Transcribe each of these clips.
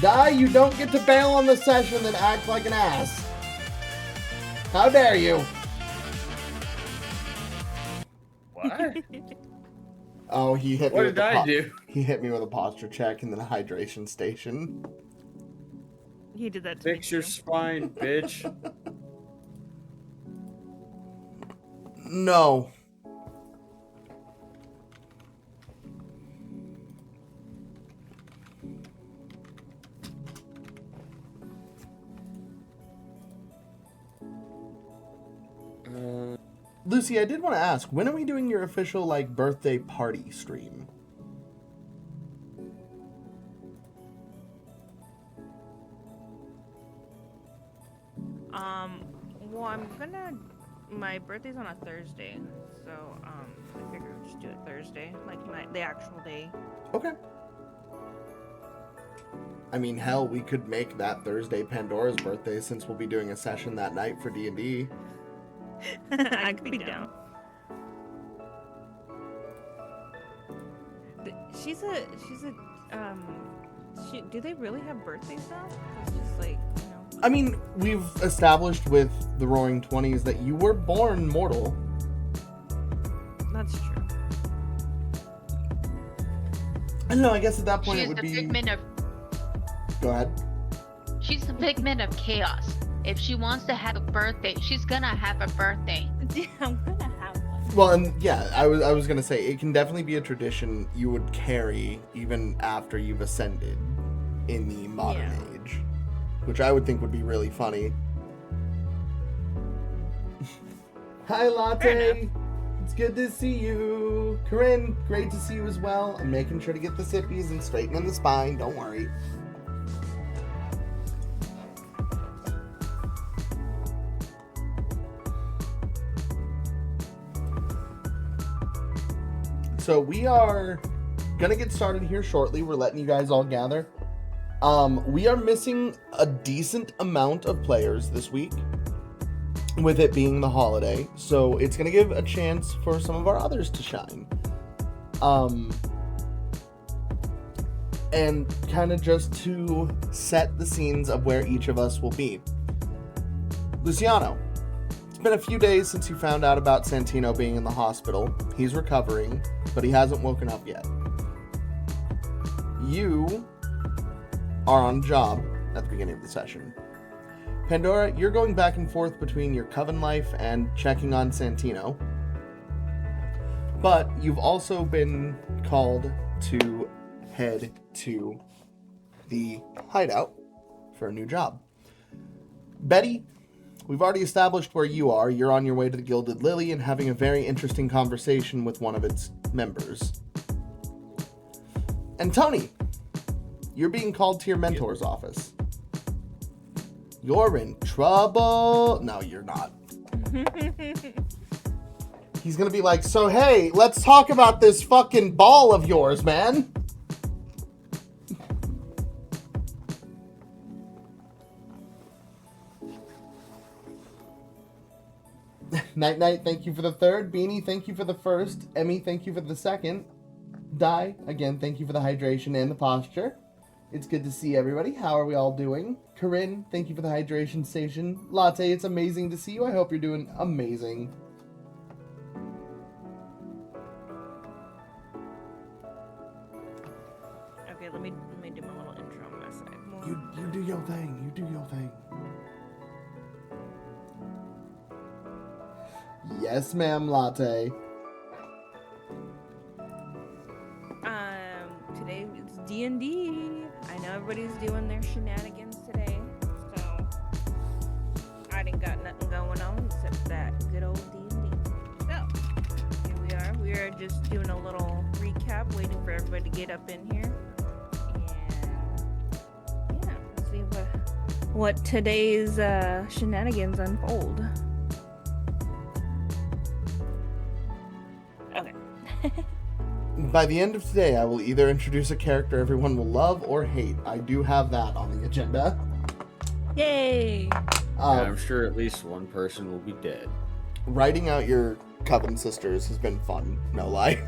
Die, you don't get to bail on the session and act like an ass. How dare you? What? Oh, he hit me. What with did I do? He hit me with a posture check and then a hydration station. He did that to Fix me your too. spine, bitch. No. Lucy, I did want to ask, when are we doing your official, like, birthday party stream? Well, my birthday's on a Thursday, so, I figured we'd just do it Thursday, like, the actual day. Okay. I mean, hell, we could make that Thursday Pandora's birthday since we'll be doing a session that night for D&D. I could be down. Do they really have birthdays now? It's just like, you know. I mean, we've established with the Roaring Twenties that you were born mortal. That's true. I don't know, I guess at that point She's it would the be... figment of Go ahead. she's the figment of chaos. If she wants to have a birthday, she's gonna have a birthday. Yeah, I'm gonna have one. Well, and yeah, I was gonna say, it can definitely be a tradition you would carry even after you've ascended in the modern age. Which I would think would be really funny. Hi, Latte! It's good to see you. Corinne, great to see you as well. I'm making sure to get the sippies and straightening the spine, don't worry. So we are gonna get started here shortly. We're letting you guys all gather. We are missing a decent amount of players this week, with it being the holiday, so it's gonna give a chance for some of our others to shine. And kind of just to set the scenes of where each of us will be. Luciano, it's been a few days since you found out about Santino being in the hospital. He's recovering, but he hasn't woken up yet. You are on job at the beginning of the session. Pandora, you're going back and forth between your coven life and checking on Santino. But you've also been called to head to the hideout for a new job. Betty, we've already established where you are. You're on your way to the Gilded Lily and having a very interesting conversation with one of its members. And Tony, you're being called to your mentor's office. You're in trouble. No, you're not. He's gonna be like, so hey, let's talk about this fucking ball of yours, man. Night Night, thank you for the third. Beanie, thank you for the first. Emmy, thank you for the second. Di, again, thank you for the hydration and the posture. It's good to see everybody. How are we all doing? Corinne, thank you for the hydration station. Latte, it's amazing to see you. I hope you're doing amazing. Okay, let me do my little intro on my side. You do your thing. You do your thing. Yes, ma'am, Latte. Today it's D&D. I know everybody's doing their shenanigans today, so I didn't got nothing going on except that good old D&D. So here we are. We are just doing a little recap, waiting for everybody to get up in here, and yeah, let's see what today's shenanigans unfold. Okay. By the end of today, I will either introduce a character everyone will love or hate. I do have that on the agenda. Yay! I'm sure at least one person will be dead. Writing out your Coven sisters has been fun, no lie.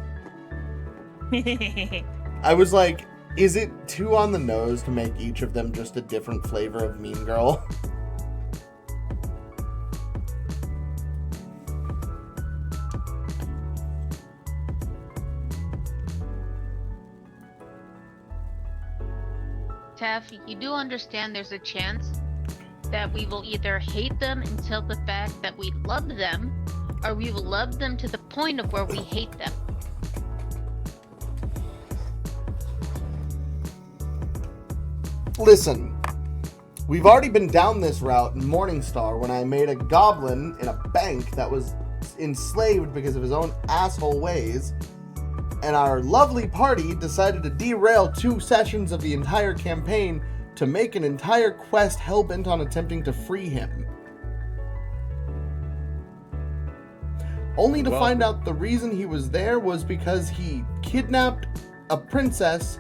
I was like, is it too on the nose to make each of them just a different flavor of Mean Girl? Taff, you do understand there's a chance that we will either hate them until the fact that we love them, or we will love them to the point of where we hate them. Listen, we've already been down this route in Morningstar when I made a goblin in a bank that was enslaved because of his own asshole ways, and our lovely party decided to derail 2 sessions of the entire campaign to make an entire quest hell-bent on attempting to free him. Only to find out the reason he was there was because he kidnapped a princess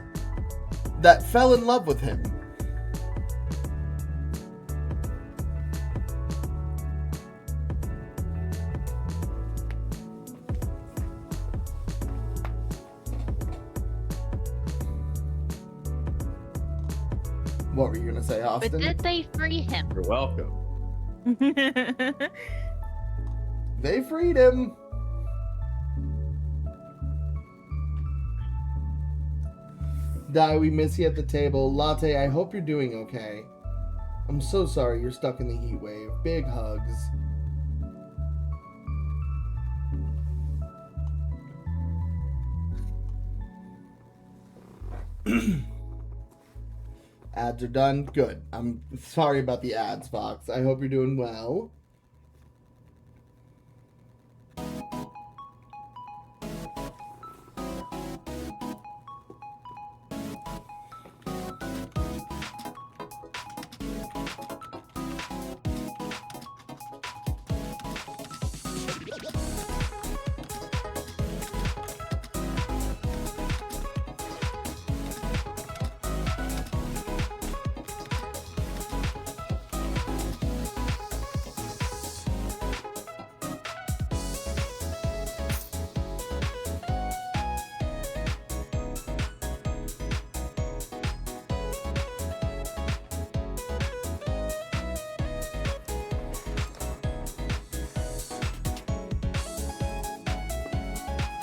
that fell in love with him. What were you gonna say, But Austin? did they free him? You're welcome. They freed him. Di, we miss you at the table. Latte, I hope you're doing okay. I'm so sorry you're stuck in the heat wave. Big hugs. Ads are done. Good. I'm sorry about the ads, Fox. I hope you're doing well.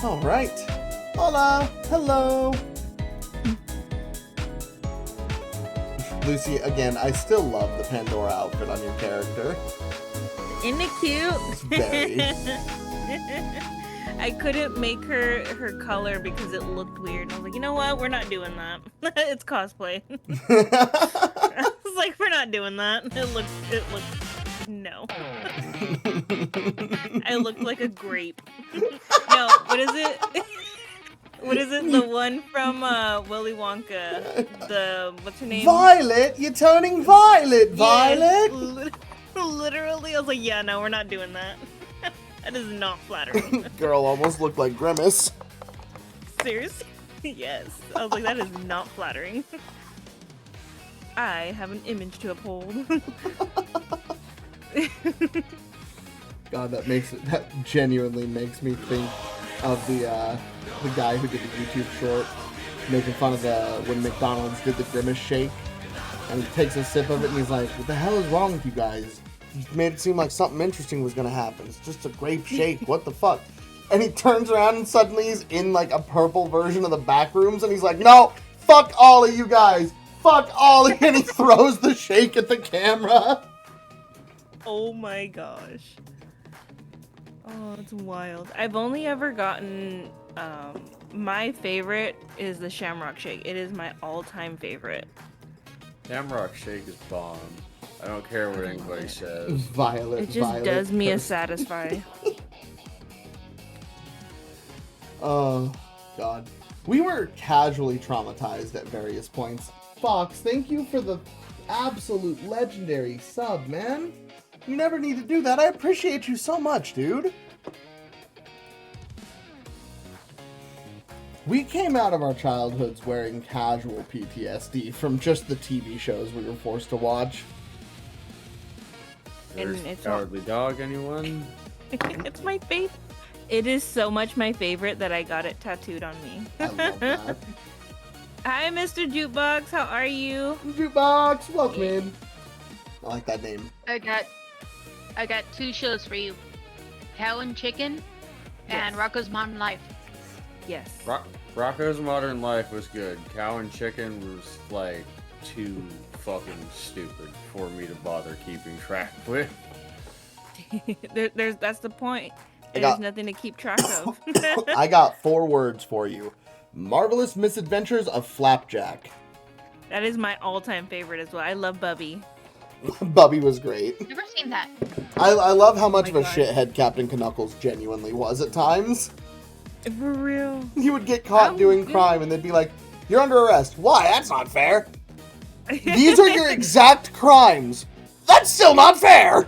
All right. Hola. Hello. Lucy, again, I still love the Pandora outfit on your character. Isn't it cute? It's very. I couldn't make her color because it looked weird. I was like, you know what? We're not doing that. It's cosplay. I was like, we're not doing that. It looks no. I looked like a grape. No, what is it? What is it? The one from Willy Wonka. What's her name? Violet, you're turning violet, Violet. Yes, literally, I was like, yeah, no, we're not doing that. That is not flattering. Girl almost looked like Grimace. Seriously? Yes. I was like, that is not flattering. I have an image to uphold. God, that genuinely makes me think of the guy who did the YouTube short making fun of when McDonald's did the Grimace shake, and he takes a sip of it and he's like, "What the hell is wrong with you guys? You made it seem like something interesting was gonna happen. It's just a grape shake. What the fuck?" And he turns around and suddenly he's in like a purple version of the back rooms and he's like, "No, fuck all of you guys. Fuck all of you." And he throws the shake at the camera. Oh my gosh. Oh, it's wild. I've only ever gotten, my favorite is the Shamrock Shake. It is my all-time favorite. Shamrock Shake is bomb. I don't care what anybody says. Violet. It just does me a satisfy. Oh, God. We were casually traumatized at various points. Fox, thank you for the absolute legendary sub, man. You never need to do that. I appreciate you so much, dude. We came out of our childhoods wearing casual PTSD from just the TV shows we were forced to watch. There's And it's Cowardly Dog, anyone? It's my favorite. It is so much my favorite that I got it tattooed on me. I love that. Hi, Mr. Jukebox. How are you? Jukebox, welcome in. I like that name. I got two shows for you. Cow and Chicken and Yes. Rocco's Modern Life. Yes. Rocco's Modern Life was good. Cow and Chicken was like too fucking stupid for me to bother keeping track with. That's the point. I There's got- nothing to keep track of. I got 4 words for you. Marvelous Misadventures of Flapjack. That is my all-time favorite as well. I love Bubby. Bubby was great. Never seen that. I love how much my of a God. shithead Captain Knuckles genuinely was at times. For real. He would get caught Oh, doing yeah. crime and they'd be like, "You're under arrest." "Why? That's not fair." "These are your exact crimes." "That's still not fair."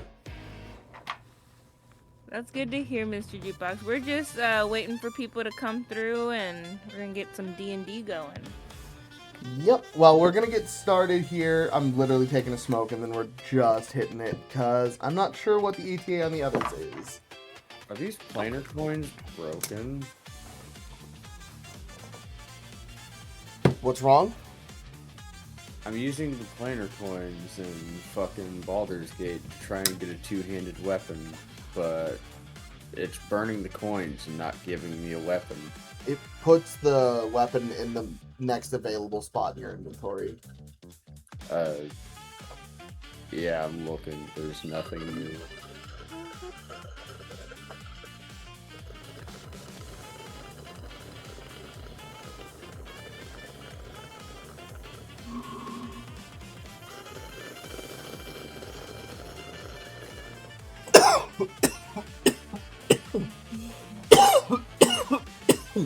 That's good to hear, Mr. Jukebox. We're just waiting for people to come through, and we're gonna get some D&D going. Yep. Well, we're gonna get started here. I'm literally taking a smoke and then we're just hitting it because I'm not sure what the ETA on the others is. Are these planar coins broken? What's wrong? I'm using the planar coins in fucking Baldur's Gate to try and get a two-handed weapon, but it's burning the coins and not giving me a weapon. It puts the weapon in the next available spot in your inventory. Yeah, I'm looking. There's nothing new.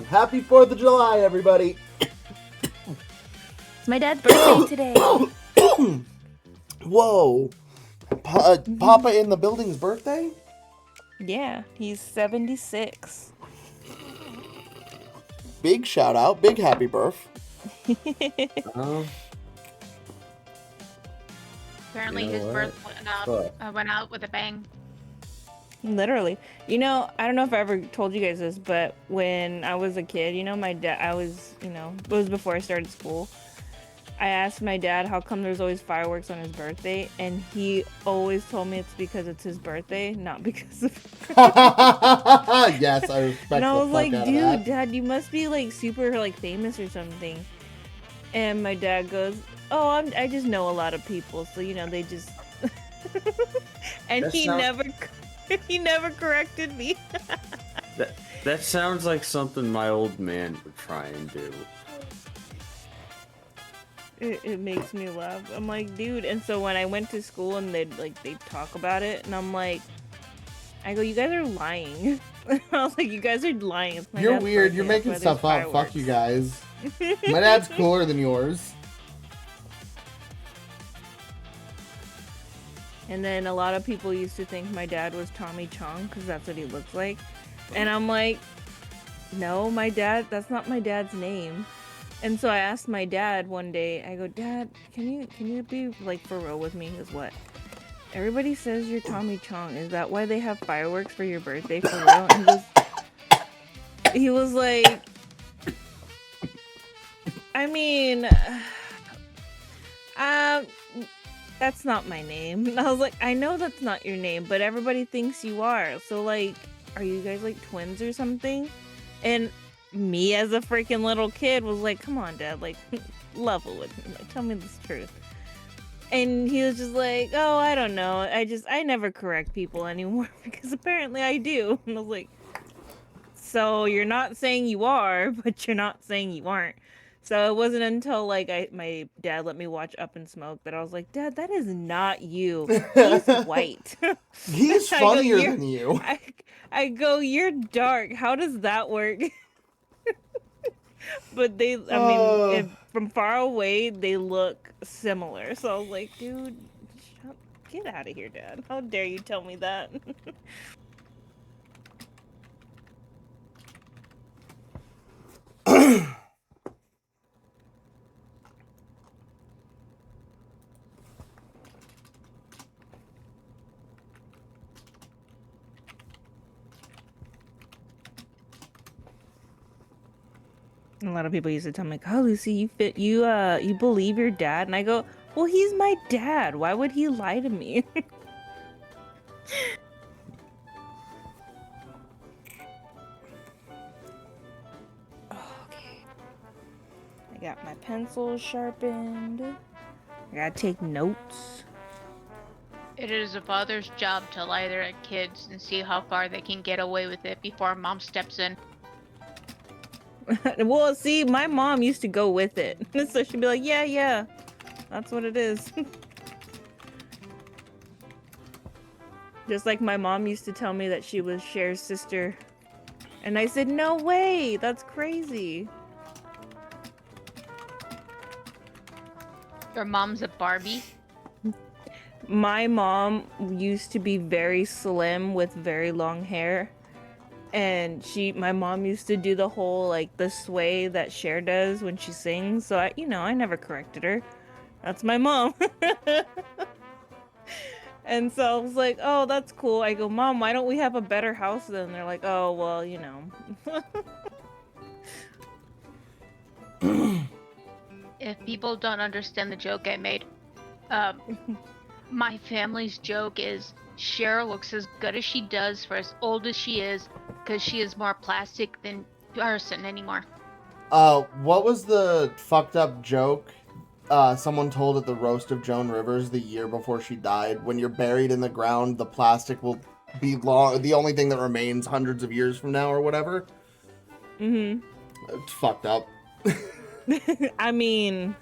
Happy 4th of July, everybody! It's my dad's birthday today. Whoa! Papa in the building's birthday? Yeah, he's 76. Big shout out, big happy birth. Apparently You know his what? birth went out with a bang. Literally. You know, I don't know if I ever told you guys this, but when I was a kid, you know, my dad, it was before I started school. I asked my dad how come there's always fireworks on his birthday, and he always told me it's because it's his birthday, not because of... Yes, I respect And I the was fuck like, out of dude, that. Dad, you must be like super like famous or something. And my dad goes, oh, I just know a lot of people, so you know, they just... And That he sounds- he never corrected me. That sounds like something my old man would try and do. It makes me laugh. I'm like, dude. And so when I went to school and they'd talk about it, and I'm like, I go, you guys are lying. I was like, you guys are lying. It's my You're dad's weird, birthday, you're that's making why stuff there's up. Fuck you fireworks." guys. My dad's cooler than yours. And then a lot of people used to think my dad was Tommy Chong because that's what he looks like. And I'm like, no, that's not my dad's name. And so I asked my dad one day, I go, Dad, can you be like for real with me? He goes, what? Everybody says you're Tommy Chong. Is that why they have fireworks for your birthday for real? And he was like, I mean, that's not my name. And I was like, I know that's not your name, but everybody thinks you are. So like, are you guys like twins or something? And me as a freaking little kid was like, come on, Dad, like level with me. Like, tell me the truth. And he was just like, oh, I don't know. I never correct people anymore because apparently I do. And I was like, so you're not saying you are, but you're not saying you aren't. So it wasn't until like my dad let me watch Up in Smoke that I was like, Dad, that is not you. He's white. He's I go, funnier "You're-" than you. I go, you're dark. How does that work? But from far away, they look similar. So I was like, dude, get out of here, Dad. How dare you tell me that? A lot of people used to tell me, "Oh, Lucy, you believe your dad?" And I go, "Well, he's my dad. Why would he lie to me?" Okay. I got my pencil sharpened. I gotta take notes. It is a father's job to lie there at kids and see how far they can get away with it before mom steps in. Well, see, my mom used to go with it. So she'd be like, yeah, that's what it is. Just like my mom used to tell me that she was Cher's sister. And I said, no way, that's crazy. Your mom's a Barbie. My mom used to be very slim with very long hair. And my mom used to do the whole, like, the sway that Cher does when she sings. So, I never corrected her. That's my mom. And so I was like, oh, that's cool. I go, Mom, why don't we have a better house then? They're like, oh, well, if people don't understand the joke I made, um, my family's joke is Cheryl looks as good as she does for as old as she is, because she is more plastic than person anymore. What was the fucked up joke someone told at the roast of Joan Rivers the year before she died? When you're buried in the ground, the plastic will be the only thing that remains hundreds of years from now or whatever. Mm-hmm. It's fucked up. I mean,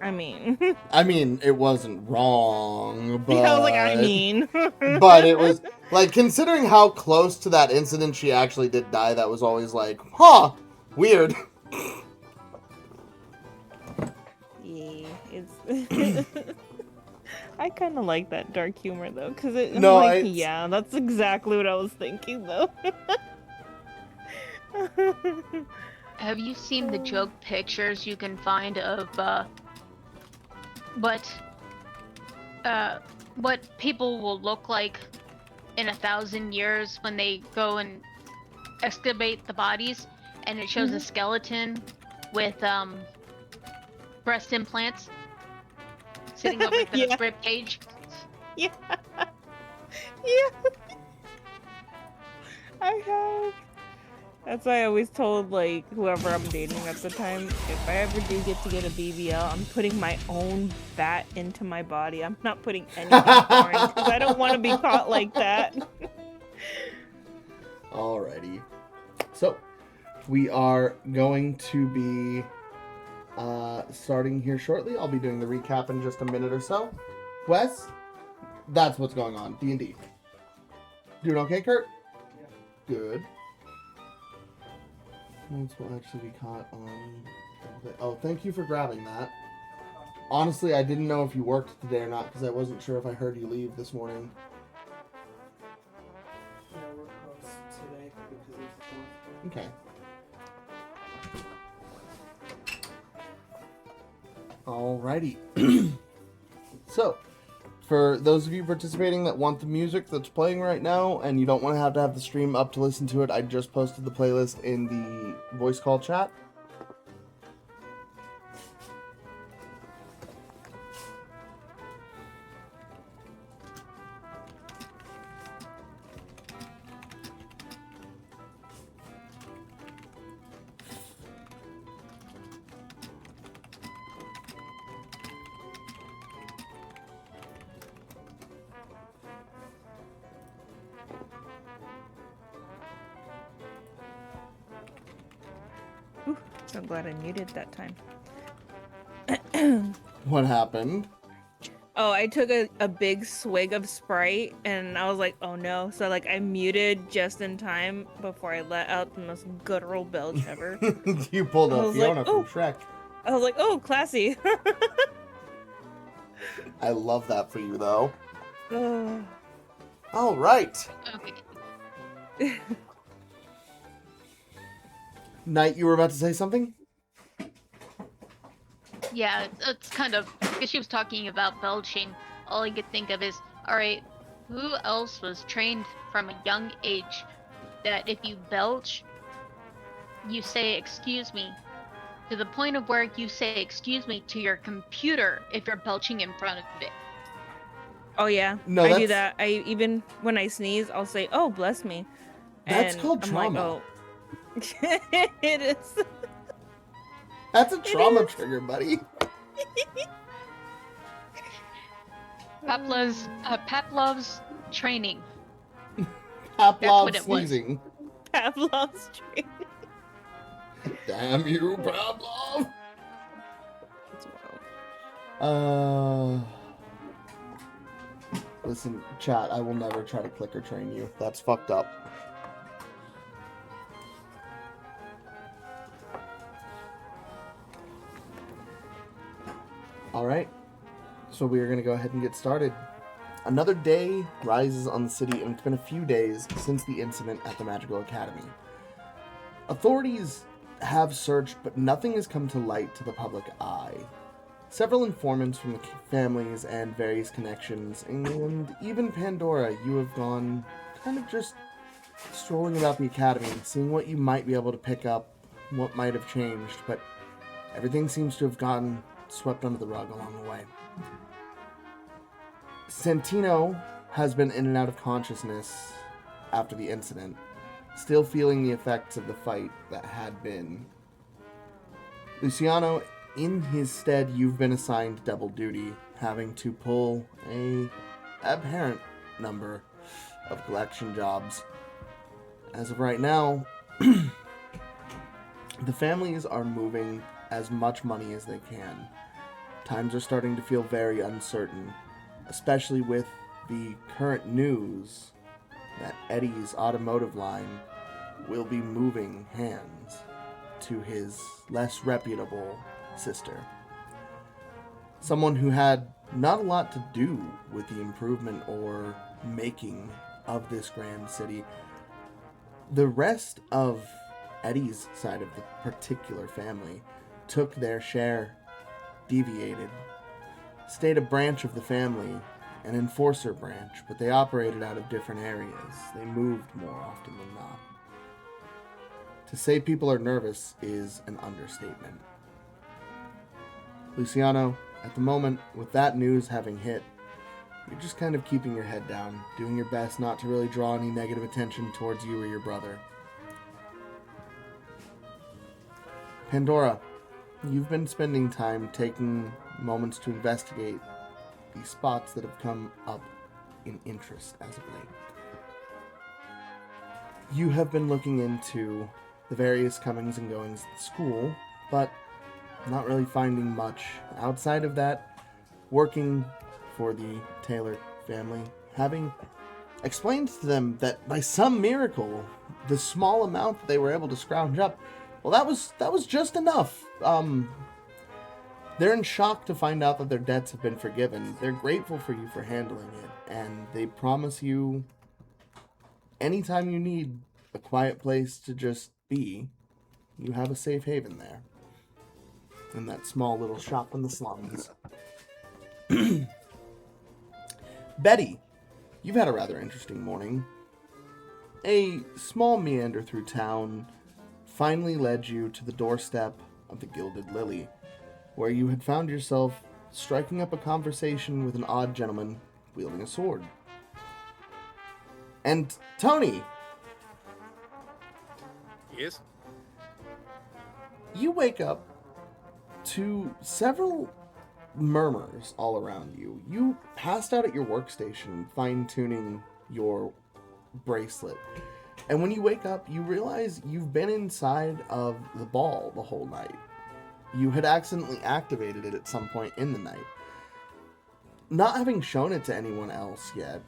I mean, it wasn't wrong, but... yeah, I was like, I mean. But it was, like, considering how close to that incident she actually did die, that was always like, huh, weird. Yeah, it's... I kind of like that dark humor, though, because yeah, that's exactly what I was thinking, though. Have you seen the joke pictures you can find of what people will look like in 1,000 years when they go and excavate the bodies, and it shows a skeleton with breast implants sitting over the Yeah. rib cage? Yeah. Yeah. I have. That's why I always told, like, whoever I'm dating at the time, if I ever do get to get a BBL, I'm putting my own fat into my body. I'm not putting anything foreign, because I don't want to be caught like that. Alrighty. So, we are going to be starting here shortly. I'll be doing the recap in just a minute or so. Wes, that's what's going on. D&D. Doing okay, Kurt? Yeah. Good. That's what actually we caught on... Oh, thank you for grabbing that. Honestly, I didn't know if you worked today or not, because I wasn't sure if I heard you leave this morning. Yeah, we're closed today because of the Okay. Alrighty. So, for those of you participating that want the music that's playing right now, and you don't want to have the stream up to listen to it, I just posted the playlist in the voice call chat. So I'm glad I muted that time. What happened? Oh, I took a big swig of Sprite, and I was like, oh no. So, like, I muted just in time before I let out the most guttural belch ever. You pulled I up was Fiona like, from oh. Shrek. I was like, oh, classy. I love that for you, though. Oh. Alright. Okay. Knight, you were about to say something? Yeah, it's kind of, because she was talking about belching. All I could think of is, alright, who else was trained from a young age that if you belch, you say excuse me, to the point of where you say excuse me to your computer if you're belching in front of it? Oh, yeah. No, I do that. Even when I sneeze, I'll say, oh, bless me. That's And called I'm trauma. like, oh. It is. That's a trauma trigger, buddy. Pavlov's training. Pavlov what it was. sneezing. Pavlov's training. Damn you, Pavlov. That's wild. Listen, chat, I will never try to clicker train you. That's fucked up. Alright, so we are going to go ahead and get started. Another day rises on the city, and it's been a few days since the incident at the Magical Academy. Authorities have searched, but nothing has come to light to the public eye. Several informants from the families and various connections, and even Pandora, you have gone kind of just strolling about the academy, seeing what you might be able to pick up, what might have changed, but Everything seems to have gotten swept under the rug along the way. Santino has been in and out of consciousness after the incident, still feeling the effects of the fight that had been. Luciano, in his stead, you've been assigned double duty, having to pull a apparent number of collection jobs. As of right now, the families are moving as much money as they can. Times are starting to feel very uncertain, especially with the current news that Eddie's automotive line will be moving hands to his less reputable sister. Someone who had not a lot to do with the improvement or making of this grand city. The rest of Eddie's side of the particular family took their share, deviated, stayed a branch of the family, an enforcer branch, but they operated out of different areas. They moved more often than not. To say people are nervous is an understatement. Luciano, at the moment, with that news having hit, you're just kind of keeping your head down, doing your best not to really draw any negative attention towards you or your brother. Pandora, you've been spending time taking moments to investigate the spots that have come up in interest as of late. You have been looking into the various comings and goings at the school, but not really finding much outside of that. Working for the Taylor family, having explained to them that by some miracle, the small amount that they were able to scrounge up, well, that was just enough. They're in shock to find out that their debts have been forgiven. They're grateful for you for handling it, and they promise you anytime you need a quiet place to just be, you have a safe haven there. In that small little shop in the slums. Betty, you've had a rather interesting morning. A small meander through town finally led you to the doorstep of the Gilded Lily, where you had found yourself striking up a conversation with an odd gentleman wielding a sword. And Tony! Yes? You wake up to several murmurs all around you. You passed out at your workstation, fine-tuning your bracelet. And when you wake up, you realize you've been inside of the ball the whole night. You had accidentally activated it at some point in the night. Not having shown it to anyone else yet,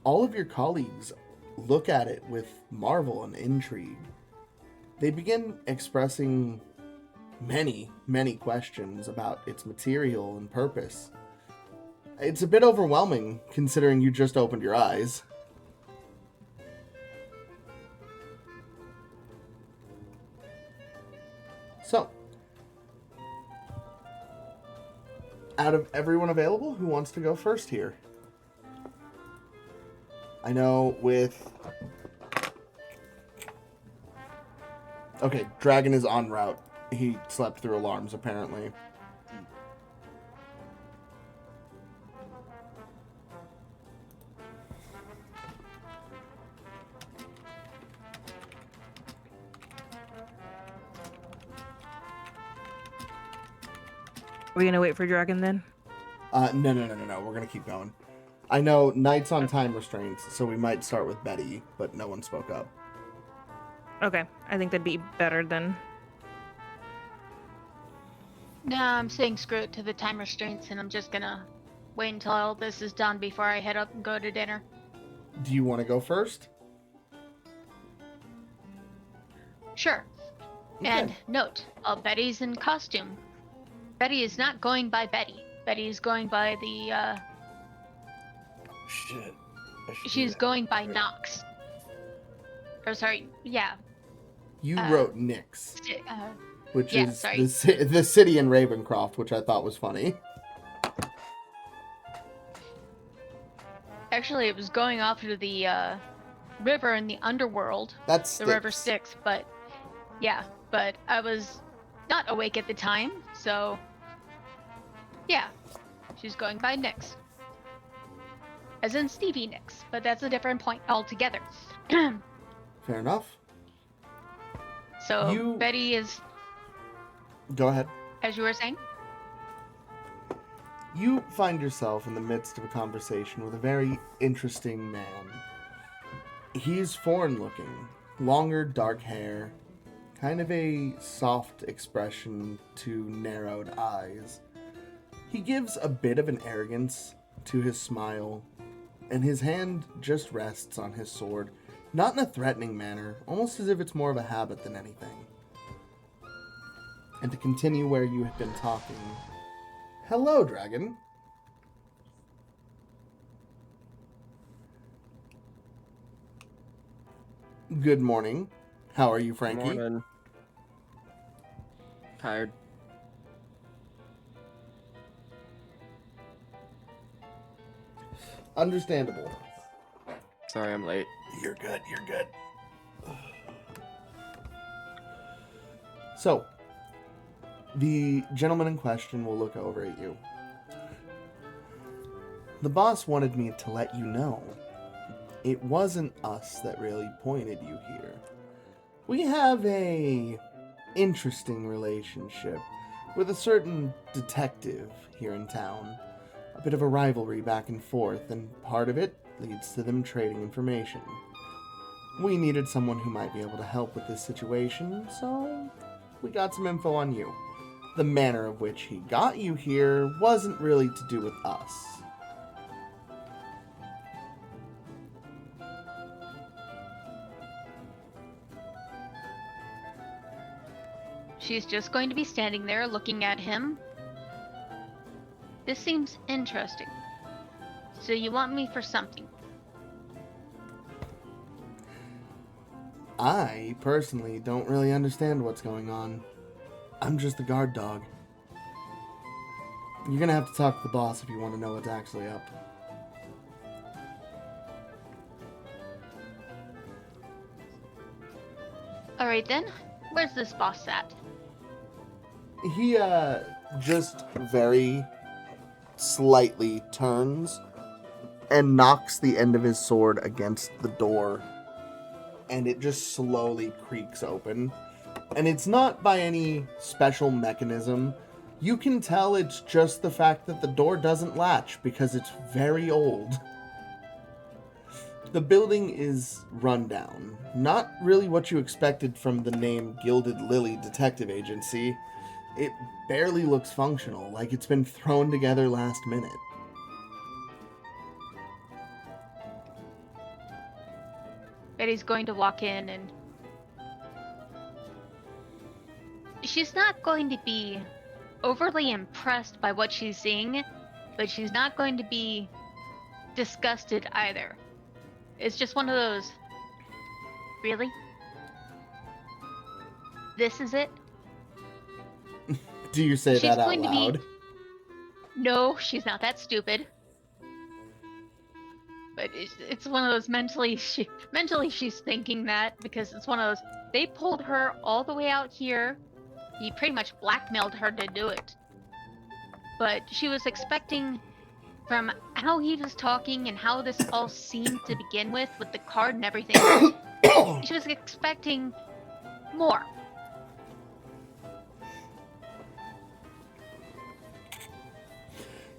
all of your colleagues look at it with marvel and intrigue. They begin expressing many questions about its material and purpose. It's a bit overwhelming, considering you just opened your eyes. So, out of everyone available, who wants to go first here? I know with... Okay, Dragon is en route. He slept through alarms, apparently. We're gonna wait for Dragon then? No. We're gonna keep going. I know Knight's on time restraints, so we might start with Betty, but no one spoke up. Okay, I think that'd be better then. Nah, I'm saying screw it to the time restraints, and I'm just gonna wait until all this is done before I head up and go to dinner. Do you want to go first? Sure. Okay. And note, Betty's in costume. Betty is not going by Betty. Betty is going by the, Shit. she's going by Nox. Or sorry, yeah. You wrote Nyx, Uh, which yeah, is sorry. the city in Ravencroft, which I thought was funny. Actually, it was going off to the, river in the underworld. That's The river Styx, but yeah, but I was not awake at the time, so yeah, she's going by Nix. As in Stevie Nicks, but that's a different point altogether. Fair enough. So Betty is, Go ahead. as you were saying, You find yourself in the midst of a conversation with a very interesting man. He's foreign looking, longer dark hair, kind of a soft expression to narrowed eyes. He gives a bit of an arrogance to his smile, and his hand just rests on his sword, not in a threatening manner, almost as if it's more of a habit than anything. And to continue where you have been talking, hello, dragon. Good morning. How are you, Frankie? Morning. Tired. Understandable. Sorry I'm late. You're good, you're good. So, the gentleman in question will look over at you. The boss wanted me to let you know it wasn't us that really pointed you here. We have a interesting relationship with a certain detective here in town. A bit of a rivalry back and forth, and part of it leads to them trading information. We needed someone who might be able to help with this situation, so we got some info on you. The manner of which he got you here wasn't really to do with us. she's just going to be standing there looking at him. This seems interesting. So you want me for something? I, personally, don't really understand what's going on. I'm just the guard dog. You're gonna have to talk to the boss if you want to know what's actually up. Alright then, where's this boss at? He, just very slightly turns and knocks the end of his sword against the door. And it just slowly creaks open. And it's not by any special mechanism. You can tell it's just the fact that the door doesn't latch because it's very old. The building is run down. Not really what you expected from the name Gilded Lily Detective Agency. It barely looks functional, like it's been thrown together last minute. Betty's going to walk in and... she's not going to be overly impressed by what she's seeing, but she's not going to be disgusted either. It's just one of those... really? This is it? Do you say She's that out going to be- loud? No, she's not that stupid. But it's one of those mentally she's thinking that because it's one of those, they pulled her all the way out here. He pretty much blackmailed her to do it. But she was expecting, from how he was talking and how this all seemed to begin with the card and everything, she was expecting more.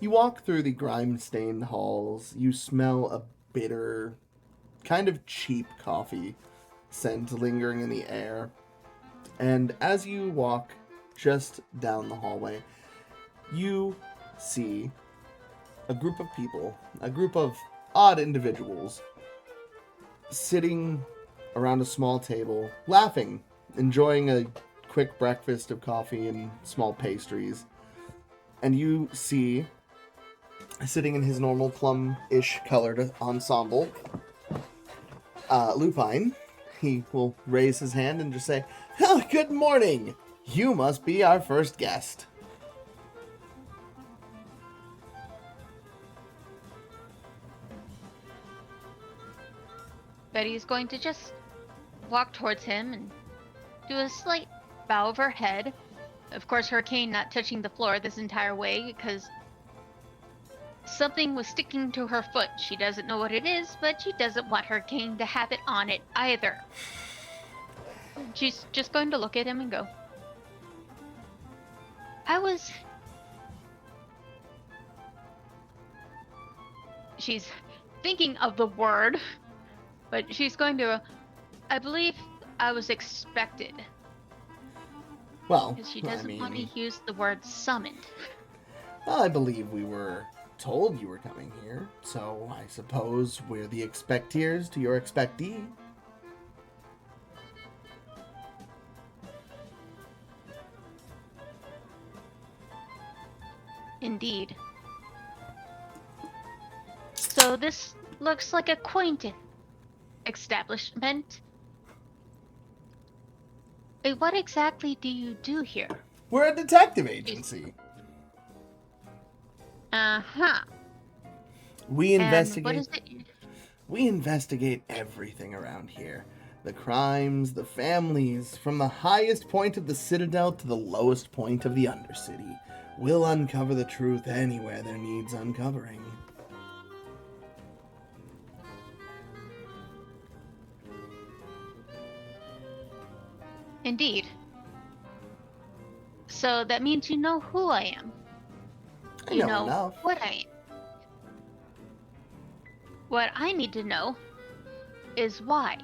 You walk through the grime-stained halls. You smell a bitter, kind of cheap coffee scent lingering in the air. And as you walk just down the hallway, you see a group of people, a group of odd individuals, sitting around a small table, laughing, enjoying a quick breakfast of coffee and small pastries. And you see, sitting in his normal plum-ish colored ensemble, Lupine. He will raise his hand and just say, "Oh, good morning! You must be our first guest." Betty's going to just walk towards him and do a slight bow of her head Of course, her cane not touching the floor this entire way because something was sticking to her foot. She doesn't know what it is, but she doesn't want her cane to have it on it either. She's just going to look at him and go, She's thinking of the word, but she's going to, I believe I was expected. Well, Because she doesn't want to use the word summoned. I believe we were told you were coming here, so I suppose we're the expecteers to your expectee. Indeed. So this looks like a quaint establishment. What exactly do you do here? We're a detective agency. Uh-huh. We investigate. And what is it? We investigate everything around here. The crimes, the families, from the highest point of the Citadel to the lowest point of the Undercity. We'll uncover the truth anywhere there needs uncovering. Indeed. So that means you know who I am. I You know know enough. what I am. What I need to know is why.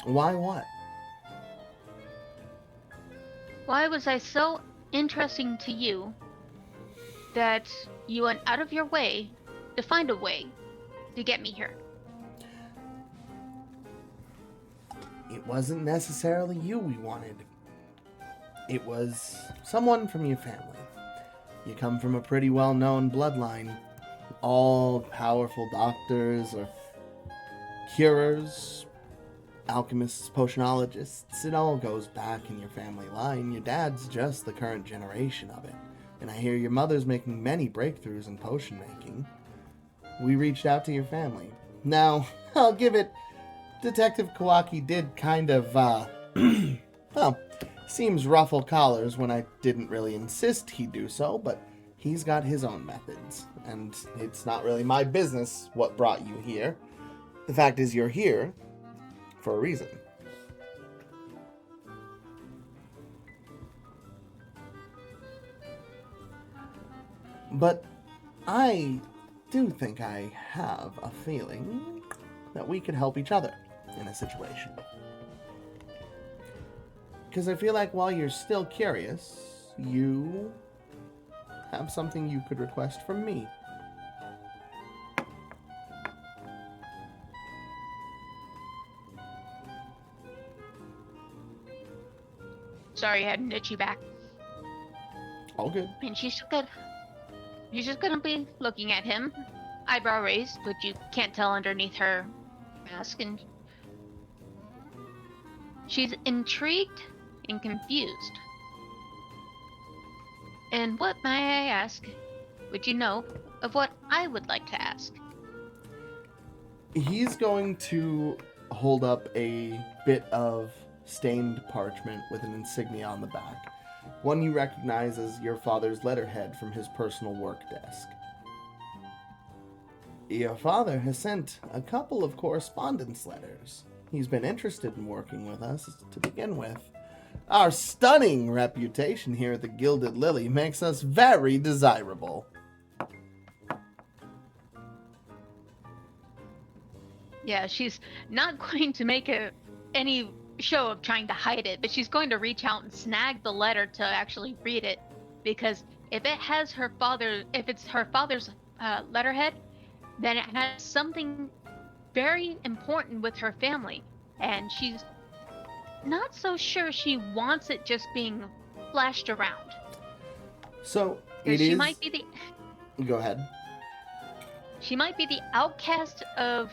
Why what? Why was I so interesting to you that you went out of your way to find a way to get me here? It wasn't necessarily you we wanted. It was someone from your family. You come from a pretty well-known bloodline. All powerful doctors or curers, alchemists, potionologists. It all goes back in your family line. Your dad's just the current generation of it. And I hear your mother's making many breakthroughs in potion making. We reached out to your family. Now, I'll give it, Detective Kawaki did kind of, well, seems ruffle collars when I didn't really insist he do so, but he's got his own methods, and it's not really my business what brought you here. The fact is you're here for a reason. But I do think I have a feeling that we could help each other in a situation. Because I feel like while you're still curious, you have something you could request from me. Sorry, I had an itchy back. All good. And she's just gonna be looking at him, eyebrow raised, but you can't tell underneath her mask, and she's intrigued and confused. And what, may I ask, would you know of what I would like to ask? He's going to hold up a bit of stained parchment with an insignia on the back. One you recognize as your father's letterhead from his personal work desk. Your father has sent a couple of correspondence letters. He's been interested in working with us to begin with. Our stunning reputation here at the Gilded Lily makes us very desirable. Yeah, she's not going to make any show of trying to hide it, but she's going to reach out and snag the letter to actually read it, because if it's her father's letterhead, then it has something very important with her family, and she's not so sure she wants it just being flashed around. So She might be the Go ahead. She might be the outcast of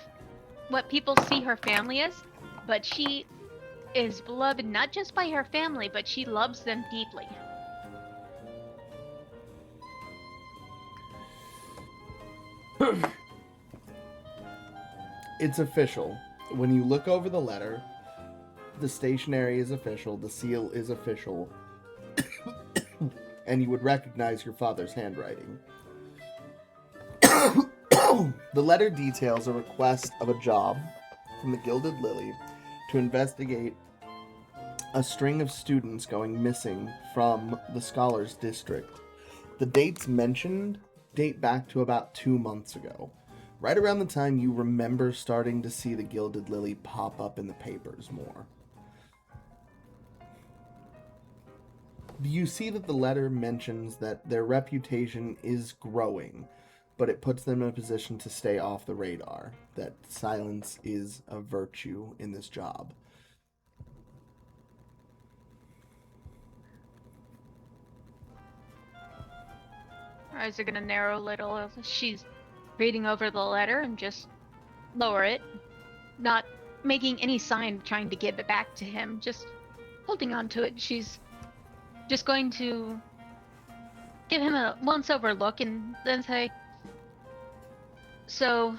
what people see her family as, but she is beloved not just by her family, but she loves them deeply. It's official. When you look over the letter, The stationery is official, the seal is official, and you would recognize your father's handwriting. The letter details a request of a job from the Gilded Lily to investigate a string of students going missing from the Scholars District. The dates mentioned date back to about 2 months ago, right around the time you remember starting to see the Gilded Lily pop up in the papers more. You see that the letter mentions that their reputation is growing, but it puts them in a position to stay off the radar, that silence is a virtue in this job. Her eyes are gonna narrow a little as she's reading over the letter and just lower it, not making any sign trying to give it back to him, just holding on to it. She's just going to give him a once-over look and then say, "So,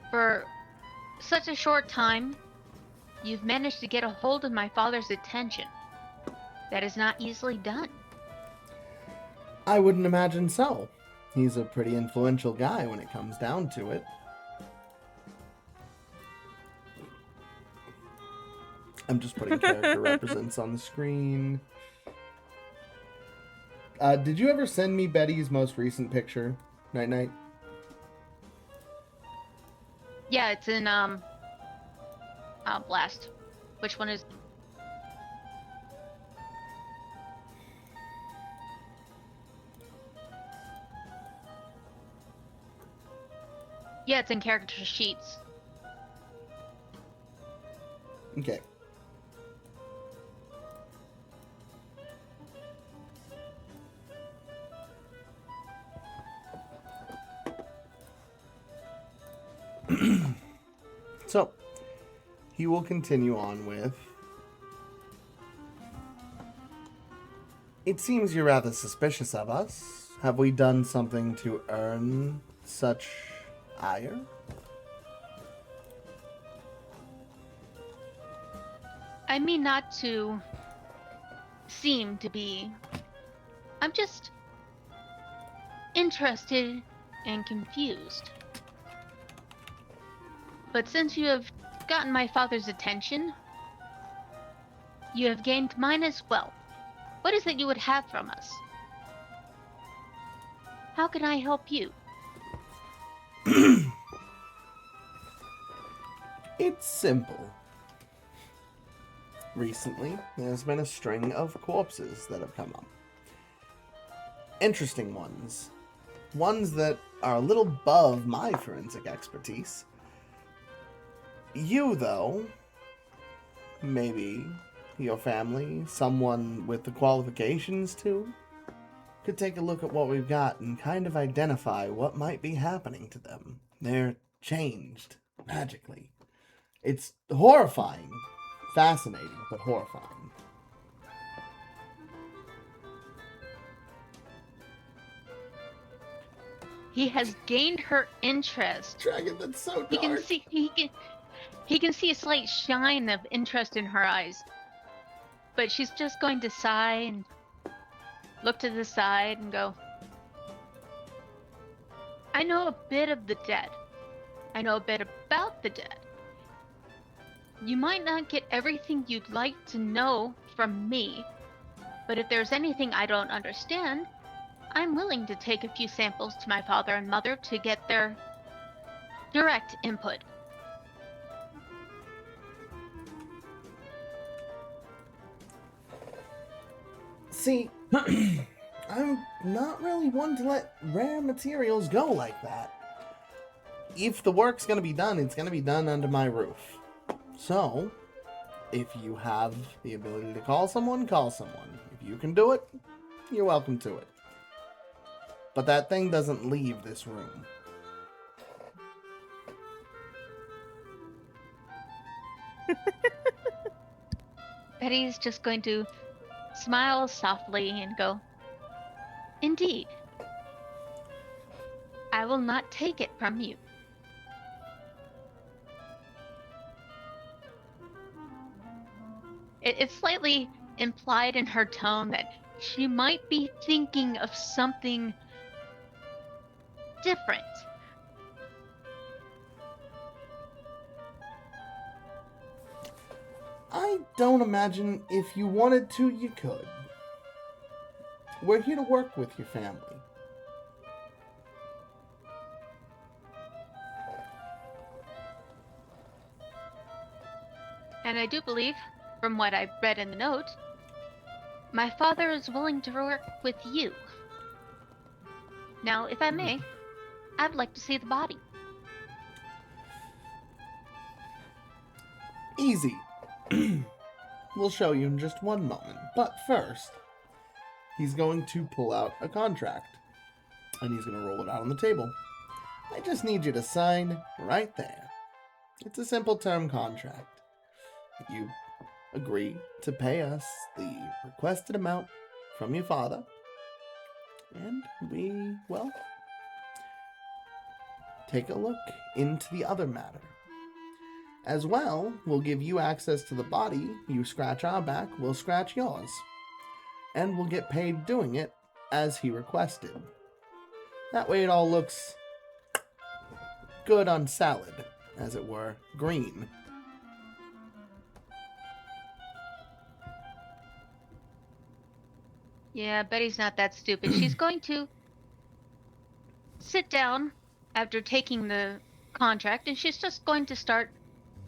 for such a short time, you've managed to get a hold of my father's attention. That is not easily done." I wouldn't imagine so. He's a pretty influential guy when it comes down to it. I'm just putting character represents on the screen. Did you ever send me Betty's most recent picture? Night Night? Yeah, it's in Blast. Which one is? Yeah, it's in character sheets. Okay. So, he will continue on with, "It seems you're rather suspicious of us. Have we done something to earn such ire?" I mean not to seem to be. I'm just interested and confused. But since you have gotten my father's attention, you have gained mine as well. What is it you would have from us? How can I help you? It's simple. Recently, there's been a string of corpses that have come up. Interesting ones. Ones that are a little above my forensic expertise. You, though, maybe your family, someone with the qualifications to, could take a look at what we've got and kind of identify what might be happening to them. They're changed magically. It's horrifying. Fascinating, but horrifying. He has gained her interest. Dragon, that's so dark. He can see a slight shine of interest in her eyes. But she's just going to sigh and look to the side and go, "I know a bit of the dead. I know a bit about the dead. You might not get everything you'd like to know from me, but if there's anything I don't understand, I'm willing to take a few samples to my father and mother to get their direct input." See, I'm not really one to let rare materials go like that. If the work's gonna be done, it's gonna be done under my roof. So, if you have the ability to call someone, call someone. If you can do it, you're welcome to it. But that thing doesn't leave this room. Betty's just going to smile softly and go, "Indeed. I will not take it from you." it's slightly implied in her tone that she might be thinking of something different. I don't imagine if you wanted to, you could. We're here to work with your family. And I do believe, from what I read in the note, my father is willing to work with you. Now, if I may, I'd like to see the body. Easy. We'll show you in just one moment. But first, he's going to pull out a contract. And he's going to roll it out on the table. I just need you to sign right there. It's a simple term contract. You agree to pay us the requested amount from your father. And we, well, take a look into the other matter. As well, we'll give you access to the body. You scratch our back, we'll scratch yours. And we'll get paid doing it as he requested. That way it all looks good on salad, as it were, green. Yeah, Betty's not that stupid. She's going to sit down after taking the contract, and she's just going to start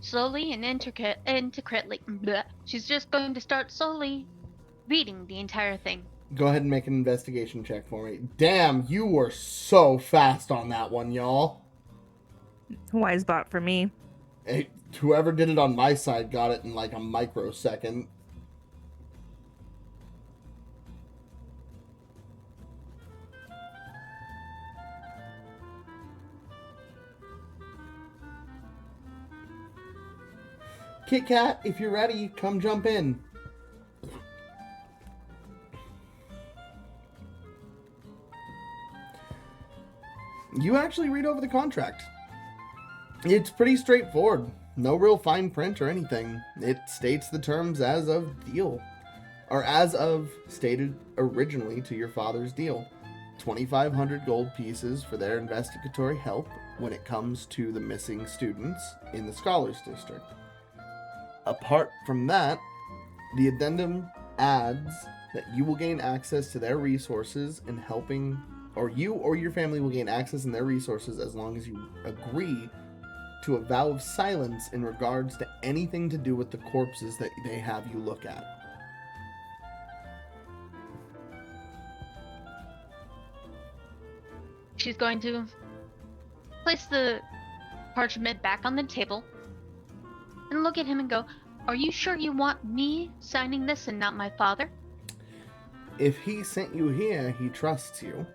slowly and intricately. Bleh. She's just going to start slowly reading the entire thing. Go ahead and make an investigation check for me. Damn, you were so fast on that one, y'all. Wise bot for me. Hey, whoever did it on my side got it in like a microsecond. Kit Kat, if you're ready, come jump in. You actually read over the contract. It's pretty straightforward. No real fine print or anything. It states the terms as of deal. Or as of stated originally to your father's deal. 2,500 gold pieces for their investigatory help when it comes to the missing students in the Scholars District. Apart from that, the addendum adds that you will gain access to their resources in helping, or you or your family will gain access in their resources as long as you agree to a vow of silence in regards to anything to do with the corpses that they have you look at. She's going to place the parchment back on the table and look at him and go, "Are you sure you want me signing this and not my father?" If he sent you here, he trusts you.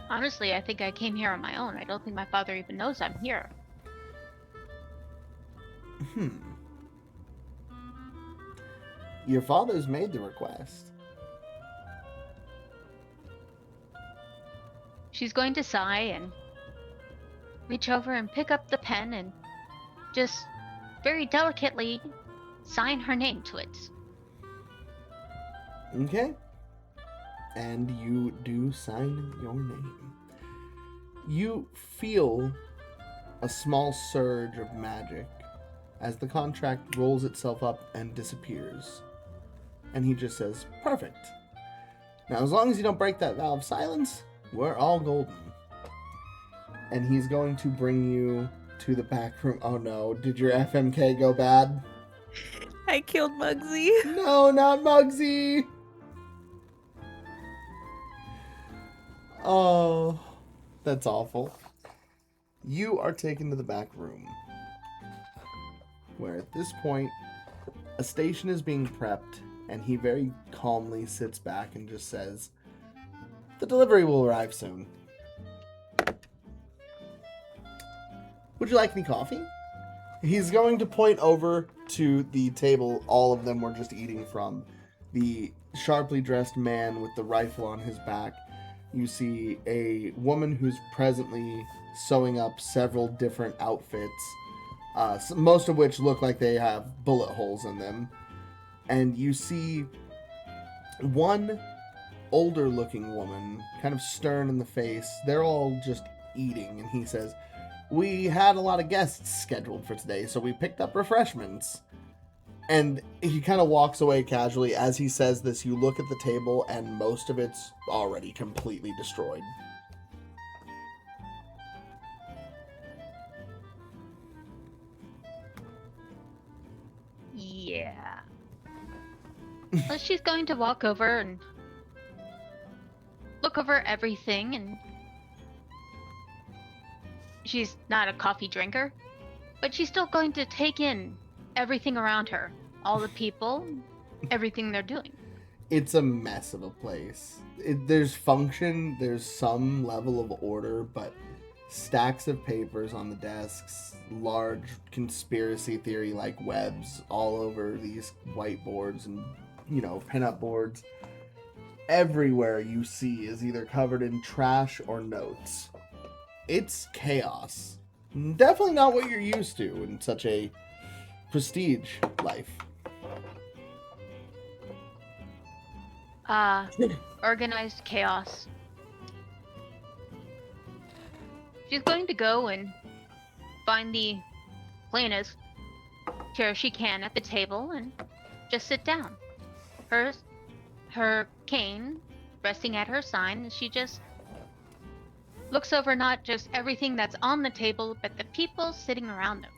Honestly, I think I came here on my own. I don't think my father even knows I'm here. Your father's made the request. She's going to sigh and reach over and pick up the pen and just very delicately sign her name to it. Okay. And you do sign your name. You feel a small surge of magic as the contract rolls itself up and disappears. And he just says, "Perfect. Now, as long as you don't break that vow of silence, we're all golden." And he's going to bring you to the back room. Oh no, did your FMK go bad? I killed Muggsy. No, not Muggsy! Oh, that's awful. You are taken to the back room, where at this point, a station is being prepped, and he very calmly sits back and just says, "The delivery will arrive soon. Would you like any coffee?" He's going to point over to the table all of them were just eating from. The sharply dressed man with the rifle on his back. You see a woman who's presently sewing up several different outfits most of which look like they have bullet holes in them. And you see one older looking woman, kind of stern in the face. They're all just eating, and he says, "We had a lot of guests scheduled for today, so we picked up refreshments." And he kind of walks away casually. As he says this, you look at the table, and most of it's already completely destroyed. Yeah. Well, she's going to walk over and look over everything, and she's not a coffee drinker, but she's still going to take in everything around her, all the people, everything they're doing. It's a mess of a place. There's function, there's some level of order, but stacks of papers on the desks, large conspiracy theory like webs all over these whiteboards and, pinup boards. Everywhere you see is either covered in trash or notes. It's chaos. Definitely not what you're used to in such a prestige life. Organized chaos. She's going to go and find the plainest chair she can at the table and just sit down. Her cane resting at her side, and she just looks over not just everything that's on the table, but the people sitting around them.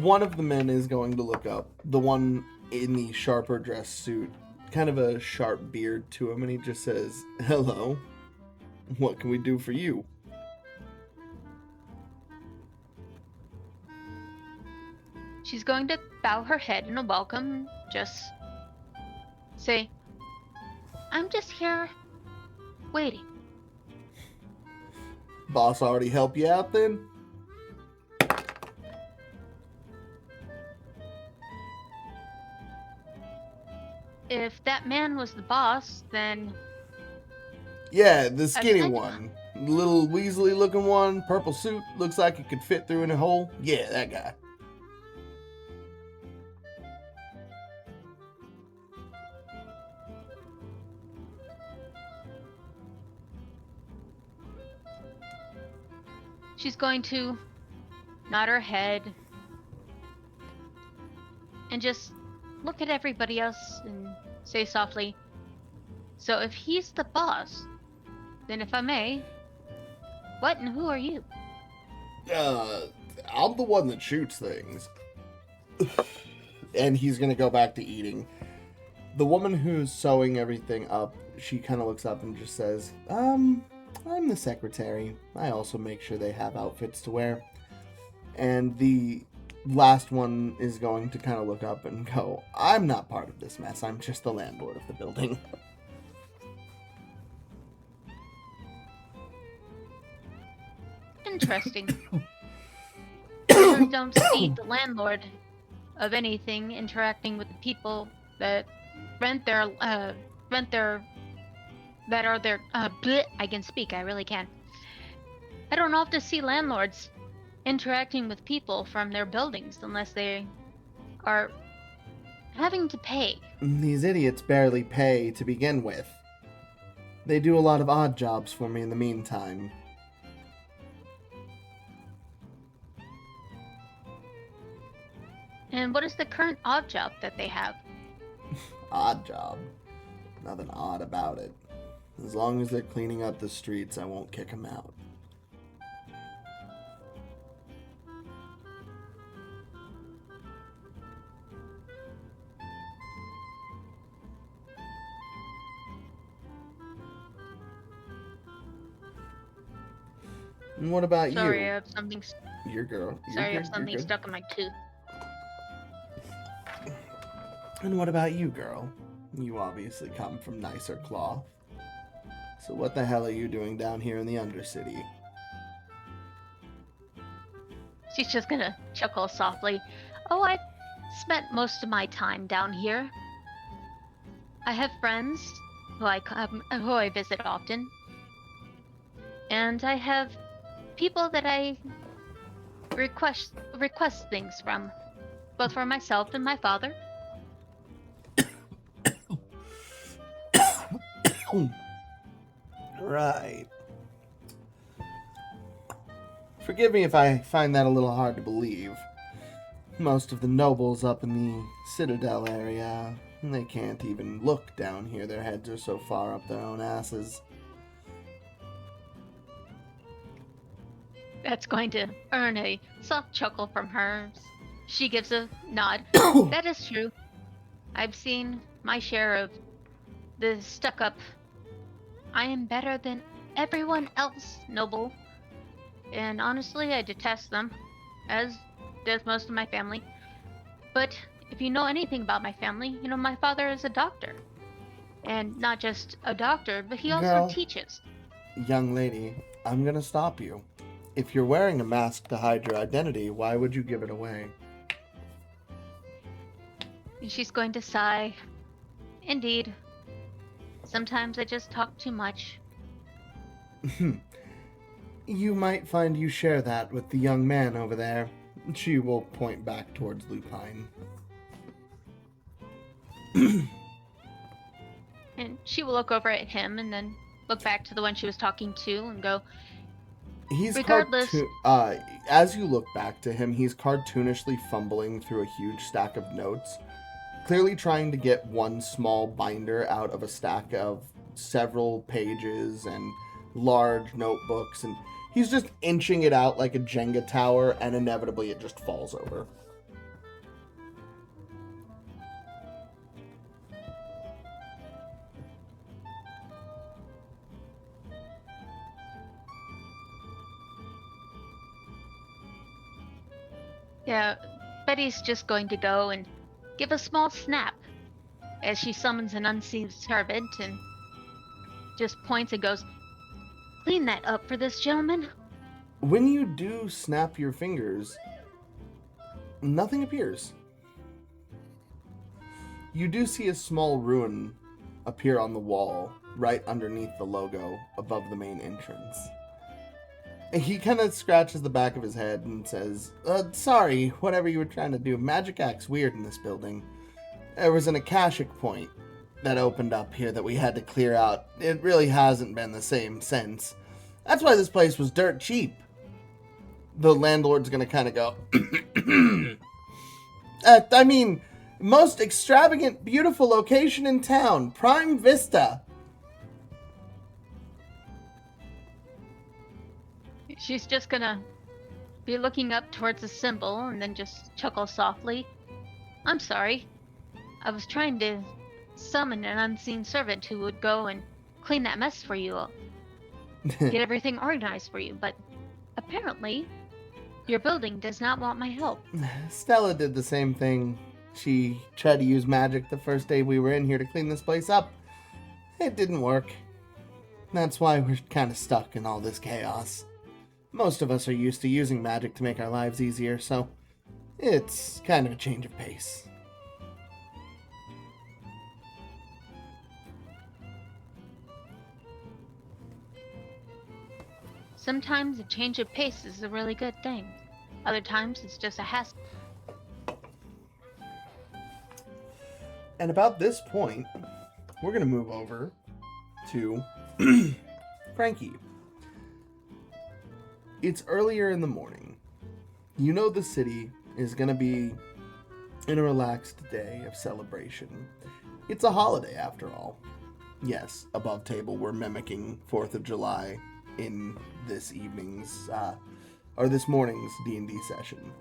One of the men is going to look up, the one in the sharper dress suit, kind of a sharp beard to him, and he just says, "Hello, what can we do for you?" She's going to bow her head in a welcome, just say, "I'm just here waiting." Boss already help you out then? If that man was the boss, then Yeah, the skinny second one. Little Weasley looking one, purple suit, looks like it could fit through in a hole. Yeah, that guy. she's going to nod her head and just look at everybody else and say softly, "So if he's the boss, then if I may, what and who are you?" I'm the one that shoots things. And he's gonna go back to eating. The woman who's sewing everything up, she kind of looks up and just says, I'm the secretary. I also make sure they have outfits to wear." And the last one is going to kind of look up and go, "I'm not part of this mess. I'm just the landlord of the building." Interesting. I don't see the landlord of anything interacting with the people that rent their that are their bleh, I can speak, I really can. I don't often see landlords interacting with people from their buildings unless they are having to pay. These idiots barely pay to begin with. They do a lot of odd jobs for me in the meantime. And what is the current odd job that they have? Odd job. Nothing odd about it. As long as they're cleaning up the streets, I won't kick them out. And what about Sorry, you? I have something. Your girl. Sorry, I have something stuck in my tooth. And what about you, girl? You obviously come from nicer cloth. So what the hell are you doing down here in the Undercity? She's just gonna chuckle softly. "Oh, I spent most of my time down here. I have friends who I visit often, and I have people that I request things from, both for myself and my father. Right. Forgive me if I find that a little hard to believe. Most of the nobles up in the Citadel area, they can't even look down here. Their heads are so far up their own asses. That's going to earn a soft chuckle from her. She gives a nod. That is true. I've seen my share of the stuck-up. I am better than everyone else, noble. And honestly, I detest them, as does most of my family. But if you know anything about my family, you know my father is a doctor. And not just a doctor, but he also Girl. teaches. Young lady, I'm gonna stop you. If you're wearing a mask to hide your identity, why would you give it away? And she's going to sigh. Indeed. Sometimes I just talk too much. You might find you share that with the young man over there. She will point back towards Lupine. And she will look over at him and then look back to the one she was talking to and go, He's regardless. As you look back to him, he's cartoonishly fumbling through a huge stack of notes, clearly trying to get one small binder out of a stack of several pages and large notebooks, and he's just inching it out like a Jenga tower, and inevitably it just falls over. Yeah, Betty's just going to go and give a small snap as she summons an unseen servant and just points and goes, clean that up for this gentleman. When you do snap your fingers, nothing appears. You do see a small ruin appear on the wall right underneath the logo above the main entrance. He kind of scratches the back of his head and says, sorry, whatever you were trying to do, magic acts weird in this building. There was an Akashic point that opened up here that we had to clear out. It really hasn't been the same since. That's why this place was dirt cheap. The landlord's gonna kind of go, I mean, most extravagant, beautiful location in town, Prime Vista. She's just gonna be looking up towards the symbol and then just chuckle softly. I'm sorry. I was trying to summon an unseen servant who would go and clean that mess for you all. Get everything organized for you, but apparently your building does not want my help. Stella did the same thing. She tried to use magic the first day we were in here to clean this place up. It didn't work. That's why we're kind of stuck in all this chaos. Most of us are used to using magic to make our lives easier, so it's kind of a change of pace. Sometimes a change of pace is a really good thing. Other times it's just a hassle. And about this point, we're going to move over to Frankie. It's earlier in the morning. You know the city is going to be in a relaxed day of celebration. It's a holiday after all. Yes, above table we're mimicking 4th of July in this evening's, or this morning's D&D session.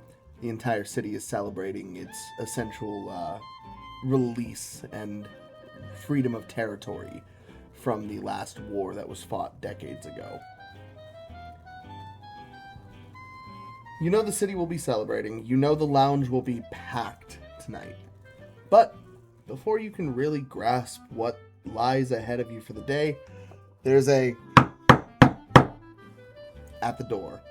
The entire city is celebrating its essential release and freedom of territory from the last war that was fought decades ago. You know the city will be celebrating. You know the lounge will be packed tonight. But before you can really grasp what lies ahead of you for the day, there's a at the door.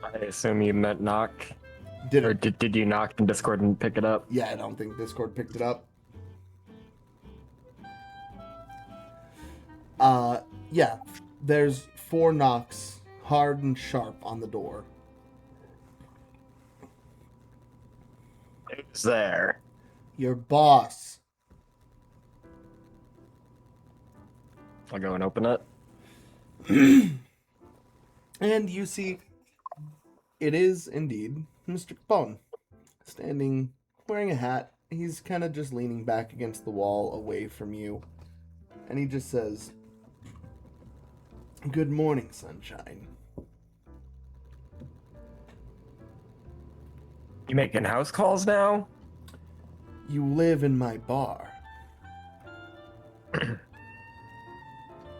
I assume you meant knock. Dinner. Or did you knock and Discord and pick it up? Yeah, I don't think Discord picked it up. Yeah, there's 4 knocks hard and sharp on the door. Who's there? Your boss. I'll go and open it. And you see, it is indeed Mr. Capone, standing, wearing a hat. He's kind of just leaning back against the wall away from you. And he just says, "Good morning, sunshine." You making house calls now? You live in my bar.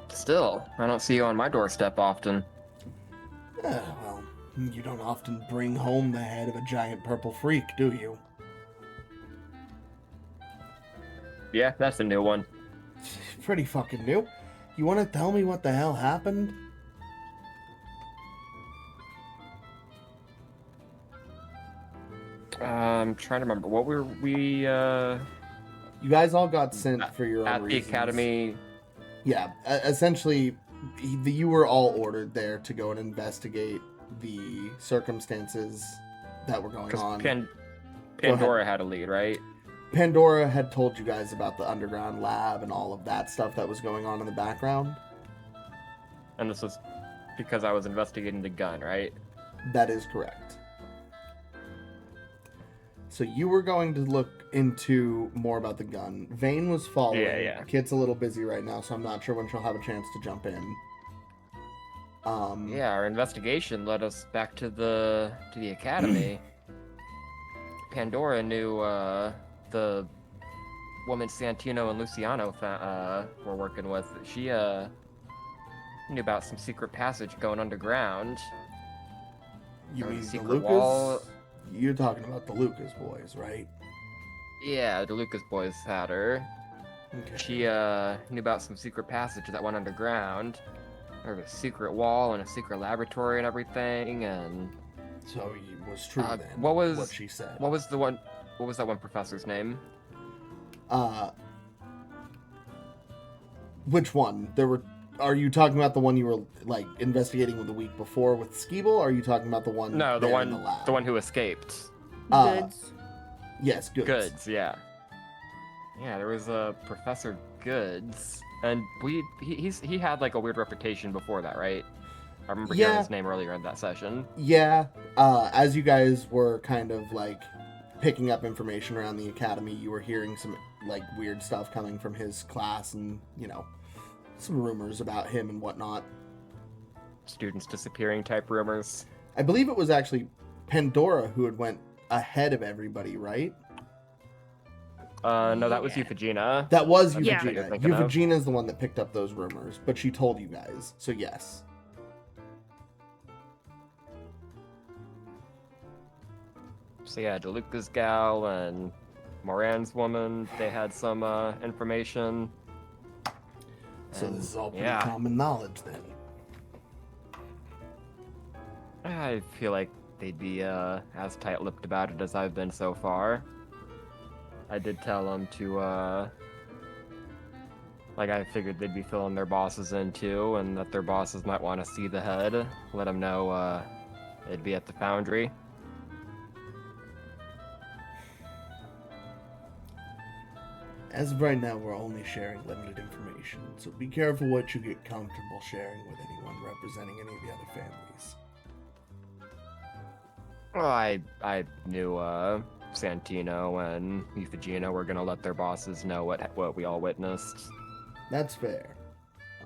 Still, I don't see you on my doorstep often. Well, you don't often bring home the head of a giant purple freak, do you? Yeah, that's a new one. Pretty fucking new. You want to tell me what the hell happened? I'm trying to remember. What were we, You guys all got sent for your own at the reasons. academy? Yeah, essentially, you were all ordered there to go and investigate the circumstances that were going on. Because Pandora had a lead, right? Pandora had told you guys about the underground lab and all of that stuff that was going on in the background. And this was because I was investigating the gun, right? That is correct. So you were going to look into more about the gun. Vane was following. Yeah. Kit's a little busy right now, so I'm not sure when she'll have a chance to jump in. Yeah, our investigation led us back to the academy. Pandora knew the woman Santino and Luciano were working with. She knew about some secret passage going underground. You Or mean the secret Lucas? wall. You're talking about the Lucas boys, right? Yeah, the Lucas boys had her. Okay. She knew about some secret passage that went underground. There was a secret wall and a secret laboratory and everything, and So it was true then. what was- what she said? what was that one professor's name? Which one? Are you talking about the one you were like investigating the week before with Skeeble, or are you talking about the one? No, the there one in the lab? the one who escaped. Goods. Yes, Goods. Goods, yeah. Yeah, there was a Professor Goods, and he had like a weird reputation before that, right? I remember hearing Yeah. his name earlier in that session. Yeah. As you guys were kind of like picking up information around the academy, you were hearing some like weird stuff coming from his class, and some rumors about him and whatnot. Students disappearing type rumors. I believe it was actually Pandora who had went ahead of everybody, right? No, that was Yeah. Euphegina. That was Yeah. Euphegina. You're thinking of. Euphegina's the one that picked up those rumors, but she told you guys, so yes. So yeah, DeLuca's gal and Moran's woman, they had some information. So And, this is all pretty yeah. common knowledge then. I feel like they'd be as tight-lipped about it as I've been so far. I did tell them to, like, I figured they'd be filling their bosses in too, and that their bosses might want to see the head. Let them know it'd be at the foundry. As of right now, we're only sharing limited information, so be careful what you get comfortable sharing with anyone representing any of the other families. Well, I knew Santino and Euphegina were gonna let their bosses know what we all witnessed. That's fair.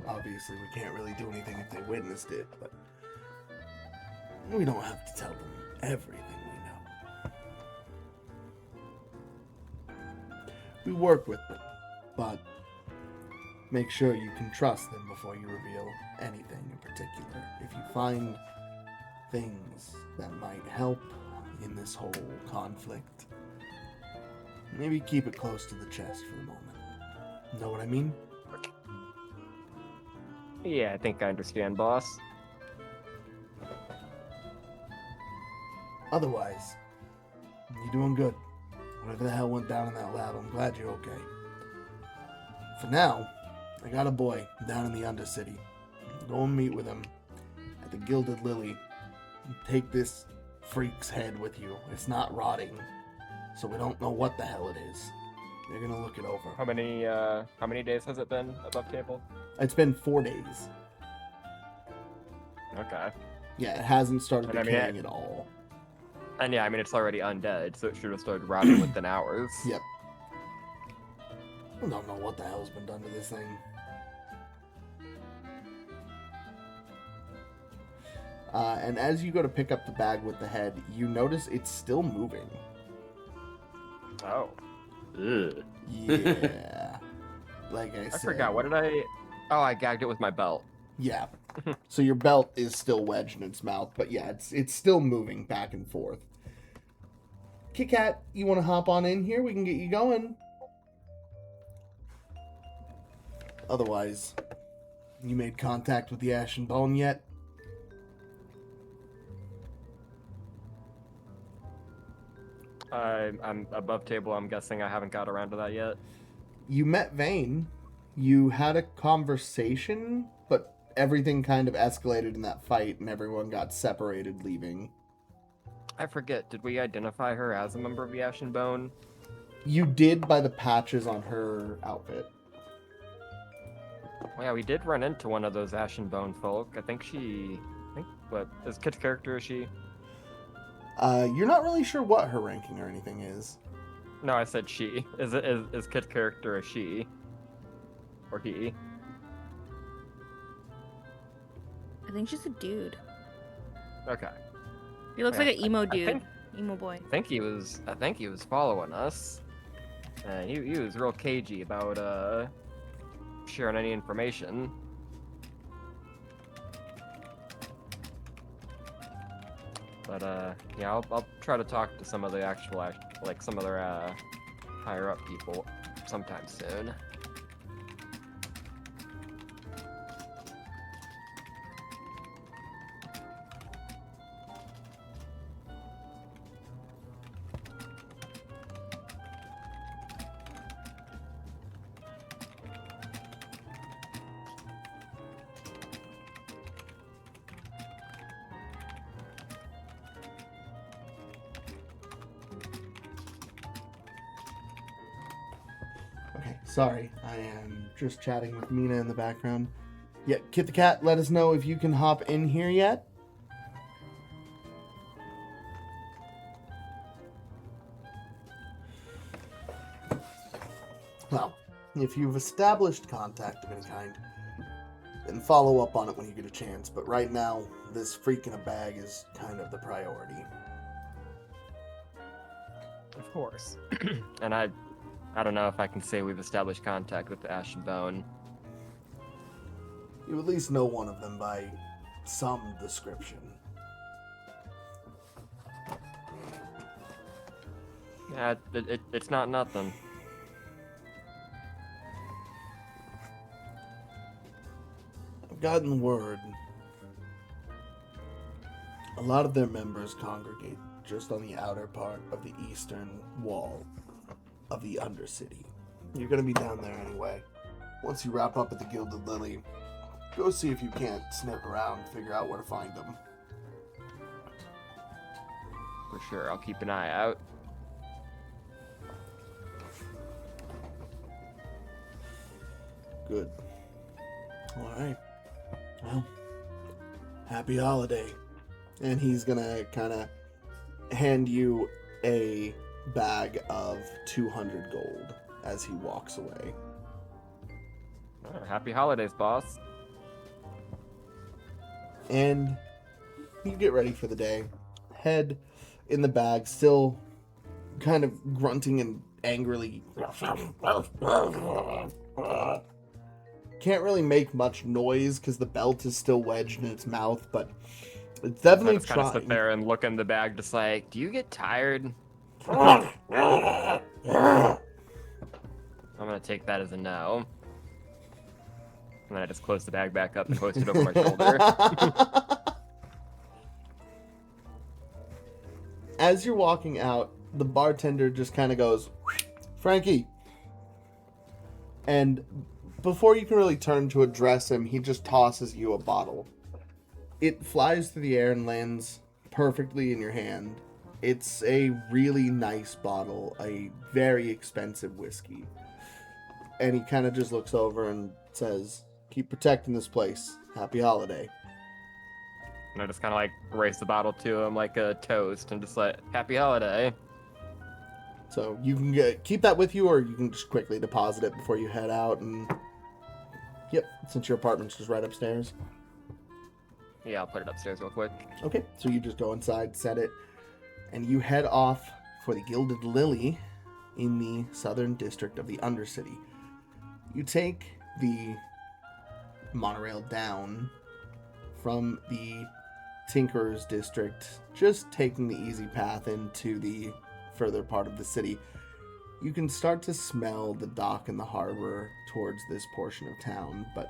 Obviously, we can't really do anything if they witnessed it, but we don't have to tell them everything we know. We work with them, but make sure you can trust them before you reveal anything in particular. If you find things that might help in this whole conflict, maybe keep it close to the chest for the moment. Know what I mean? Yeah, I think I understand, boss. Otherwise, you're doing good. Whatever the hell went down in that lab, I'm glad you're okay. For now, I got a boy down in the Undercity. Go and meet with him at the Gilded Lily, take this freak's head with you. It's not rotting, so we don't know what the hell it is. They're gonna look it over. How many days has it been above table? It's been 4 days. Okay. Yeah, it hasn't started And I mean, decaying at all. And yeah, I mean, it's already undead, so it should have started rotting within hours. Yep. I don't know what the hell's been done to this thing. And as you go to pick up the bag with the head, you notice it's still moving. Oh. Ugh. Yeah. Like I I said. forgot. What did I... Oh, I gagged it with my belt. Yeah. So your belt is still wedged in its mouth, but yeah, it's still moving back and forth. Kit Kat, you want to hop on in here? We can get you going. Otherwise, you made contact with the Ashen Bone yet? I'm above table. I'm guessing I haven't got around to that yet. You met Vane. You had a conversation, but everything kind of escalated in that fight, and everyone got separated, leaving. I forget. Did we identify her as a member of the Ashen Bone? You did by the patches on her outfit. Well, yeah, we did run into one of those Ashen Bone folk. What is Kit's character? Is she? You're not really sure what her ranking or anything is. No, I said she. Is Kit's character a she? Or he? I think she's a dude. Okay. He looks Yeah, like an emo I dude. think- Emo boy. I think he was following us. He was real cagey about sharing any information. But yeah, I'll try to talk to some of the some other higher up people sometime soon. Okay, sorry. I am just chatting with Mina in the background. Yeah, Kit the Cat, let us know if you can hop in here yet. Well, if you've established contact of any kind, then follow up on it when you get a chance. But right now, this freak in a bag is kind of the priority. Of course. And I don't know if I can say we've established contact with the Ashen Bone. You at least know one of them by some description. Yeah, it's not nothing. I've gotten word. A lot of their members congregate just on the outer part of the eastern wall of the Undercity. You're gonna be down there anyway. Once you wrap up at the Gilded Lily, go see if you can't sniff around, figure out where to find them. For sure, I'll keep an eye out. Good. Alright. Well, happy holiday. And he's gonna kind of hand you a bag of 200 gold as he walks away. Happy holidays, boss. And you get ready for the day. Head in the bag, still kind of grunting and angrily. Can't really make much noise because the belt is still wedged in its mouth, but it's I definitely just kind of sit trying. there and look in the bag, just like, do you get tired? I'm gonna take that as a no. And then I just close the bag back up and hoist it over my shoulder. As you're walking out, the bartender just kind of goes, Frankie. And before you can really turn to address him, he just tosses you a bottle. It flies through the air and lands perfectly in your hand. It's a really nice bottle, a very expensive whiskey. And he kind of just looks over and says, "Keep protecting this place. Happy holiday." And I just kind of like raise the bottle to him like a toast and just like, happy holiday. So you can keep that with you, or you can just quickly deposit it before you head out. And yep, since your apartment's just right upstairs. Yeah, I'll put it upstairs real quick. Okay, so you just go inside, set it, and you head off for the Gilded Lily in the southern district of the Undercity. You take the monorail down from the Tinkerer's district, just taking the easy path into the further part of the city. You can start to smell the dock and the harbor towards this portion of town, but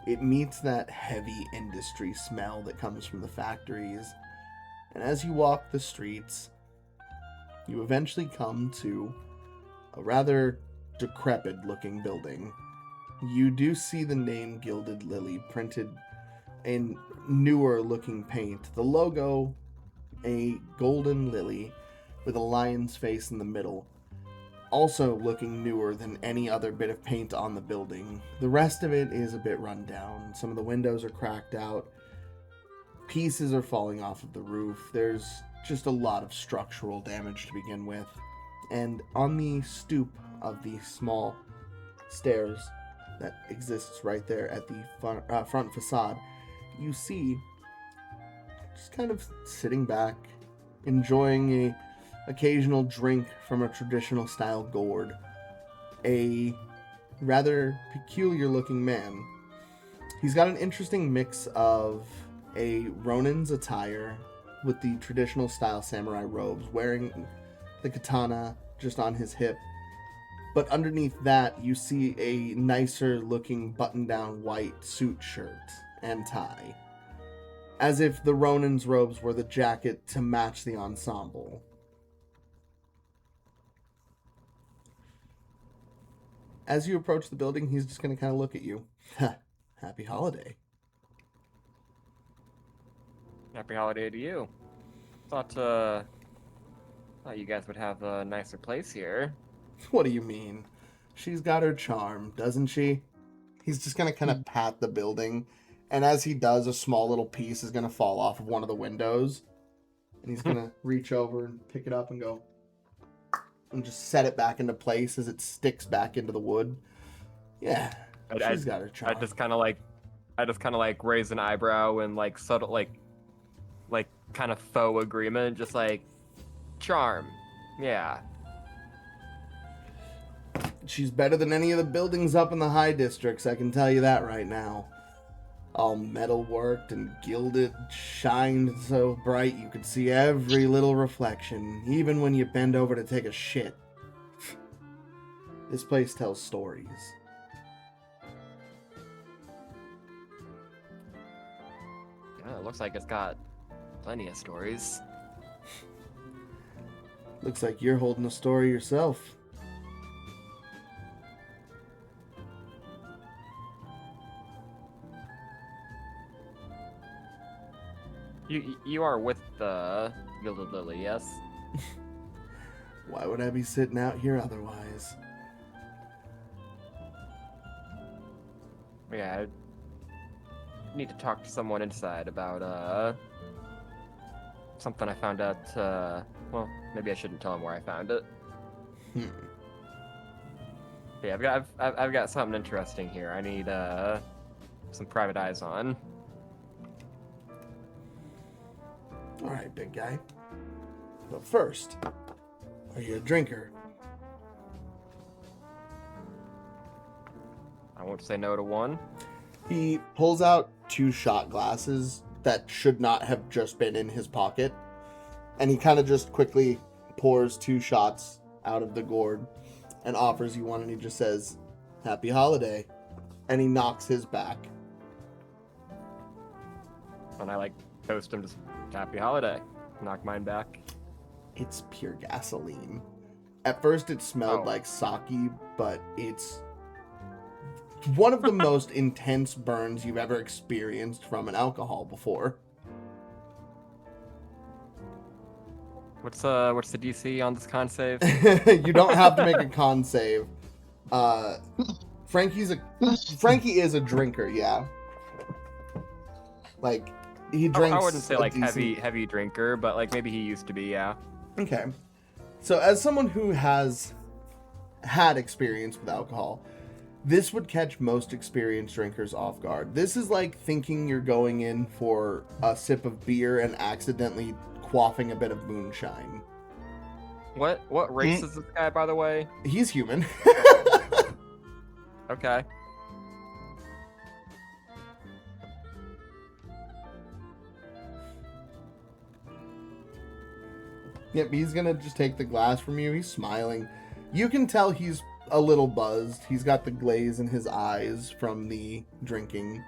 it meets that heavy industry smell that comes from the factories. And as you walk the streets, you eventually come to a rather decrepit looking building. You do see the name Gilded Lily printed in newer looking paint. The logo, a golden lily with a lion's face in the middle, also looking newer than any other bit of paint on the building. The rest of it is a bit run down. Some of the windows are cracked out. Pieces are falling off of the roof. There's just a lot of structural damage to begin with. And on the stoop of the small stairs that exists right there at the front facade, you see, just kind of sitting back, enjoying a occasional drink from a traditional style gourd, a rather peculiar looking man. He's got an interesting mix of a Ronin's attire with the traditional style samurai robes, wearing the katana just on his hip. But underneath that, you see a nicer looking button-down white suit shirt and tie, as if the Ronin's robes were the jacket to match the ensemble. As you approach the building, he's just going to kind of look at you. Happy holiday. Happy holiday to you. Thought you guys would have a nicer place here. What do you mean? She's got her charm, doesn't she? He's just going to kind of pat the building, and as he does, a small little piece is going to fall off of one of the windows, and he's going to reach over and pick it up and go, and just set it back into place as it sticks back into the wood. Yeah, she's got her charm. I just kind of like raise an eyebrow and like subtle like kind of faux agreement, just like charm. Yeah. She's better than any of the buildings up in the high districts, I can tell you that right now. All metal worked and gilded, shined so bright you could see every little reflection, even when you bend over to take a shit. This place tells stories. Yeah, it looks like it's got plenty of stories. Looks like you're holding a story yourself. You are with the Gilded Lily, yes? Why would I be sitting out here otherwise? Yeah, I need to talk to someone inside about something I found out. Well, maybe I shouldn't tell him where I found it. Yeah, I've got something interesting here. I need some private eyes on. Alright, big guy. But first, are you a drinker? I won't say no to one. He pulls out 2 shot glasses that should not have just been in his pocket. And he kind of just quickly pours 2 shots out of the gourd and offers you one, and he just says, "Happy holiday." And he knocks his back. And I like toast him, just happy holiday. Knock mine back. It's pure gasoline. At first it smelled like sake, but it's one of the most intense burns you've ever experienced from an alcohol before. What's the DC on this con save? You don't have to make a con save. Frankie is a drinker, yeah. Like he drinks. I wouldn't say a like decent- heavy drinker, but like maybe he used to be, yeah. Okay. So as someone who has had experience with alcohol, this would catch most experienced drinkers off guard. This is like thinking you're going in for a sip of beer and accidentally quaffing a bit of moonshine. What race is this guy, by the way? He's human. Okay. Yep, he's gonna just take the glass from you. He's smiling. You can tell he's a little buzzed. He's got the glaze in his eyes from the drinking.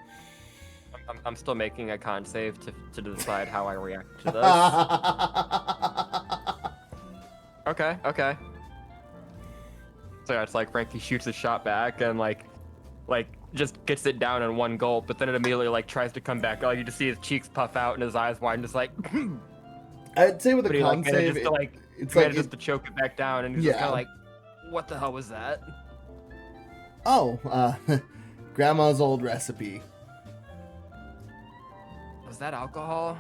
I'm still making a con save to decide how I react to this. Okay. So it's like Frankie shoots a shot back and like just gets it down in one gulp, but then it immediately like tries to come back. Like you just see his cheeks puff out and his eyes widen, just like. I'd say with a But he con like save, manages to like it's manages like to choke it back down, and he's just Yeah. kind of like, "What the hell was that?" Grandma's old recipe. Was that alcohol?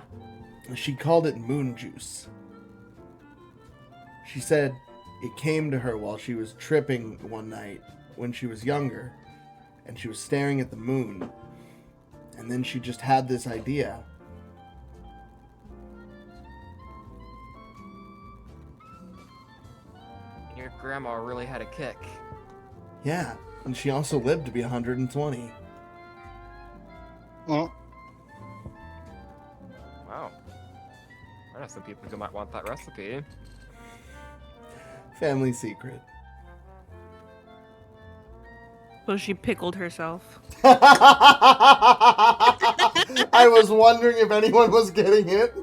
She called it moon juice. She said it came to her while she was tripping one night when she was younger, and she was staring at the moon, and then she just had this idea. Your grandma really had a kick. Yeah, and she also lived to be 120. Well, Wow. I know some people who might want that recipe. Family secret. So she pickled herself. I was wondering if anyone was getting it.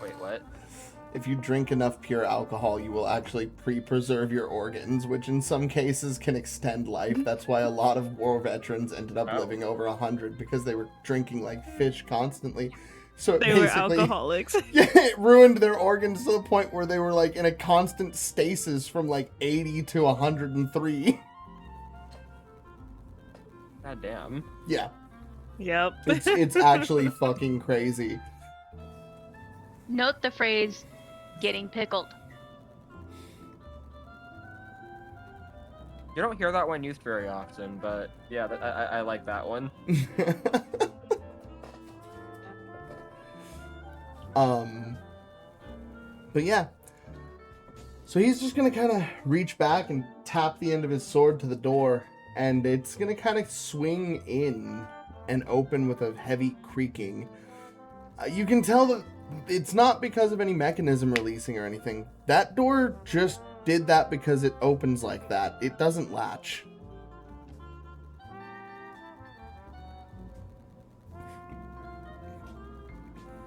Wait, what? If you drink enough pure alcohol, you will actually pre-preserve your organs, which in some cases can extend life. That's why a lot of war veterans ended up Oh. living over 100, because they were drinking like fish constantly. So it They were basically, alcoholics. yeah, it ruined their organs to the point where they were like in a constant stasis from like 80 to 103. God damn. Yeah, Yep. it's actually fucking crazy. Note the phrase "getting pickled." You don't hear that one used very often, but yeah, I like that one. But yeah. So he's just gonna kind of reach back and tap the end of his sword to the door, and it's gonna kind of swing in and open with a heavy creaking. You can tell that it's not because of any mechanism releasing or anything. That door just did that because it opens like that. It doesn't latch.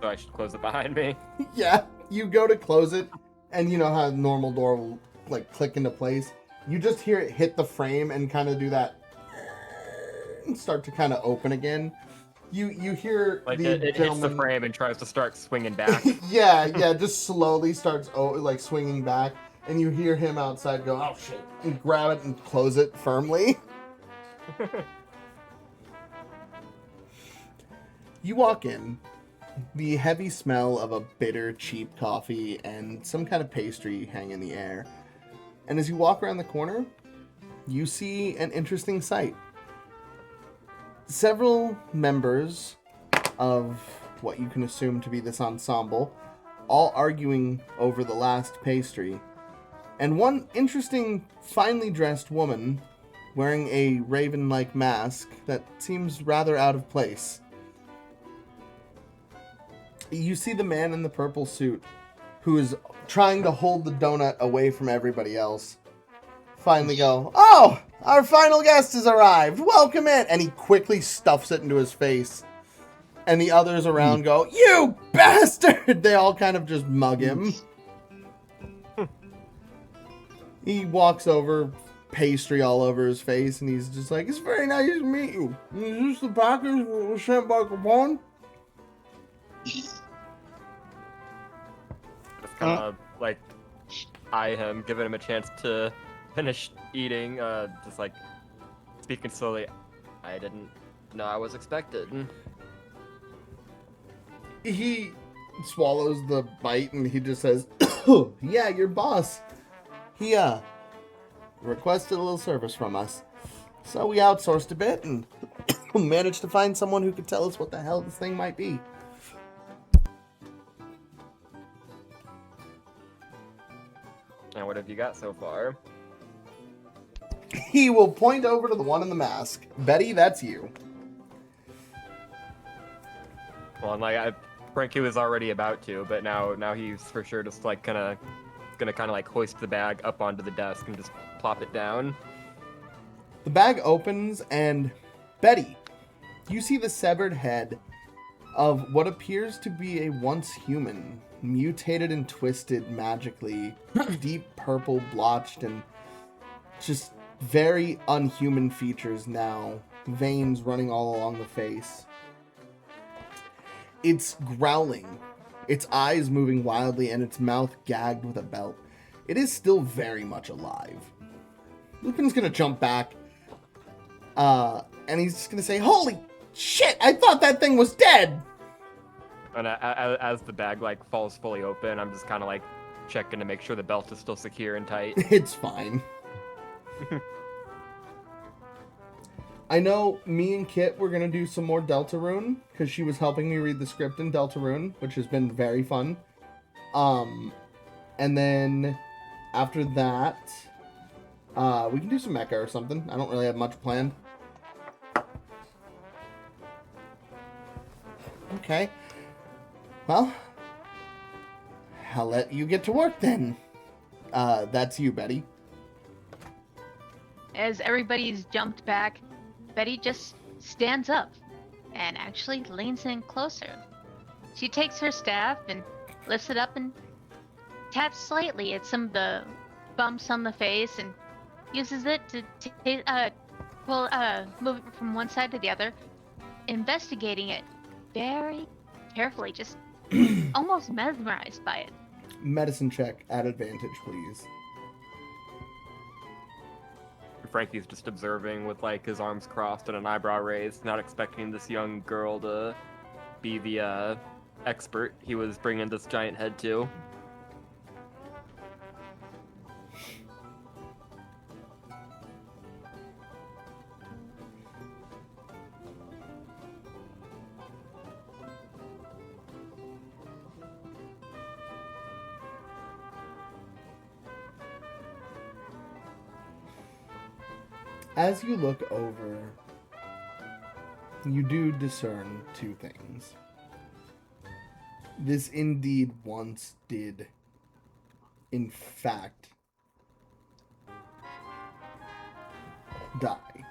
So I should close it behind me. Yeah, you go to close it, and you know how a normal door will like click into place. You just hear it hit the frame and kind of do that, and start to kind of open again. You hear Like the it hits the gentleman. frame and tries to start swinging back. Yeah, just slowly starts like swinging back, and you hear him outside go, "Oh shit!" and grab it and close it firmly. You walk in. The heavy smell of a bitter, cheap coffee and some kind of pastry hang in the air. And as you walk around the corner, you see an interesting sight. Several members of what you can assume to be this ensemble, all arguing over the last pastry. And one interesting, finely dressed woman wearing a raven-like mask that seems rather out of place. You see the man in the purple suit who is trying to hold the donut away from everybody else. Finally go, "Oh, our final guest has arrived. Welcome in." And he quickly stuffs it into his face. And the others around go, "You bastard!" They all kind of just mug him. He walks over, pastry all over his face, and he's just like, "It's very nice to meet you. Is this the package sent by Capone?" kind of like eye him, giving him a chance to finish eating. Just like speaking slowly. I didn't know I was expected. He swallows the bite and he just says, "Yeah, your boss. He requested a little service from us, so we outsourced a bit and managed to find someone who could tell us what the hell this thing might be." And what have you got so far? He will point over to the one in the mask. Betty, that's you. Well, I'm like, Frankie was already about to, but now he's for sure just like gonna like hoist the bag up onto the desk and just plop it down. The bag opens and Betty, you see the severed head of what appears to be a once human, mutated and twisted magically, deep purple blotched and just very unhuman features now, veins running all along the face. It's growling, its eyes moving wildly, and its mouth gagged with a belt. It is still very much alive. Lupin's gonna jump back, and he's just gonna say, "Holy shit, I thought that thing was dead!" And as the bag like falls fully open, I'm just kind of like checking to make sure the belt is still secure and tight. It's fine. I know me and Kit were going to do some more Deltarune, because she was helping me read the script in Deltarune, which has been very fun. And then after that, we can do some mecha or something. I don't really have much planned. Okay. Well, I'll let you get to work then. That's you, Betty. As everybody's jumped back, Betty just stands up and actually leans in closer. She takes her staff and lifts it up and taps slightly at some of the bumps on the face and uses it to move it from one side to the other, investigating it very carefully, just almost mesmerized by it. Medicine check at advantage, please. Frankie's just observing with like his arms crossed and an eyebrow raised, not expecting this young girl to be the expert he was bringing this giant head to. As you look over, you do discern two things. This indeed once did, in fact, die.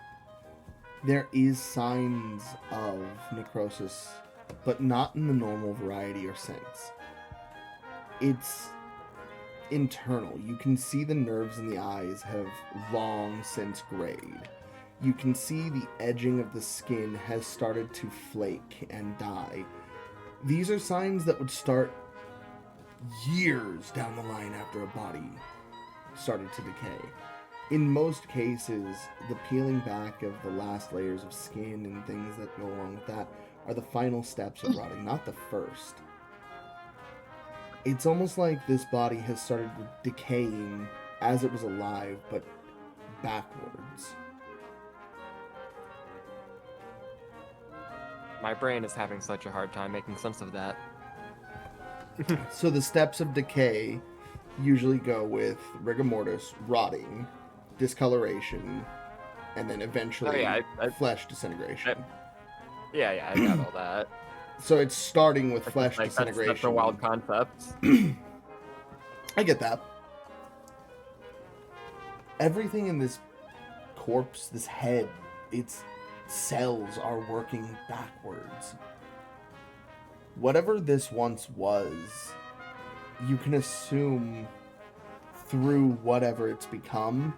There is signs of necrosis, but not in the normal variety or sense. It's internal. You can see the nerves in the eyes have long since grayed. You can see the edging of the skin has started to flake and die. These are signs that would start years down the line after a body started to decay. In most cases, the peeling back of the last layers of skin and things that go along with that are the final steps of rotting, not the first. It's almost like this body has started decaying as it was alive, but backwards. My brain is having such a hard time making sense of that. So the steps of decay usually go with rigor mortis, rotting, discoloration, and then eventually flesh disintegration. Yeah, I got all that. So it's starting with flesh disintegration. That's a wild concept. I get that. Everything in this corpse, this head, its cells are working backwards. Whatever this once was, you can assume through whatever it's become,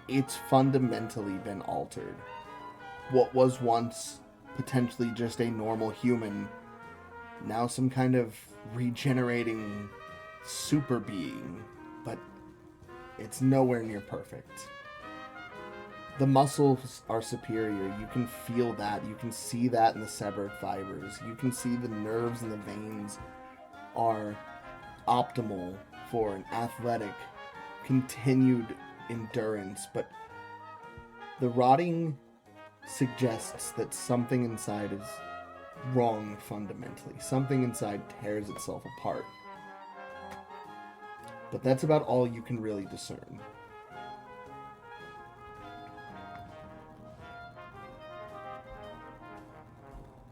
it's fundamentally been altered. What was once potentially just a normal human now some kind of regenerating super being, but it's nowhere near perfect. The muscles are superior. You can feel that. You can see that in the severed fibers. You can see the nerves and the veins are optimal for an athletic, continued endurance, but the rotting suggests that something inside is wrong fundamentally. Something inside tears itself apart. But that's about all you can really discern.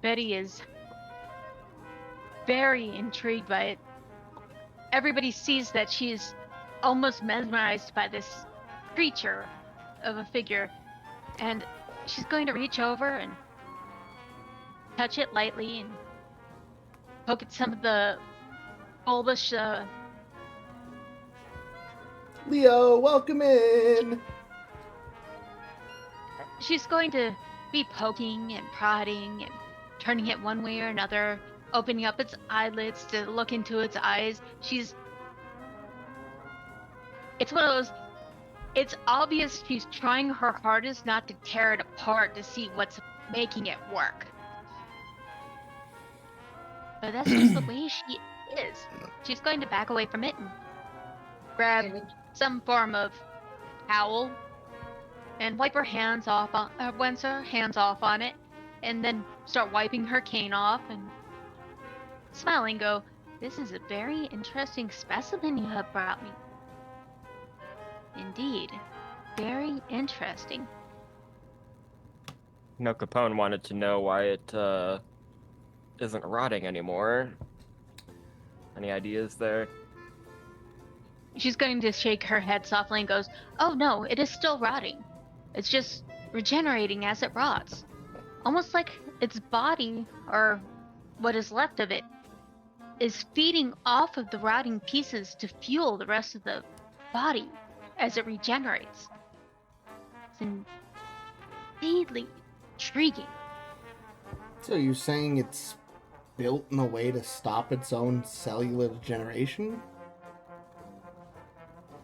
Betty is very intrigued by it. Everybody sees that she is almost mesmerized by this creature of a figure, and she's going to reach over and touch it lightly and poke at some of the bulbous Leo, welcome in! she's going to be poking and prodding and turning it one way or another, opening up its eyelids to look into its eyes. It's one of those, it's obvious she's trying her hardest not to tear it apart to see what's making it work. But that's just the way she is. She's going to back away from it and grab some form of towel and wipe her hands off on, rinse her hands off on it, and then start wiping her cane off and smiling, go, "This is a very interesting specimen you have brought me. Indeed, very interesting." No, Capone wanted to know why it isn't rotting anymore. Any ideas there? She's going to shake her head softly and goes, "Oh no, it is still rotting. It's just regenerating as it rots. Almost like its body, or what is left of it, is feeding off of the rotting pieces to fuel the rest of the body as it regenerates. It's indeedly intriguing." So you're saying it's built in a way to stop its own cellular degeneration?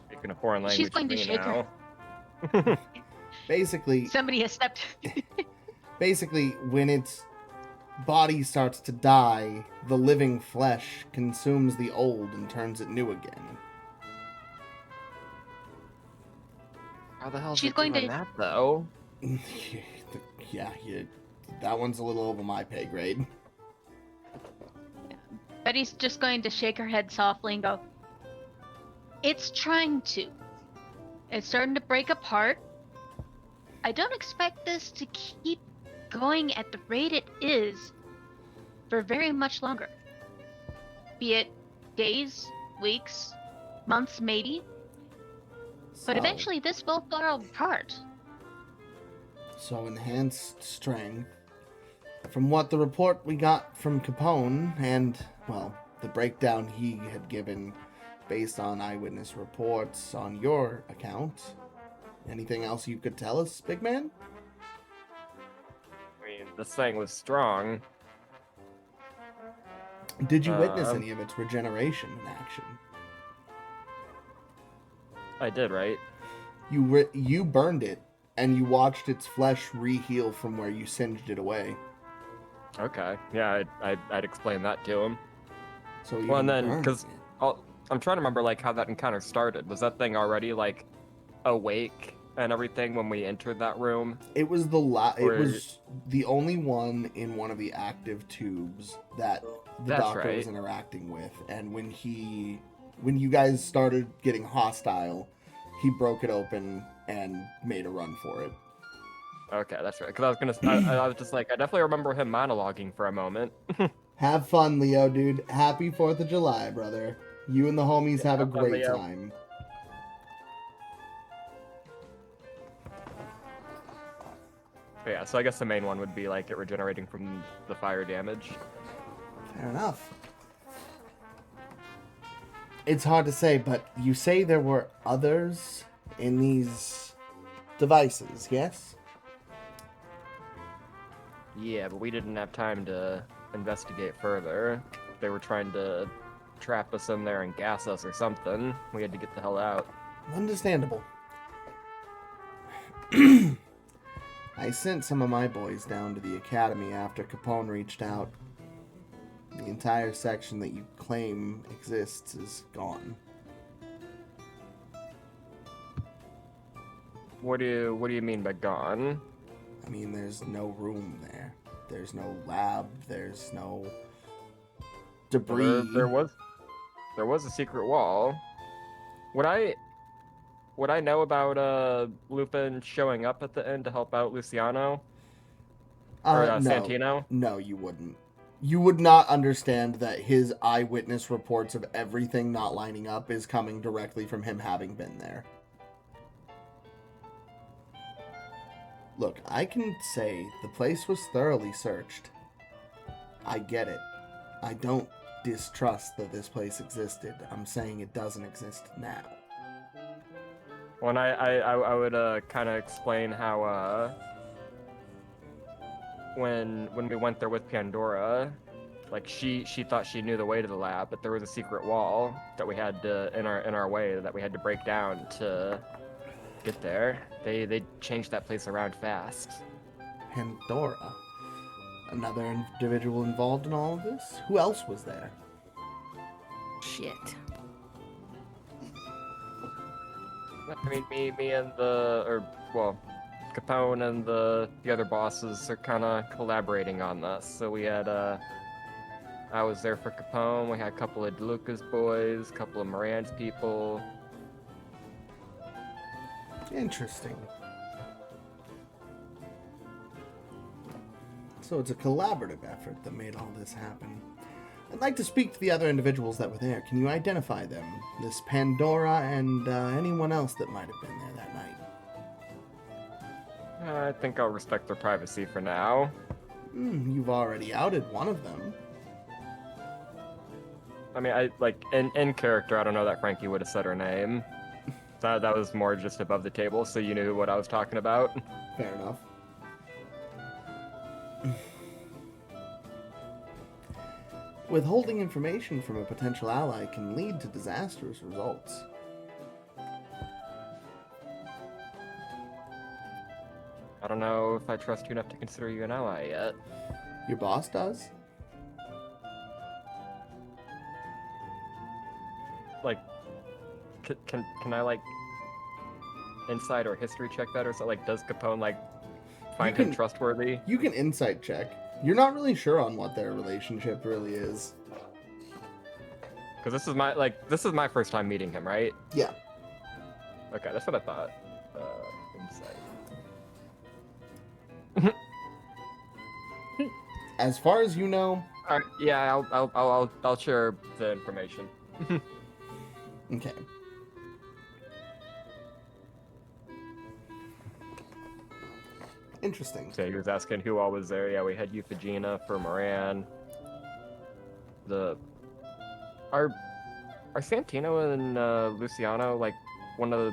Speaking a foreign language She's going to to me shake now. her. Basically, Somebody has stepped. when its body starts to die, the living flesh consumes the old and turns it new again. How the hell is She's it going doing to- that, though? That one's a little over my pay grade. Betty's just going to shake her head softly and go, "It's trying to. It's starting to break apart. I don't expect this to keep going at the rate it is for very much longer. Be it days, weeks, months maybe, but So- eventually this will fall apart." So enhanced strength. From what the report we got from Capone and, well, the breakdown he had given based on eyewitness reports on your account, anything else you could tell us, big man? I mean, this thing was strong. Did you witness Um, any of its regeneration in action? I did, right? You burned it, and you watched its flesh reheal from where you singed it away. Okay. Yeah, I'd explain that to him. So you Well, and then, burned 'cause- it. I'm trying to remember, like, how that encounter started. Was that thing already, like, awake and everything when we entered that room? It was it Or- was the only one in one of the active tubes that the That's doctor was right. interacting with, and when you guys started getting hostile, he broke it open and made a run for it. Okay, that's right. Because I was just like, I definitely remember him monologuing for a moment. Have fun, Leo, dude. Happy 4th of July, brother. You and the homies have a have fun, great Leo. time. But yeah, so I guess the main one would be, like, it regenerating from the fire damage. Fair enough. It's hard to say, but you say there were others in these devices, yes? Yeah, but we didn't have time to investigate further. They were trying to trap us in there and gas us or something. We had to get the hell out. Understandable. I sent some of my boys down to the academy after Capone reached out. The entire section that you claim exists is gone. What do you mean by gone? I mean, there's no room there. There's no lab. There's no debris. There was a secret wall. Would I know about Lupin showing up at the end to help out Luciano or no. Santino? No, you wouldn't. You would not understand that his eyewitness reports of everything not lining up is coming directly from him having been there. Look, I can say the place was thoroughly searched. I get it. I don't distrust that this place existed. I'm saying it doesn't exist now. Well, and I would kind of explain how when we went there with Pandora, like she thought she knew the way to the lab, but there was a secret wall that we had to in our way that we had to break down to get there. They changed that place around fast. Pandora? Another individual involved in all of this? Who else was there? Shit. I mean, me and Capone and the other bosses are kind of collaborating on this. So we had, I was there for Capone, we had a couple of DeLuca's boys, a couple of Moran's people. Interesting. So it's a collaborative effort that made all this happen. I'd like to speak to the other individuals that were there. Can you identify them? This Pandora and anyone else that might have been there that night. I think I'll respect their privacy for now. You've already outed one of them. I mean, in character, I don't know that Frankie would have said her name. That was more just above the table, so you knew what I was talking about. Fair enough. Withholding information from a potential ally can lead to disastrous results. I don't know if I trust you enough to consider you an ally yet. Your boss does? Like, can I, like, insight or history check that or so? Like, does Capone, like, find him trustworthy? You can insight check. You're not really sure on what their relationship really is. Because this is my first time meeting him, right? Yeah. Okay, that's what I thought. Insight. As far as you know. Alright, yeah, I'll share the information. Okay. Interesting. So he was asking who all was there. Yeah, we had Euphigenia for Moran. Are Santino and Luciano like one of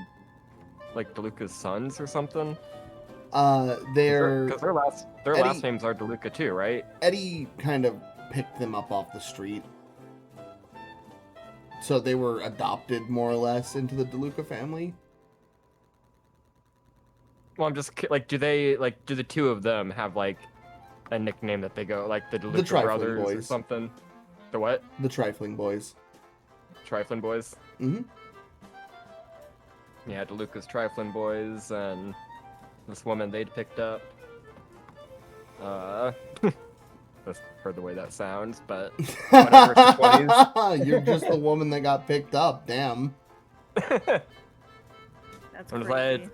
the DeLuca's sons or something? Because their last names are DeLuca too, right? Eddie kind of picked them up off the street. So they were adopted more or less into the DeLuca family. Well, I'm just like, do the two of them have like a nickname that they go like the DeLuca brothers boys. Or something? The what? The Trifling Boys. Trifling Boys. Mm-hmm. Yeah, DeLuca's Trifling Boys and this woman they'd picked up. Just heard the way that sounds, but whatever. It's the 20s. You're just the woman that got picked up. Damn. That's I'm crazy. like,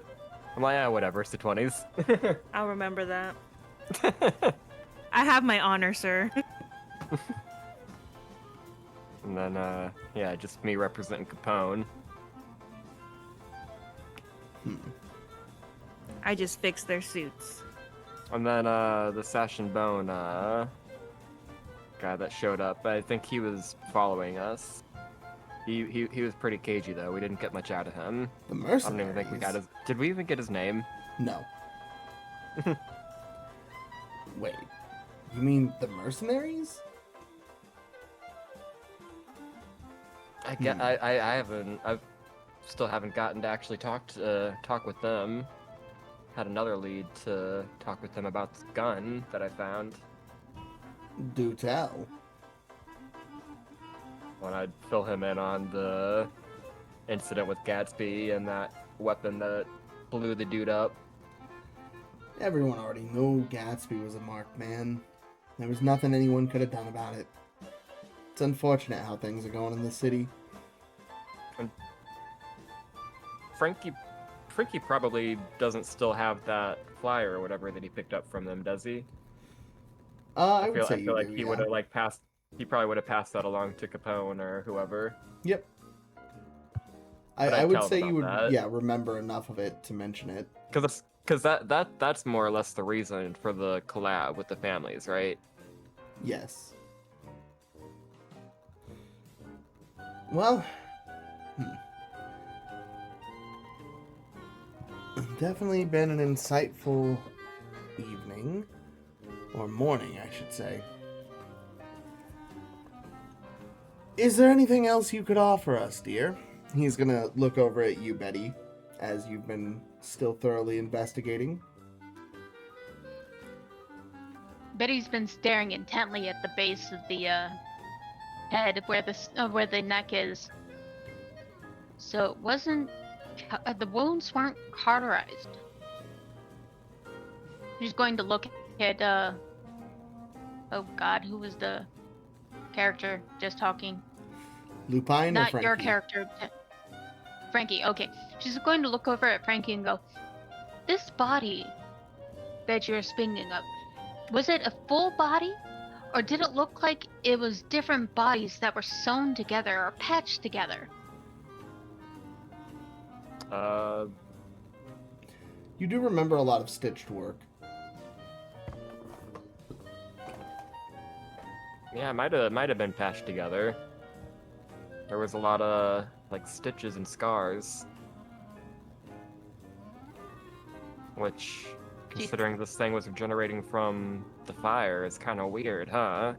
yeah, whatever. It's the 20s. I'll remember that. I have my honor, sir. And then, yeah, just me representing Capone. I just fixed their suits. And then, the Sash and Bone, guy that showed up, I think he was following us. He was pretty cagey, though. We didn't get much out of him. The I mercenaries. don't even think we got his... Did we even get his name? No. Wait. You mean the mercenaries? I still haven't gotten to actually talk with them. Had another lead to talk with them about this gun that I found. Do tell. When I'd fill him in on the incident with Gatsby and that weapon that blew the dude up. Everyone already knew Gatsby was a marked man. There was nothing anyone could have done about it. It's unfortunate how things are going in the city. And Frankie probably doesn't still have that flyer or whatever that he picked up from them, does he? I would say I you feel like do, he yeah. would have passed. He probably would have passed that along to Capone or whoever. Yep. But I I'd would tell say them you would, about that. yeah, remember enough of it to mention it. Because that's more or less the reason for the collab with the families, right? Yes. Well, definitely been an insightful evening. Or morning, I should say. Is there anything else you could offer us, dear? He's gonna look over at you, Betty, as you've been still thoroughly investigating. Betty's been staring intently at the base of the head where the neck is. So it wasn't. The wounds weren't cauterized. She's going to look at oh God, who was the character just talking? Lupine or Not Frankie? your character, Frankie. Okay, she's going to look over at Frankie and go, "This body that you're speaking of, was it a full body, or did it look like it was different bodies that were sewn together or patched together?" You do remember a lot of stitched work. Yeah, it might have been patched together. There was a lot of like stitches and scars, which, considering this thing was generating from the fire, is kind of weird, huh?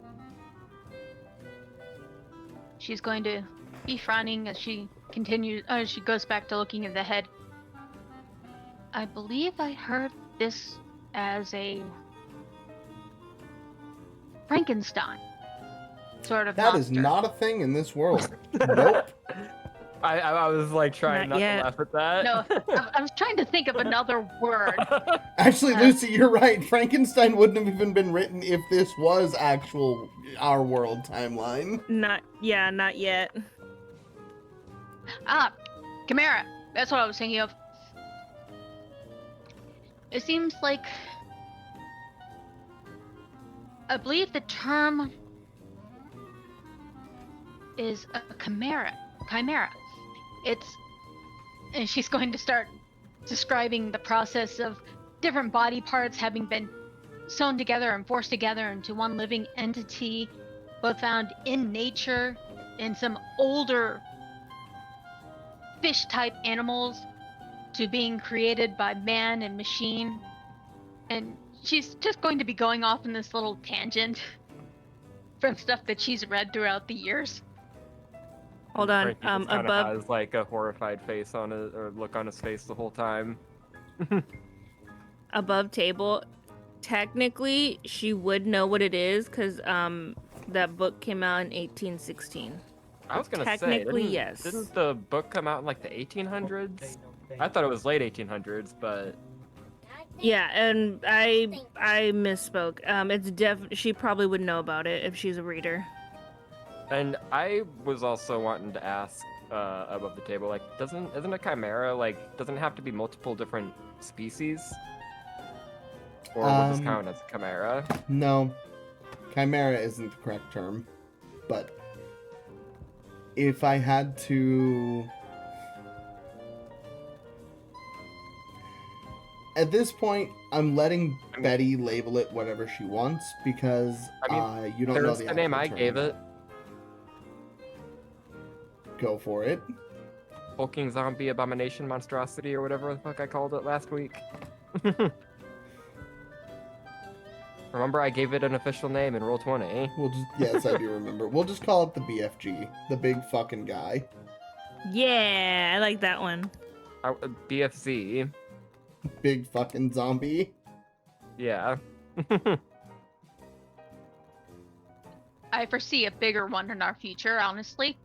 She's going to be frowning as she continues. She goes back to looking at the head. I believe I heard this as a Frankenstein sort of That monster. is not a thing in this world. Nope. I was like trying Not not yet. to laugh at that. No, I was trying to think of another word. Actually, Lucy, you're right. Frankenstein wouldn't have even been written if this was actual our world timeline. Not yet. Ah, Chimera. That's what I was thinking of. It seems like I believe the term is a chimera. And she's going to start describing the process of different body parts having been sewn together and forced together into one living entity, both found in nature in some older fish-type animals to being created by man and machine. And she's just going to be going off in this little tangent from stuff that she's read throughout the years. Hold on. Frankie just kinda Above has like a horrified face on it, or look on his face the whole time. above table, technically she would know what it is because that book came out in 1816. I was gonna say, Technically, yes. Didn't the book come out in like the 1800s? I thought it was late 1800s, but Yeah, and I misspoke. She probably would know about it if she's a reader. and I was also wanting to ask above the table, like, isn't a chimera like doesn't it have to be multiple different species, or would this count as a chimera? No, chimera isn't the correct term, but if I had to... At this point, I'm letting Betty label it whatever she wants because you don't know There's the the name actual I term. gave it. Go for it. Hulking zombie abomination monstrosity or whatever the fuck I called it last week. Remember, I gave it an official name in Roll 20. We'll just yes, I do remember. We'll just call it the BFG, the big fucking guy. Yeah, I like that one. BFZ. Big fucking zombie. Yeah. I foresee a bigger one in our future, honestly.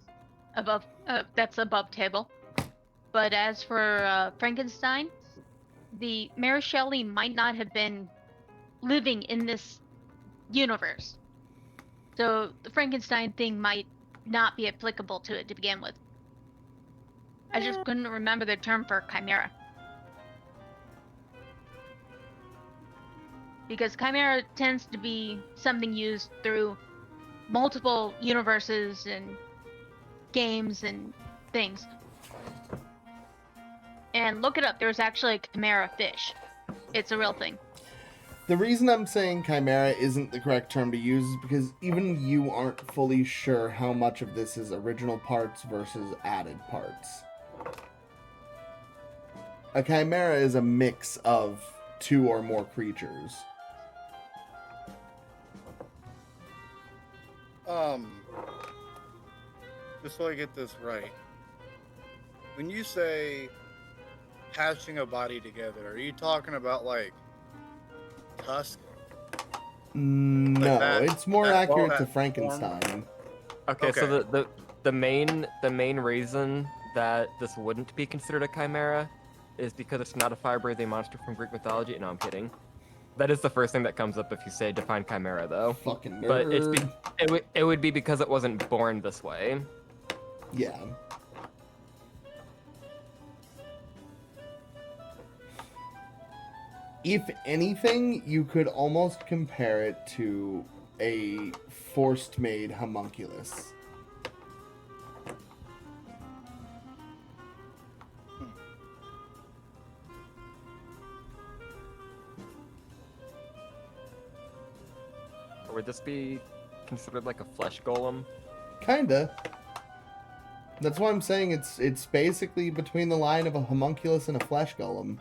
That's above table. But as for Frankenstein, the Mary Shelley might not have been living in this universe. So the Frankenstein thing might not be applicable to it to begin with. I just couldn't remember the term for chimera. Because chimera tends to be something used through multiple universes and games and things. And look it up, there's actually a chimera fish. It's a real thing. The reason I'm saying chimera isn't the correct term to use is because even you aren't fully sure how much of this is original parts versus added parts. A chimera is a mix of two or more creatures. Just so I get this right. When you say patching a body together, are you talking about like tusk? No, that- it's more that accurate ball to had Frankenstein. Okay, so the main reason that this wouldn't be considered a chimera is because it's not a fire-breathing monster from Greek mythology. No, I'm kidding. That is the first thing that comes up if you say define chimera, though. Fucking nerd. But it would be because it wasn't born this way. Yeah. If anything, you could almost compare it to a forced-made homunculus. Or would this be considered like a flesh golem? Kinda. That's why I'm saying it's basically between the line of a homunculus and a flesh golem.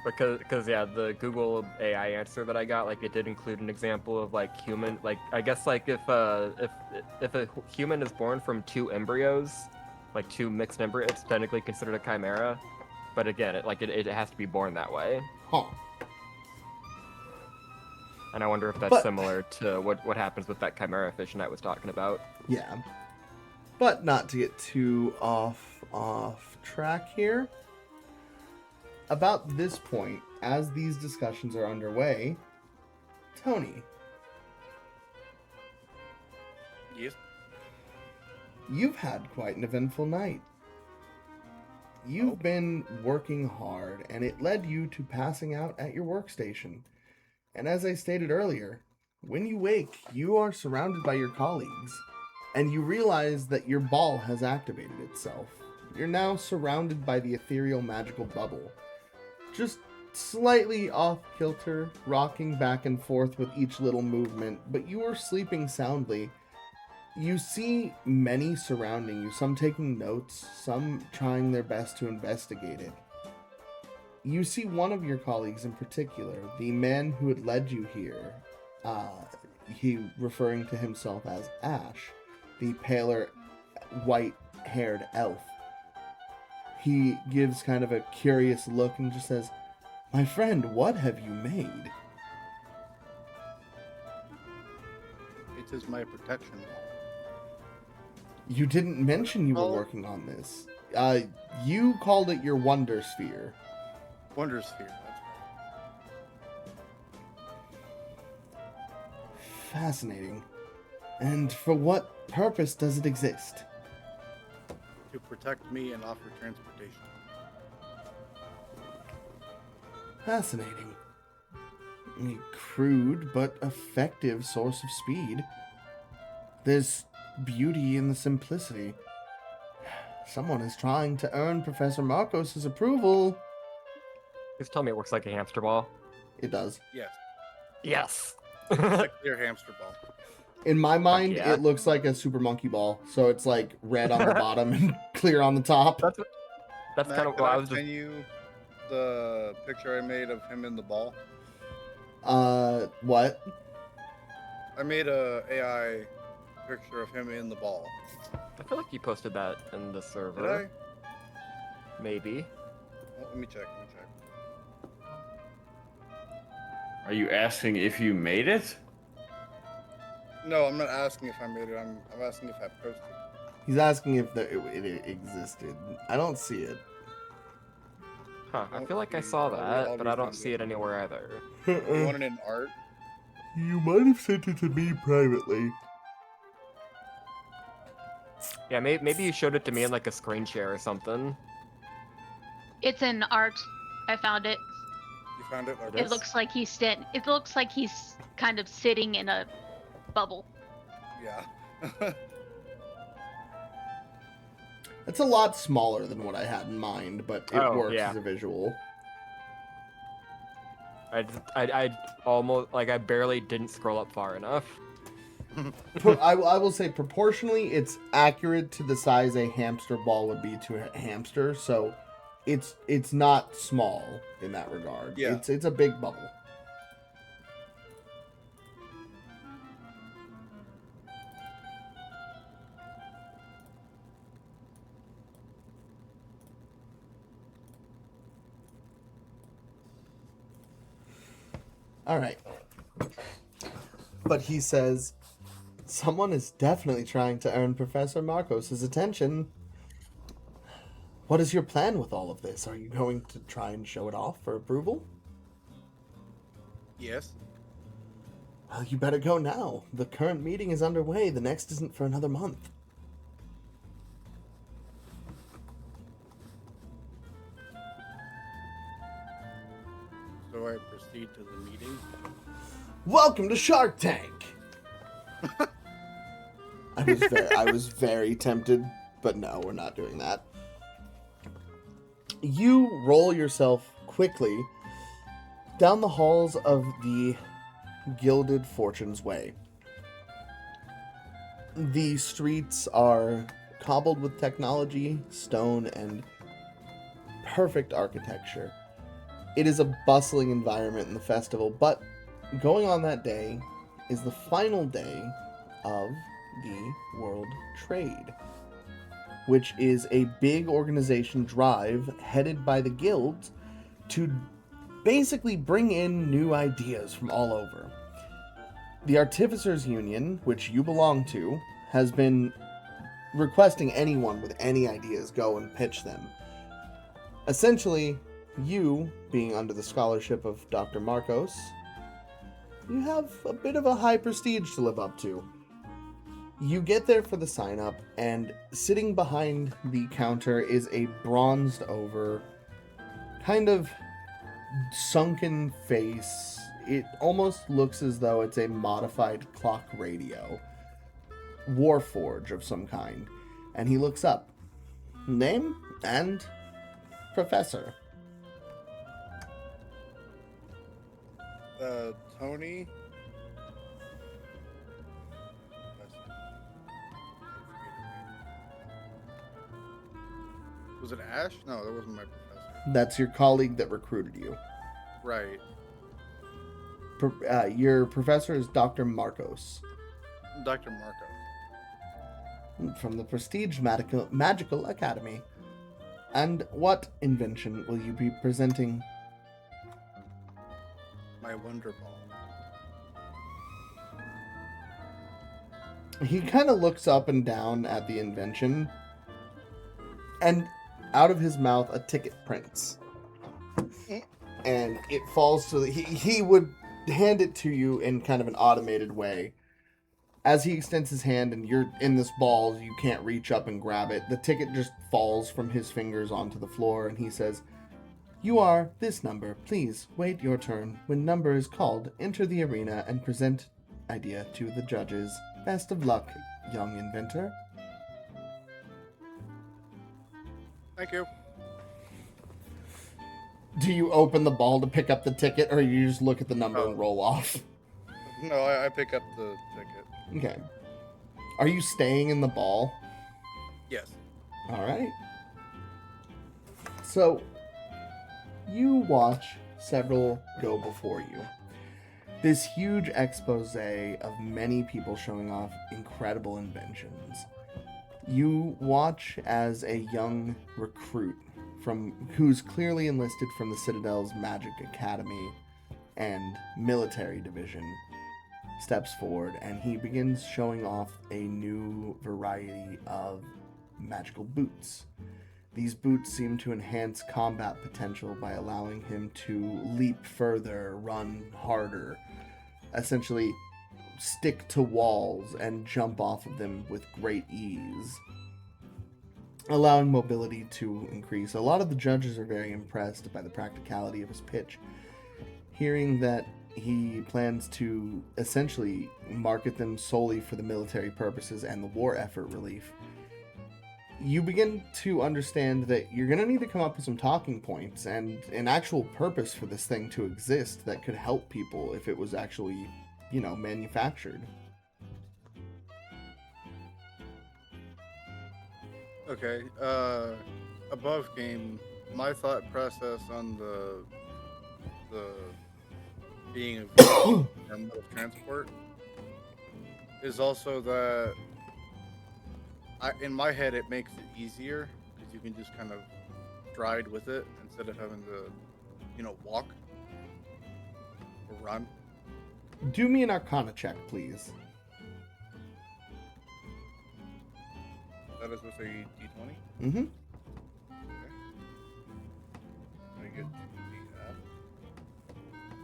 Because yeah, the Google AI answer that I got, like, it did include an example of like human, like, I guess like if a human is born from two embryos, like two mixed embryos, it's technically considered a chimera. But again, it has to be born that way. Huh. And I wonder if that's But- similar to what happens with that chimera fish I was talking about. Yeah. But not to get too off track here. About this point, as these discussions are underway, Tony, Yes. you've had quite an eventful night. You've been working hard, and it led you to passing out at your workstation. And as I stated earlier, when you wake, you are surrounded by your colleagues, and you realize that your ball has activated itself. You're now surrounded by the ethereal magical bubble, just slightly off kilter, rocking back and forth with each little movement, but you are sleeping soundly. You see many surrounding you, some taking notes, some trying their best to investigate it. You see one of your colleagues in particular, the man who had led you here, he referring to himself as Ash, the paler, white-haired elf. He gives kind of a curious look and just says, "My friend, what have you made?" It is my protection. You didn't mention you were Oh. working on this. You called it your Wonder Sphere. Wonder Sphere. That's right. Fascinating. And for what purpose does it exist? To protect me and offer transportation. Fascinating. A crude but effective source of speed. There's beauty in the simplicity. Someone is trying to earn Professor Marcos's approval. Please tell me it works like a hamster ball. It does. Yes. Yes. It's a clear hamster ball. In my mind, yeah. it looks like a Super Monkey Ball. So it's like red on the bottom and clear on the top. That's Matt, kind of can what I I was just. send you the picture I made of him in the ball? What? I made a AI picture of him in the ball. I feel like you posted that in the Did server. Maybe. Well, let me check. Are you asking if you made it? No, I'm not asking if I made it. I'm asking if I posted. He's asking if it existed. I don't see it. Huh, I Nope, feel like I you- saw I'll that, but I don't resend see it anywhere either. You want it in art? You might have sent it to me privately. Yeah, maybe you showed it to me in like a screen share or something. It's in art. I found it. You found it? It Okay. It looks like he's It looks like he's kind of sitting in a bubble. Yeah. It's a lot smaller than what I had in mind, but it Oh, works yeah. as a visual. I almost, like, I barely didn't scroll up far enough. I will say proportionally, it's accurate to the size a hamster ball would be to a hamster. So, it's not small in that regard. Yeah. It's a big bubble. All right. But he says, someone is definitely trying to earn Professor Marcos' attention. What is your plan with all of this? Are you going to try and show it off for approval? Yes. Well, you better go now. The current meeting is underway. The next isn't for another month. So I proceed to the meeting. Welcome to Shark Tank. I was very tempted, but no, we're not doing that. You roll yourself quickly down the halls of the Gilded Fortune's Way. The streets are cobbled with technology, stone, and perfect architecture. It is a bustling environment in the festival, but going on that day is the final day of the World Trade, which is a big organization drive headed by the guilds to basically bring in new ideas from all over. The Artificers Union, which you belong to, has been requesting anyone with any ideas go and pitch them. Essentially, you, being under the scholarship of Dr. Marcos, you have a bit of a high prestige to live up to. You get there for the sign-up, and sitting behind the counter is a bronzed over, kind of sunken face. It almost looks as though it's a modified clock radio. Warforge of some kind. And he looks up. Name and professor. Tony. Was it Ash? No, that wasn't my professor. That's your colleague that recruited you. Right. Your professor is Dr. Marcos. Dr. Marco. From the Prestige Magical Academy. And what invention will you be presenting? My Wonder Ball. He kind of looks up and down at the invention, and out of his mouth a ticket prints. And it falls to he would hand it to you in kind of an automated way. As he extends his hand and you're in this ball, you can't reach up and grab it. The ticket just falls from his fingers onto the floor, and he says, "You are this number. Please wait your turn. When number is called, enter the arena and present idea to the judges. Best of luck, young inventor." Thank you. Do you open the ball to pick up the ticket, or you just look at the number and roll off? No, I pick up the ticket. Okay. Are you staying in the ball? Yes. All right. So, you watch several go before you. this huge expose of many people showing off incredible inventions. You watch as a young recruit who's clearly enlisted from the Citadel's Magic Academy and military division steps forward, and he begins showing off a new variety of magical boots. These boots seem to enhance combat potential by allowing him to leap further, run harder, essentially stick to walls and jump off of them with great ease, allowing mobility to increase. A lot of the judges are very impressed by the practicality of his pitch, hearing that he plans to essentially market them solely for the military purposes and the war effort relief. You begin to understand that you're going to need to come up with some talking points and an actual purpose for this thing to exist that could help people if it was actually, manufactured. Okay, above game, my thought process on the being a vehicle and mode of transport is also that in my head it makes it easier because you can just kind of stride with it instead of having to, walk or run. Do me an Arcana check, please. That is supposed to be D20. Mm-hmm. Okay. I get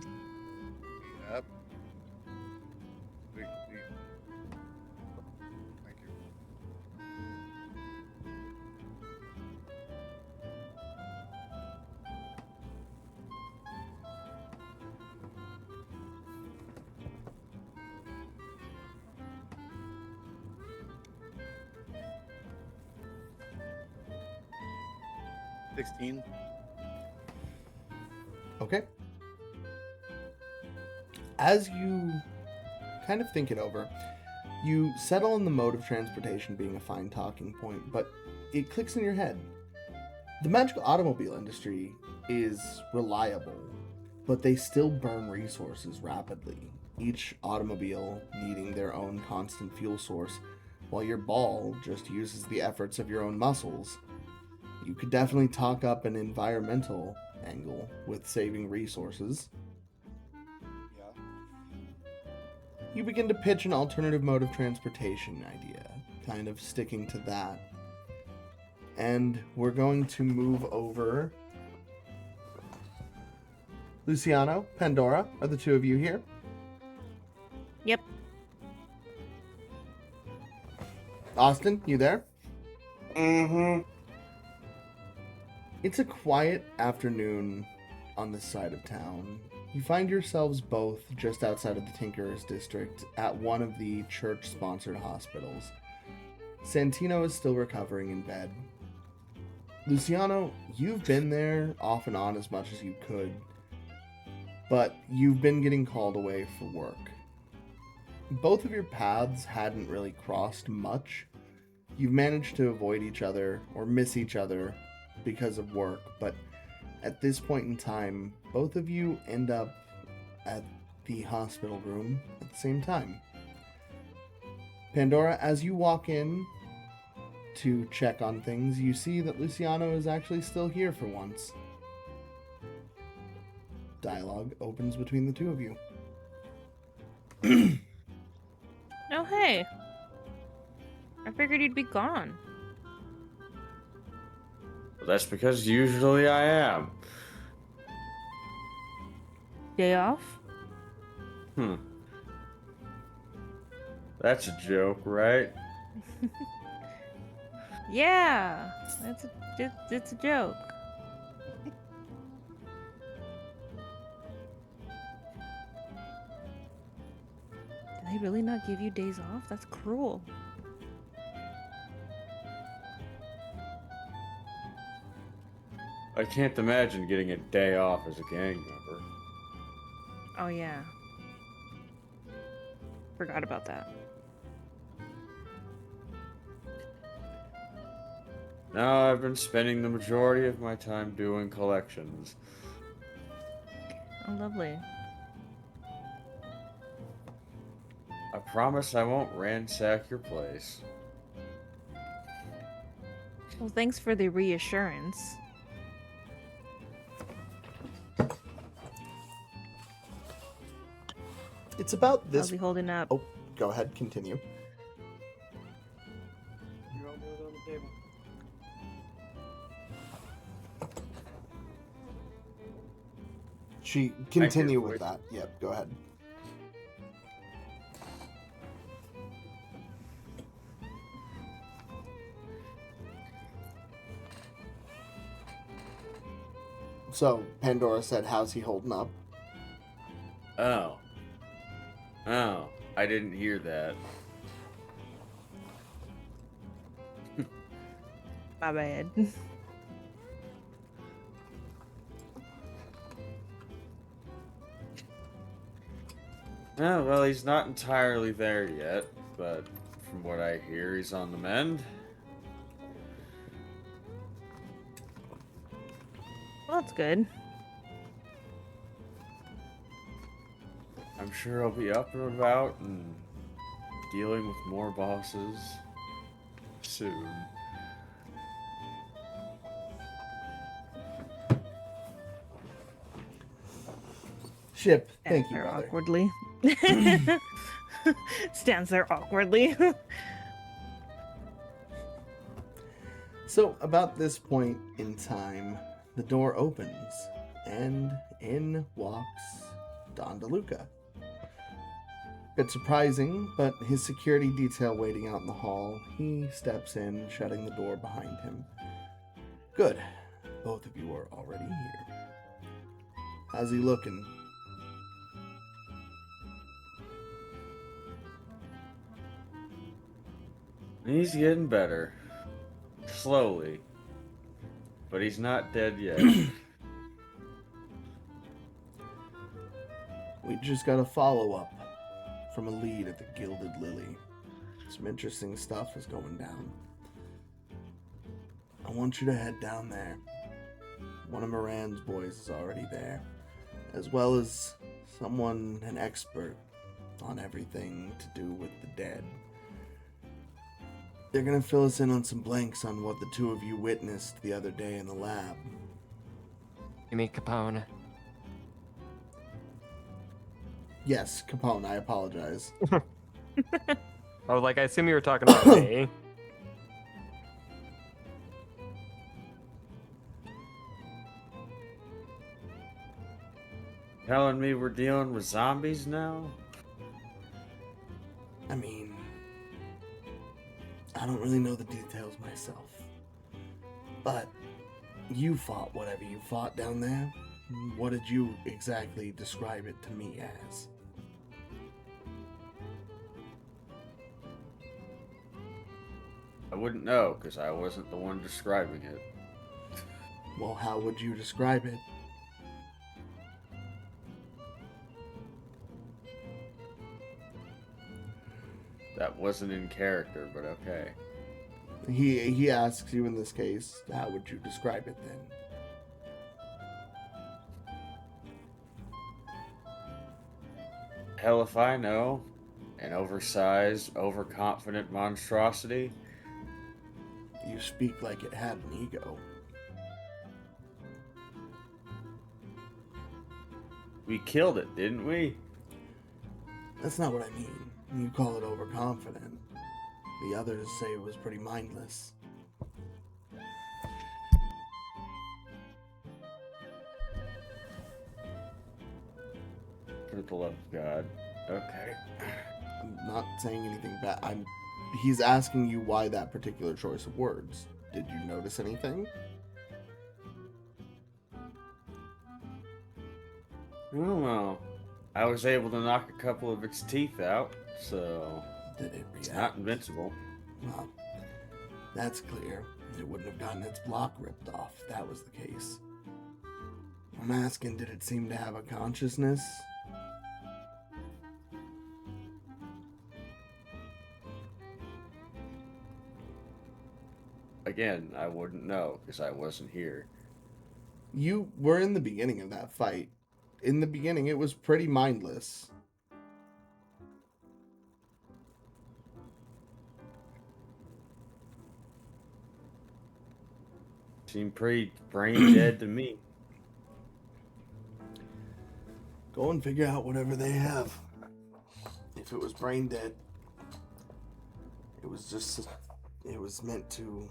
to the app. Wait. Thank you. $16. Okay. As you kind of think it over, you settle on the mode of transportation being a fine talking point, but it clicks in your head. The magical automobile industry is reliable, but they still burn resources rapidly, each automobile needing their own constant fuel source, while your ball just uses the efforts of your own muscles. You could definitely talk up an environmental angle with saving resources. Yeah. You begin to pitch an alternative mode of transportation idea, kind of sticking to that. And we're going to move over. Luciano, Pandora, are the two of you here? Yep. Austin, you there? Mm-hmm. It's a quiet afternoon on this side of town. You find yourselves both just outside of the Tinkerer's District at one of the church-sponsored hospitals. Santino is still recovering in bed. Luciano, you've been there off and on as much as you could, but you've been getting called away for work. Both of your paths hadn't really crossed much. You've managed to avoid each other or miss each other because of work, but at this point in time, both of you end up at the hospital room at the same time. Pandora, as you walk in to check on things, you see that Luciano is actually still here for once. Dialogue opens between the two of you. Oh, hey. I figured you'd be gone. Well, that's because usually I am. Day off? That's a joke, right? Yeah, it's a joke. Did they really not give you days off? That's cruel. I can't imagine getting a day off as a gang member. Oh yeah. Forgot about that. Now I've been spending the majority of my time doing collections. Oh, lovely. I promise I won't ransack your place. Well, thanks for the reassurance. It's about How's this. he holding up? Oh, go ahead, continue. You're all good on the table. She continue for with it. that. Yep, go ahead. So Pandora said, "How's he holding up?" Oh. Oh, I didn't hear that. My bad. Oh, well, he's not entirely there yet, but from what I hear, he's on the mend. Well, that's good. I'm sure he'll be up and about and dealing with more bosses soon. Ship, thank Stands you, there brother. awkwardly. Stands there awkwardly. So, about this point in time, the door opens, and in walks Don DeLuca. Bit surprising, but his security detail waiting out in the hall, he steps in, shutting the door behind him. Good. Both of you are already here. How's he looking? He's getting better. Slowly. But he's not dead yet. We just got a follow-up from a lead at the Gilded Lily. Some interesting stuff is going down. I want you to head down there. One of Moran's boys is already there, as well as someone, an expert on everything to do with the dead. They're gonna fill us in on some blanks on what the two of you witnessed the other day in the lab. You mean Capone? Yes, Capone, I apologize. Oh, like I assume you were talking about me. Telling me we're dealing with zombies now? I mean, I don't really know the details myself. But you fought whatever you fought down there. What did you exactly describe it to me as? I wouldn't know, because I wasn't the one describing it. Well, how would you describe it? That wasn't in character, but okay. He asks you in this case, how would you describe it then? Hell if I know. An oversized, overconfident monstrosity. You speak like it had an ego. We killed it, didn't we? That's not what I mean. You call it overconfident. The others say it was pretty mindless. For the love of God. Okay. I'm not saying anything bad. He's asking you why that particular choice of words. Did you notice anything? Oh well. I was able to knock a couple of its teeth out, so Did it it's react? not invincible. Well, that's clear. It wouldn't have gotten its block ripped off if that was the case. I'm asking, did it seem to have a consciousness? Again, I wouldn't know, because I wasn't here. You were in the beginning of that fight. In the beginning, it was pretty mindless. Seemed pretty brain dead to me. Go and figure out whatever they have. If it was brain dead, it was meant to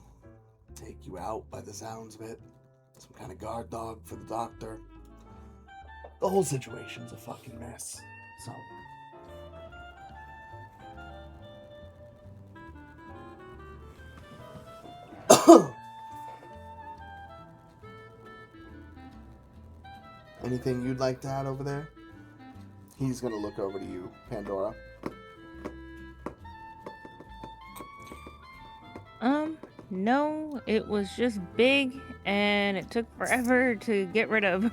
take you out by the sounds of it. Some kind of guard dog for the doctor. The whole situation's a fucking mess. So. Anything you'd like to add over there? He's gonna look over to you, Pandora. No, it was just big and it took forever to get rid of.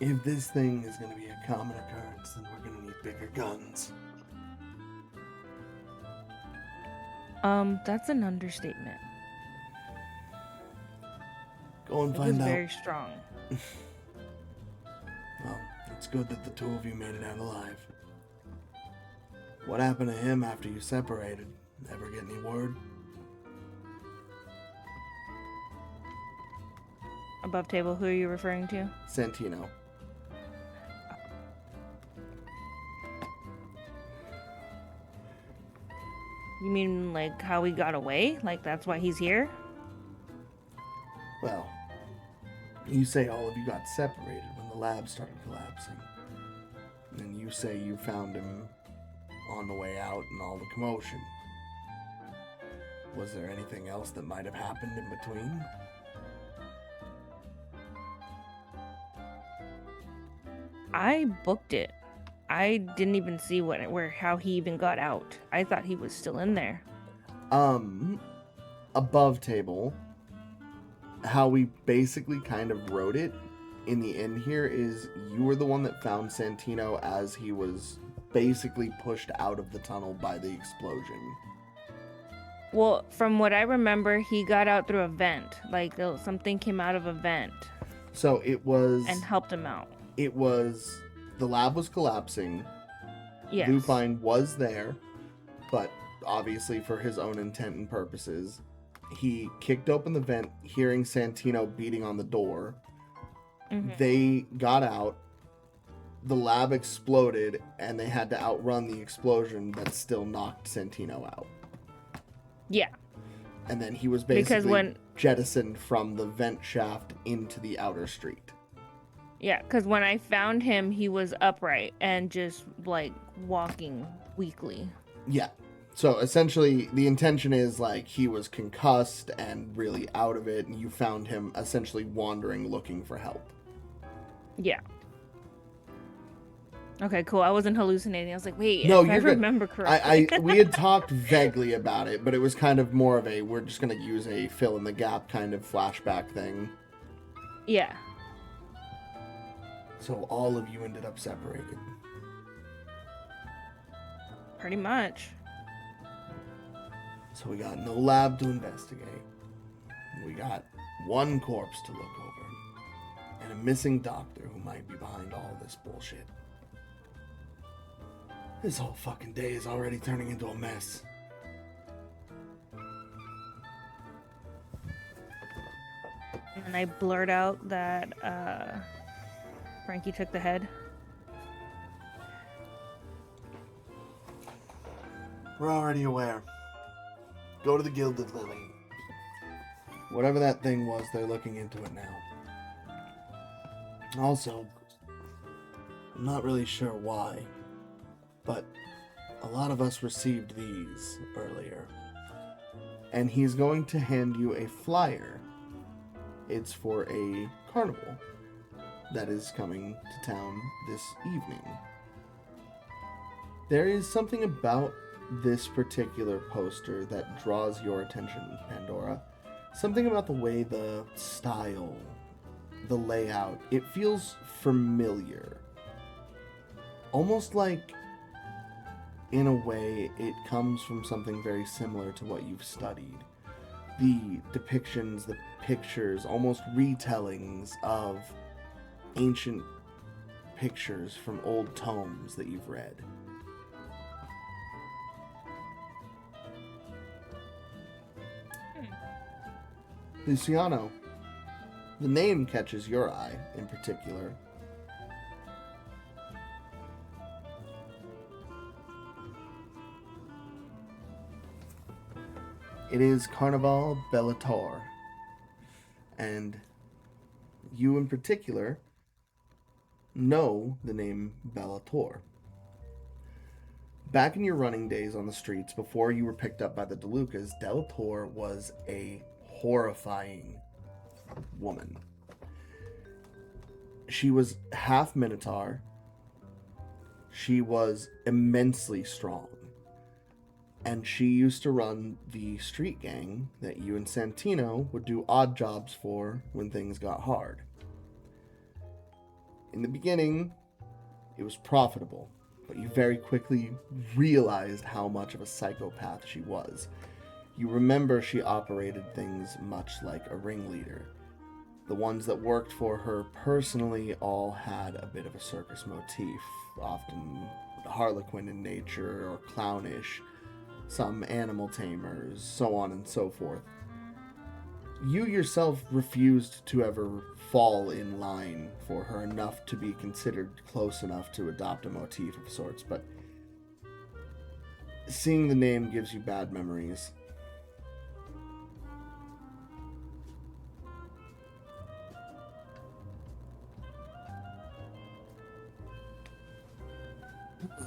If this thing is gonna be a common occurrence, then we're gonna need bigger guns. That's an understatement. Go and It was find out. very strong. Well, it's good that the two of you made it out alive. What happened to him after you separated? Ever get any word? Above table, who are you referring to? Santino. You mean like how he got away? Like that's why he's here? Well, you say all of you got separated when the lab started collapsing. And you say you found him on the way out and all the commotion. Was there anything else that might have happened in between? I booked it. I didn't even see how he even got out. I thought he was still in there. Above table, how we basically kind of wrote it in the end here is you were the one that found Santino as he was basically pushed out of the tunnel by the explosion. Well, from what I remember, he got out through a vent. Like something came out of a vent So it was... and helped him out. It was... The lab was collapsing. Yes. Lupine was there, but obviously for his own intent and purposes. He kicked open the vent, hearing Santino beating on the door. Mhm. They got out. The lab exploded, and they had to outrun the explosion that still knocked Santino out. Yeah. And then he was Because basically jettisoned from the vent shaft into the outer street. Yeah, because when I found him, he was upright and just like walking weakly. Yeah. So essentially, the intention is like he was concussed and really out of it, and you found him essentially wandering looking for help. Yeah. Okay, cool. I wasn't hallucinating. I was like, wait, No, if I you're good. remember correctly. We had talked vaguely about it, but it was kind of more of a we're just gonna use a fill in the gap kind of flashback thing. Yeah. So all of you ended up separated. Pretty much. So we got no lab to investigate. We got one corpse to look over. And a missing doctor who might be behind all this bullshit. This whole fucking day is already turning into a mess. And I blurt out that Frankie took the head. We're already aware. Go to the Gilded Lily. Whatever that thing was, they're looking into it now. Also, I'm not really sure why, but a lot of us received these earlier. And he's going to hand you a flyer. It's for a carnival that is coming to town this evening. There is something about this particular poster that draws your attention, Pandora. Something about the way the style, the layout, it feels familiar. Almost like, in a way, it comes from something very similar to what you've studied. The depictions, the pictures, almost retellings of ancient pictures from old tomes that you've read. Luciano, the name catches your eye in particular. It is Carnival Bellator, and you in particular know the name Bellator. Back in your running days on the streets before you were picked up by the DeLucas, Bellator was a horrifying woman. She was half Minotaur. She was immensely strong. And she used to run the street gang that you and Santino would do odd jobs for when things got hard. In the beginning, it was profitable, but you very quickly realized how much of a psychopath she was. You remember she operated things much like a ringleader. The ones that worked for her personally all had a bit of a circus motif, often harlequin in nature or clownish, some animal tamers, so on and so forth. You yourself refused to ever fall in line for her enough to be considered close enough to adopt a motif of sorts, but seeing the name gives you bad memories.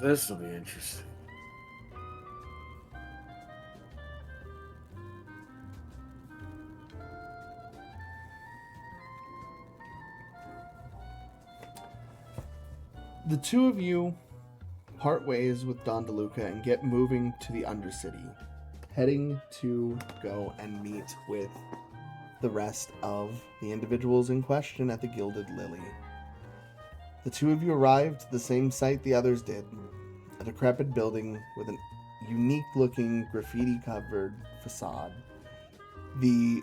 This will be interesting. The two of you part ways with Don DeLuca and get moving to the Undercity, heading to go and meet with the rest of the individuals in question at the Gilded Lily. The two of you arrived at the same site the others did, a decrepit building with a unique-looking graffiti-covered facade. The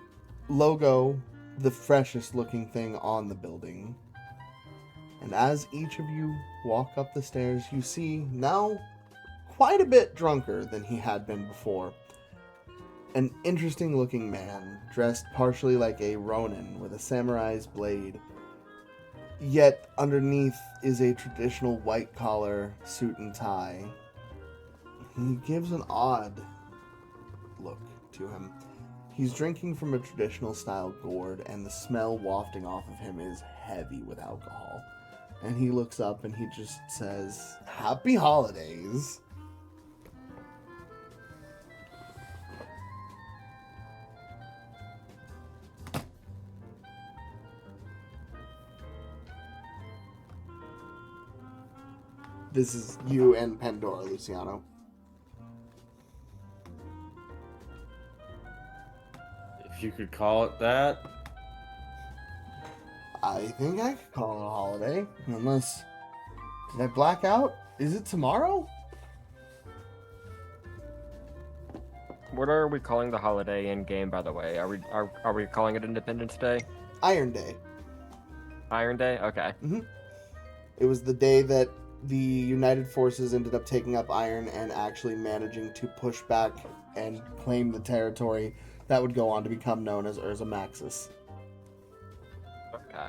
logo, the freshest-looking thing on the building. And as each of you walk up the stairs, you see, now quite a bit drunker than he had been before, an interesting-looking man, dressed partially like a Ronin with a samurai's blade, yet underneath is a traditional white-collar suit and tie. He gives an odd look to him. He's drinking from a traditional-style gourd, and the smell wafting off of him is heavy with alcohol. And he looks up and he just says, "Happy holidays." This is you and Pandora, Luciano. If you could call it that. I think I could call it a holiday. Unless... Did I black out? Is it tomorrow? What are we calling the holiday in game, by the way? Are we calling it Independence Day? Iron Day. Iron Day? Okay. It was the day that the United Forces ended up taking up Iron and actually managing to push back and claim the territory that would go on to become known as Urza Maxis. Okay.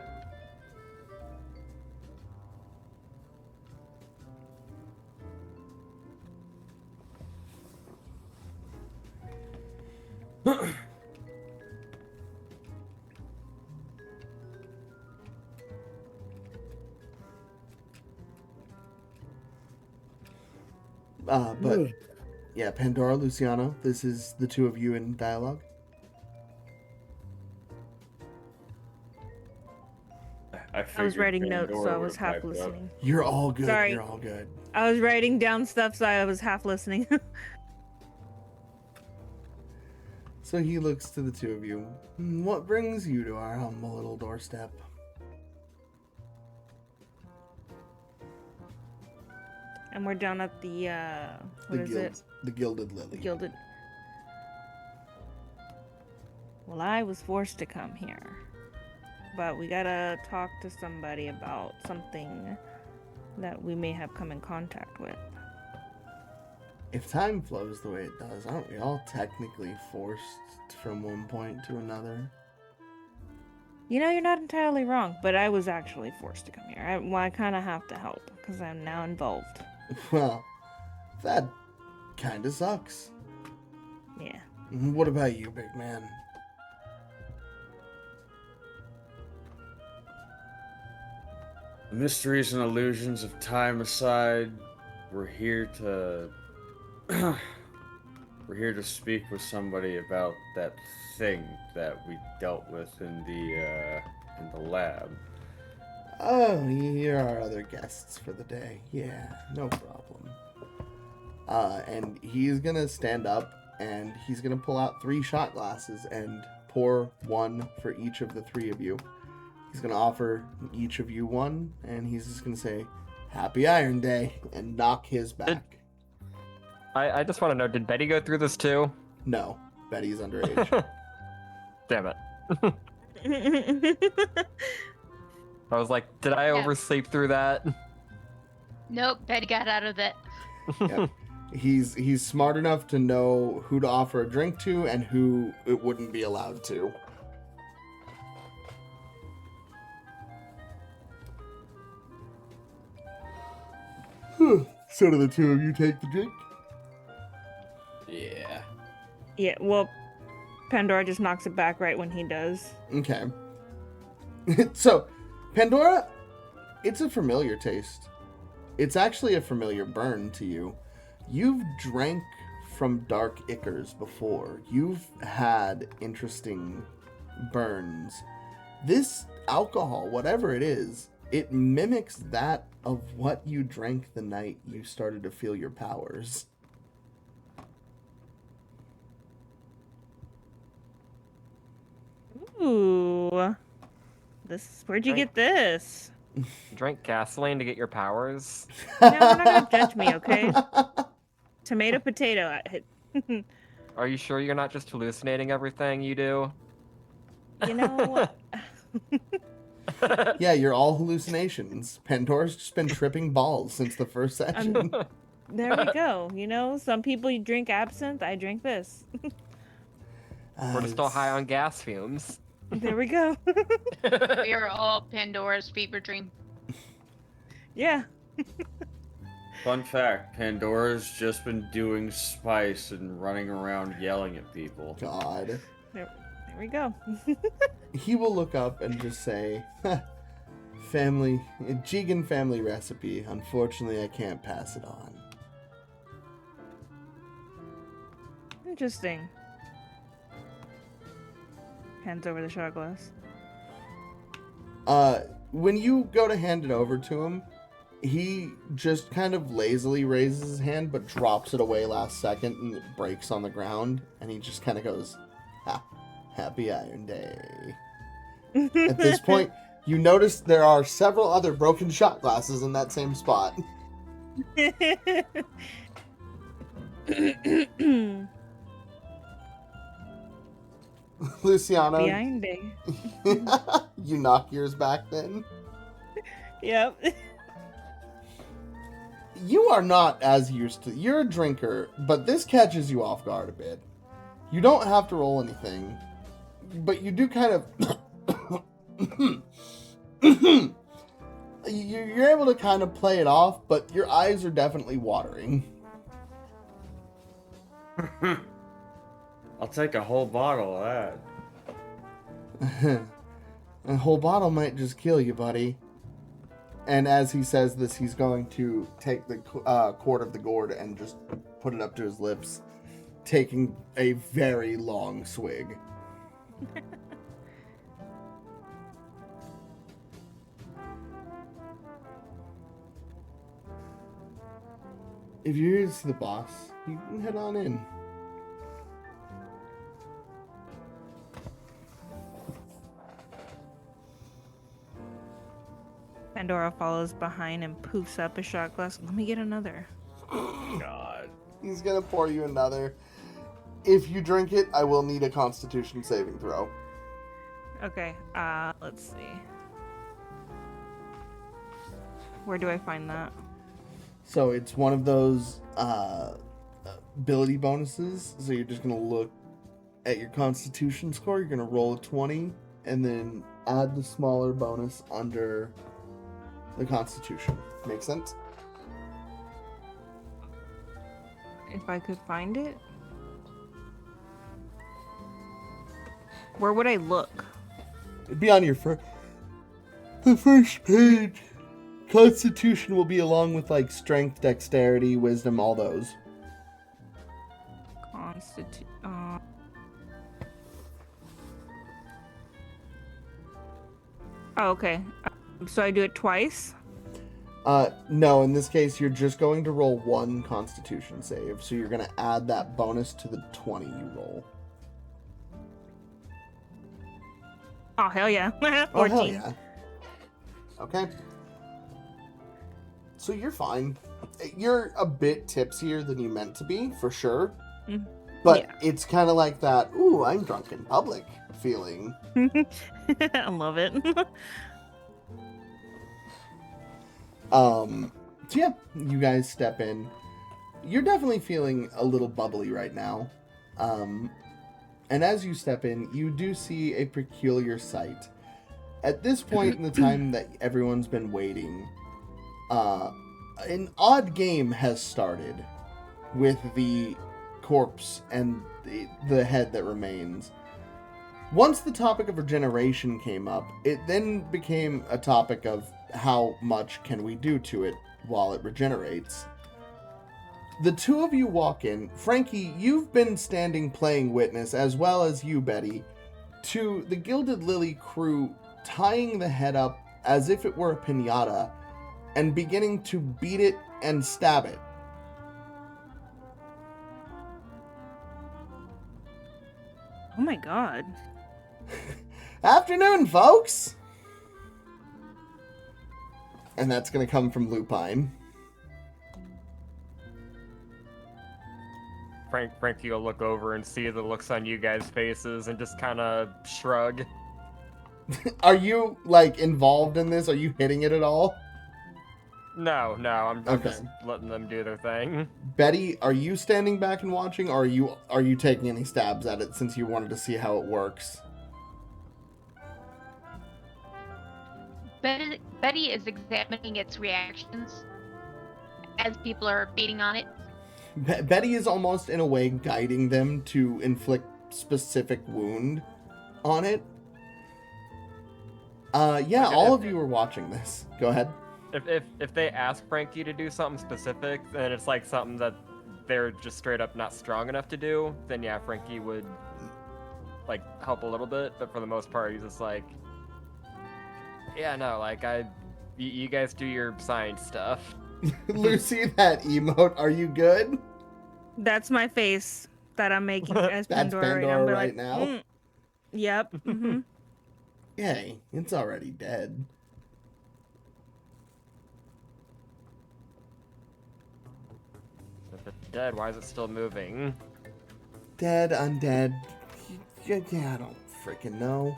But yeah, Pandora, Luciano, this is the two of you in dialogue. I was writing notes, so I was half listening. You're all good. Sorry. You're all good. I was writing down stuff, so I was half listening. So he looks to the two of you. What brings you to our humble little doorstep? And we're down at the, what is it? The Gilded Lily. Gilded. Well, I was forced to come here. But we gotta talk to somebody about something that we may have come in contact with. If time flows the way it does, aren't we all technically forced from one point to another? You know, you're not entirely wrong, but I was actually forced to come here. I kind of have to help, because I'm now involved. Well, that kind of sucks. Yeah. What about you, big man? Mysteries and illusions of time aside, we're here to we're here to speak with somebody about that thing that we dealt with in the lab. Oh, you're our other guests for the day. Yeah, no problem. And he's gonna stand up and he's gonna pull out 3 shot glasses and pour one for each of the 3 of you. He's gonna offer each of you one, and he's just gonna say, "Happy Iron Day," and knock his back. I just want to know, did Betty go through this too? No, Betty's underage. Damn it. I was like, did I Yeah. oversleep through that? Nope, Betty got out of it. Yeah. He's smart enough to know who to offer a drink to and who it wouldn't be allowed to. So do the 2 of you take the drink? Yeah. Yeah, well, Pandora just knocks it back right when he does. Okay. So, Pandora, it's a familiar taste. It's actually a familiar burn to you. You've drank from dark ichors before. You've had interesting burns. This alcohol, whatever it is, it mimics that of what you drank the night you started to feel your powers. Ooh. Where'd you get this? You drank gasoline to get your powers? No, you're not gonna judge me, okay? Tomato, potato. Are you sure you're not just hallucinating everything you do? You know, Yeah, you're all hallucinations. Pandora's just been tripping balls since the first session. there we go. You know, some people you drink absinthe, I drink this. We're still high on gas fumes. There we go. We are all Pandora's fever dream. Yeah. Fun fact, Pandora's just been doing spice and running around yelling at people. God. There we go. He will look up and just say, family, a Jigen family recipe. Unfortunately, I can't pass it on. Interesting. Hands over the shot glass. When you go to hand it over to him, he just kind of lazily raises his hand, but drops it away last second, and it breaks on the ground, and he just kind of goes, Happy Iron Day. At this point, you notice there are several other broken shot glasses in that same spot. Luciano, Behind day. you knock yours back then? Yep. You are not as used to... You're a drinker, but this catches you off guard a bit. You don't have to roll anything, but you do kind of... You're able to kind of play it off, but your eyes are definitely watering. I'll take a whole bottle of that. A whole bottle might just kill you, buddy. And as he says this, he's going to take the quart of the gourd and just put it up to his lips, taking a very long swig. If you're here to see the boss, you can head on in. Pandora follows behind and poofs up a shot glass. Let me get another. God. He's gonna pour you another. If you drink it, I will need a Constitution saving throw. Okay, let's see. Where do I find that? So it's one of those ability bonuses. So you're just gonna look at your Constitution score. You're gonna roll a 20, and then add the smaller bonus under the Constitution. Make sense? If I could find it? Where would I look? It'd be on your the first page. Constitution will be along with like strength, dexterity, wisdom, all those. Oh, okay. So I do it twice? No, in this case, you're just going to roll one Constitution save. So you're going to add that bonus to the 20 you roll. Oh, hell yeah. 14. Oh, hell yeah. Okay. So you're fine. You're a bit tipsier than you meant to be, for sure. Mm, But yeah. it's kind of like that, ooh, I'm drunk in public feeling. I love it. So yeah, you guys step in. You're definitely feeling a little bubbly right now. And as you step in, you do see a peculiar sight. At this point in the time that everyone's been waiting, an odd game has started with the corpse and the head that remains. Once the topic of regeneration came up, it then became a topic of how much can we do to it while it regenerates. The two of you walk in. Frankie, you've been standing playing witness, as well as you, Betty, to the Gilded Lily crew tying the head up as if it were a piñata and beginning to beat it and stab it. Oh my god. Afternoon, folks! And that's going to come from Lupine. Frankie will look over and see the looks on you guys' faces and just kind of shrug. Are you, like, involved in this? Are you hitting it at all? No, I'm Okay. just letting them do their thing. Betty, are you standing back and watching, or are you taking any stabs at it since you wanted to see how it works? Betty is examining its reactions as people are beating on it. Betty is almost, in a way, guiding them to inflict specific wound on it. Yeah, Okay, all of you are watching this. Go ahead. If they ask Frankie to do something specific, and it's like something that they're just straight up not strong enough to do, then yeah, Frankie would like help a little bit. But for the most part, he's just like, yeah, no, like you guys do your science stuff. Lucy, that emote, are you good? That's my face that I'm making as That's Pandora, Pandora right right now. now? Mm. Yep. Mm-hmm. Yay, it's already dead. If it's dead, why is it still moving? Dead, undead. Yeah, I don't freaking know.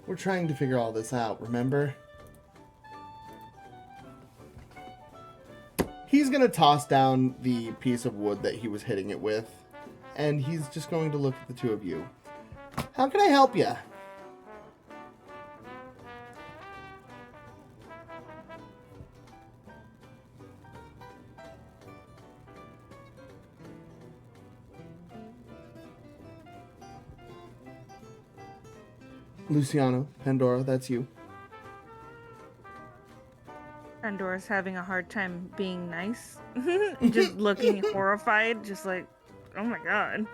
We're trying to figure all this out, remember? He's gonna toss down the piece of wood that he was hitting it with, and he's just going to look at the two of you. How can I help you? Luciano, Pandora, that's you. Pandora's having a hard time being nice. Just looking horrified, just like, oh my god.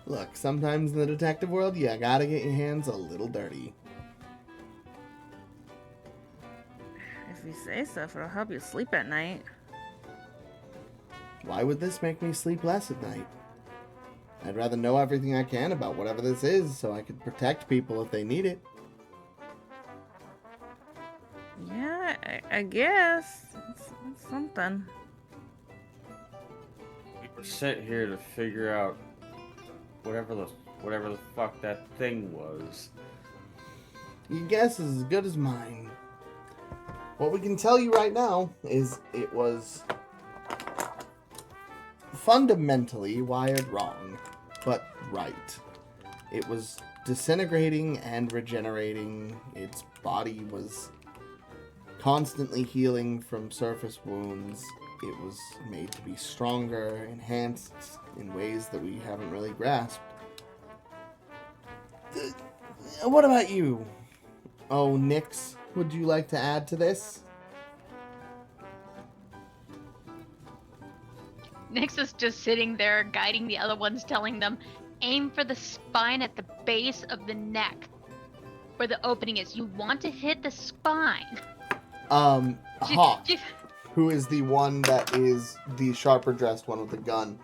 Look, sometimes in the detective world, you gotta get your hands a little dirty. If you say stuff, it'll help you sleep at night. Why would this make me sleep less at night? I'd rather know everything I can about whatever this is so I could protect people if they need it. Yeah, I guess. It's something. We sit here to figure out whatever the fuck that thing was. Your guess is as good as mine. What we can tell you right now is it was fundamentally wired wrong, but right. It was disintegrating and regenerating. Its body was constantly healing from surface wounds. It was made to be stronger, enhanced in ways that we haven't really grasped. What about you? Oh, Nyx, would you like to add to this? Nyx is just sitting there guiding the other ones, telling them, aim for the spine at the base of the neck where the opening is. You want to hit the spine. Hawk, who is the one that is the sharper dressed one with the gun,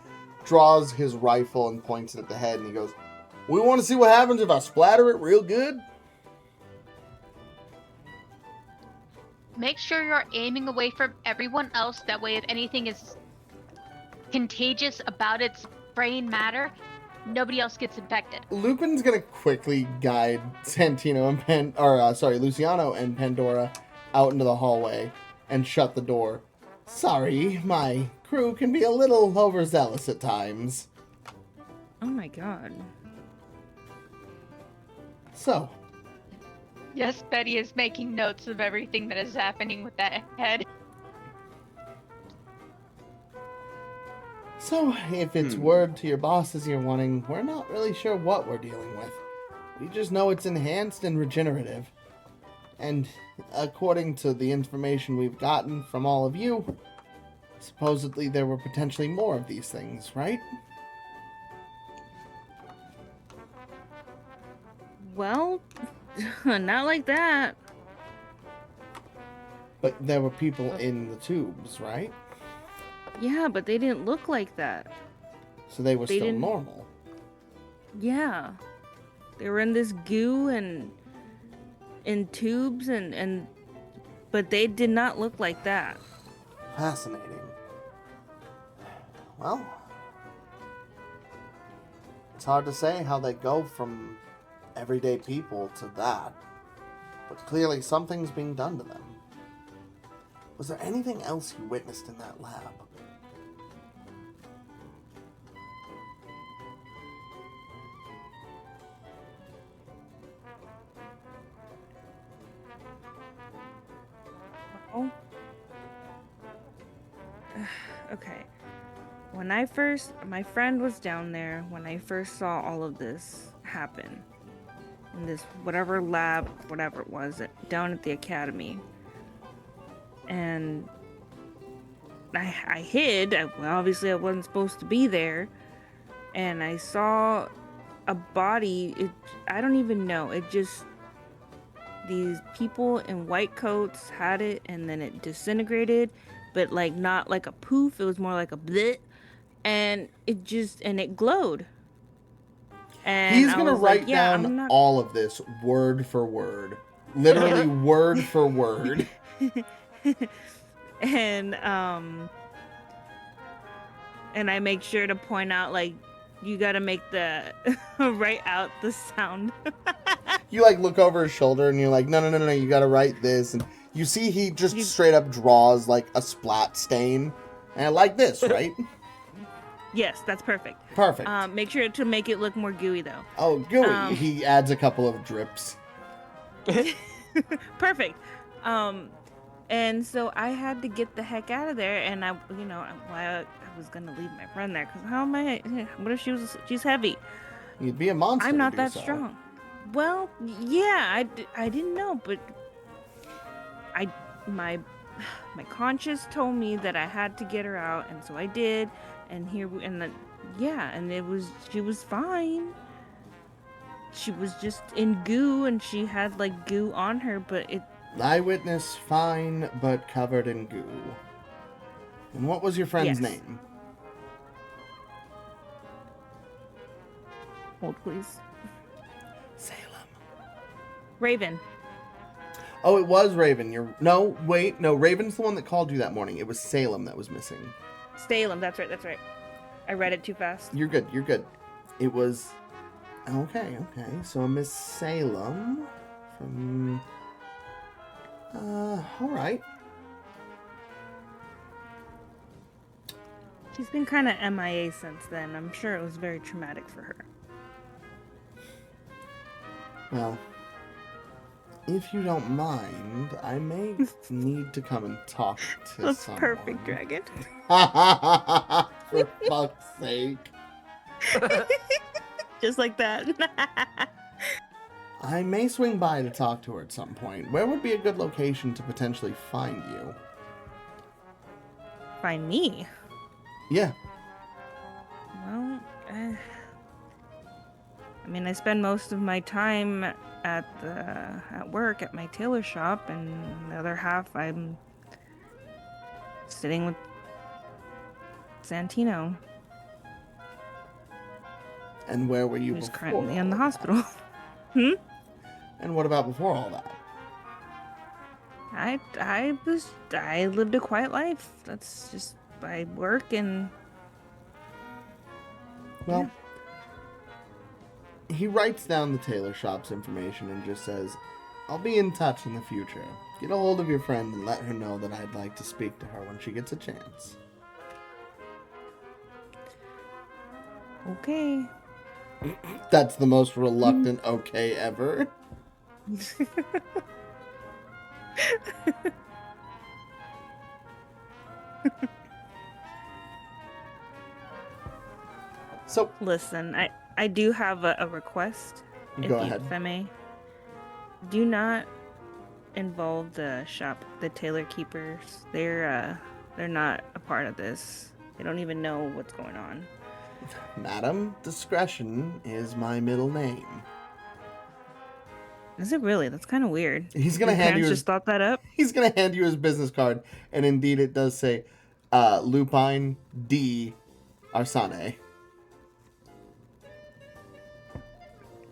draws his rifle and points it at the head, and he goes, "We want to see what happens if I splatter it real good?" Make sure you're aiming away from everyone else. That way, if anything is contagious about its brain matter, nobody else gets infected. Lupin's gonna quickly guide Luciano and Pandora out into the hallway and shut the door. Sorry, my crew can be a little overzealous at times. Oh my god. So, Yes, Betty is making notes of everything that is happening with that head. if it's word to your bosses you're wanting, we're not really sure what we're dealing with. We just know it's enhanced and regenerative. And according to the information we've gotten from all of you, supposedly there were potentially more of these things, right? Well, not like that. But there were people in the tubes, right? Yeah, but they didn't look like that. So they were They still didn't- normal. Yeah. They were in this goo and in tubes and but they did not look like that. Fascinating. Well, it's hard to say how they go from everyday people to that. But clearly something's being done to them. Was there anything else you witnessed in that lab? Oh. Okay. When my friend was down there when I first saw all of this happen. In this whatever lab, whatever it was, down at the academy. And I hid. Obviously, I wasn't supposed to be there. And I saw a body. I don't even know. These people in white coats had it, and then it disintegrated, but like not like a poof. It was more like a blit, and it glowed. And He's I gonna was like, write yeah, down I'm not- all of this word for word. Literally word for word. and I make sure to point out, like, you gotta make the write out the sound. You like look over his shoulder and you're like, no, you gotta write this. And you see he just You- straight up draws like a splat stain. And like this, right? Yes, that's perfect. Perfect. Make sure to make it look more gooey though. Oh, gooey. He adds a couple of drips. Perfect. And so I had to get the heck out of there, and I was gonna leave my friend there, because how am I? What if she's heavy? You'd be a monster. I'm to not do that so. strong. Well, yeah, I didn't know, but my conscience told me that I had to get her out, and so I did. And she was fine. She was just in goo, and she had like goo on her, but Eyewitness fine, but covered in goo. And what was your friend's Yes. name? Hold please. Salem. Raven. Oh, it was Raven. No, Raven's the one that called you that morning. It was Salem that was missing. Salem, that's right. I read it too fast. You're good. It was... Okay. So Miss Salem from... Alright. She's been kind of MIA since then. I'm sure it was very traumatic for her. Well, if you don't mind, I may need to come and talk to That's someone. perfect, Dragon. For fuck's sake. Just like that. I may swing by to talk to her at some point. Where would be a good location to potentially find you? Find me. Yeah. Well, I mean, I spend most of my time at work at my tailor shop, and the other half I'm sitting with Santino, And where were you who's before? currently in the all hospital. that? And what about before all that? I lived a quiet life. That's just I work and Well, he writes down the tailor shop's information and just says, I'll be in touch in the future. Get a hold of your friend and let her know that I'd like to speak to her when she gets a chance. okay. That's the most reluctant okay ever. So, Listen, I do have a request. go ahead. If I may. Do not involve the shop, the tailor keepers. They're not a part of this. They don't even know what's going on. Madam, discretion is my middle name. Is it really? That's kind of weird. He's gonna Your hand you parents his, just thought that up. he's gonna hand you his business card, and indeed it does say Lupine D. Arsane.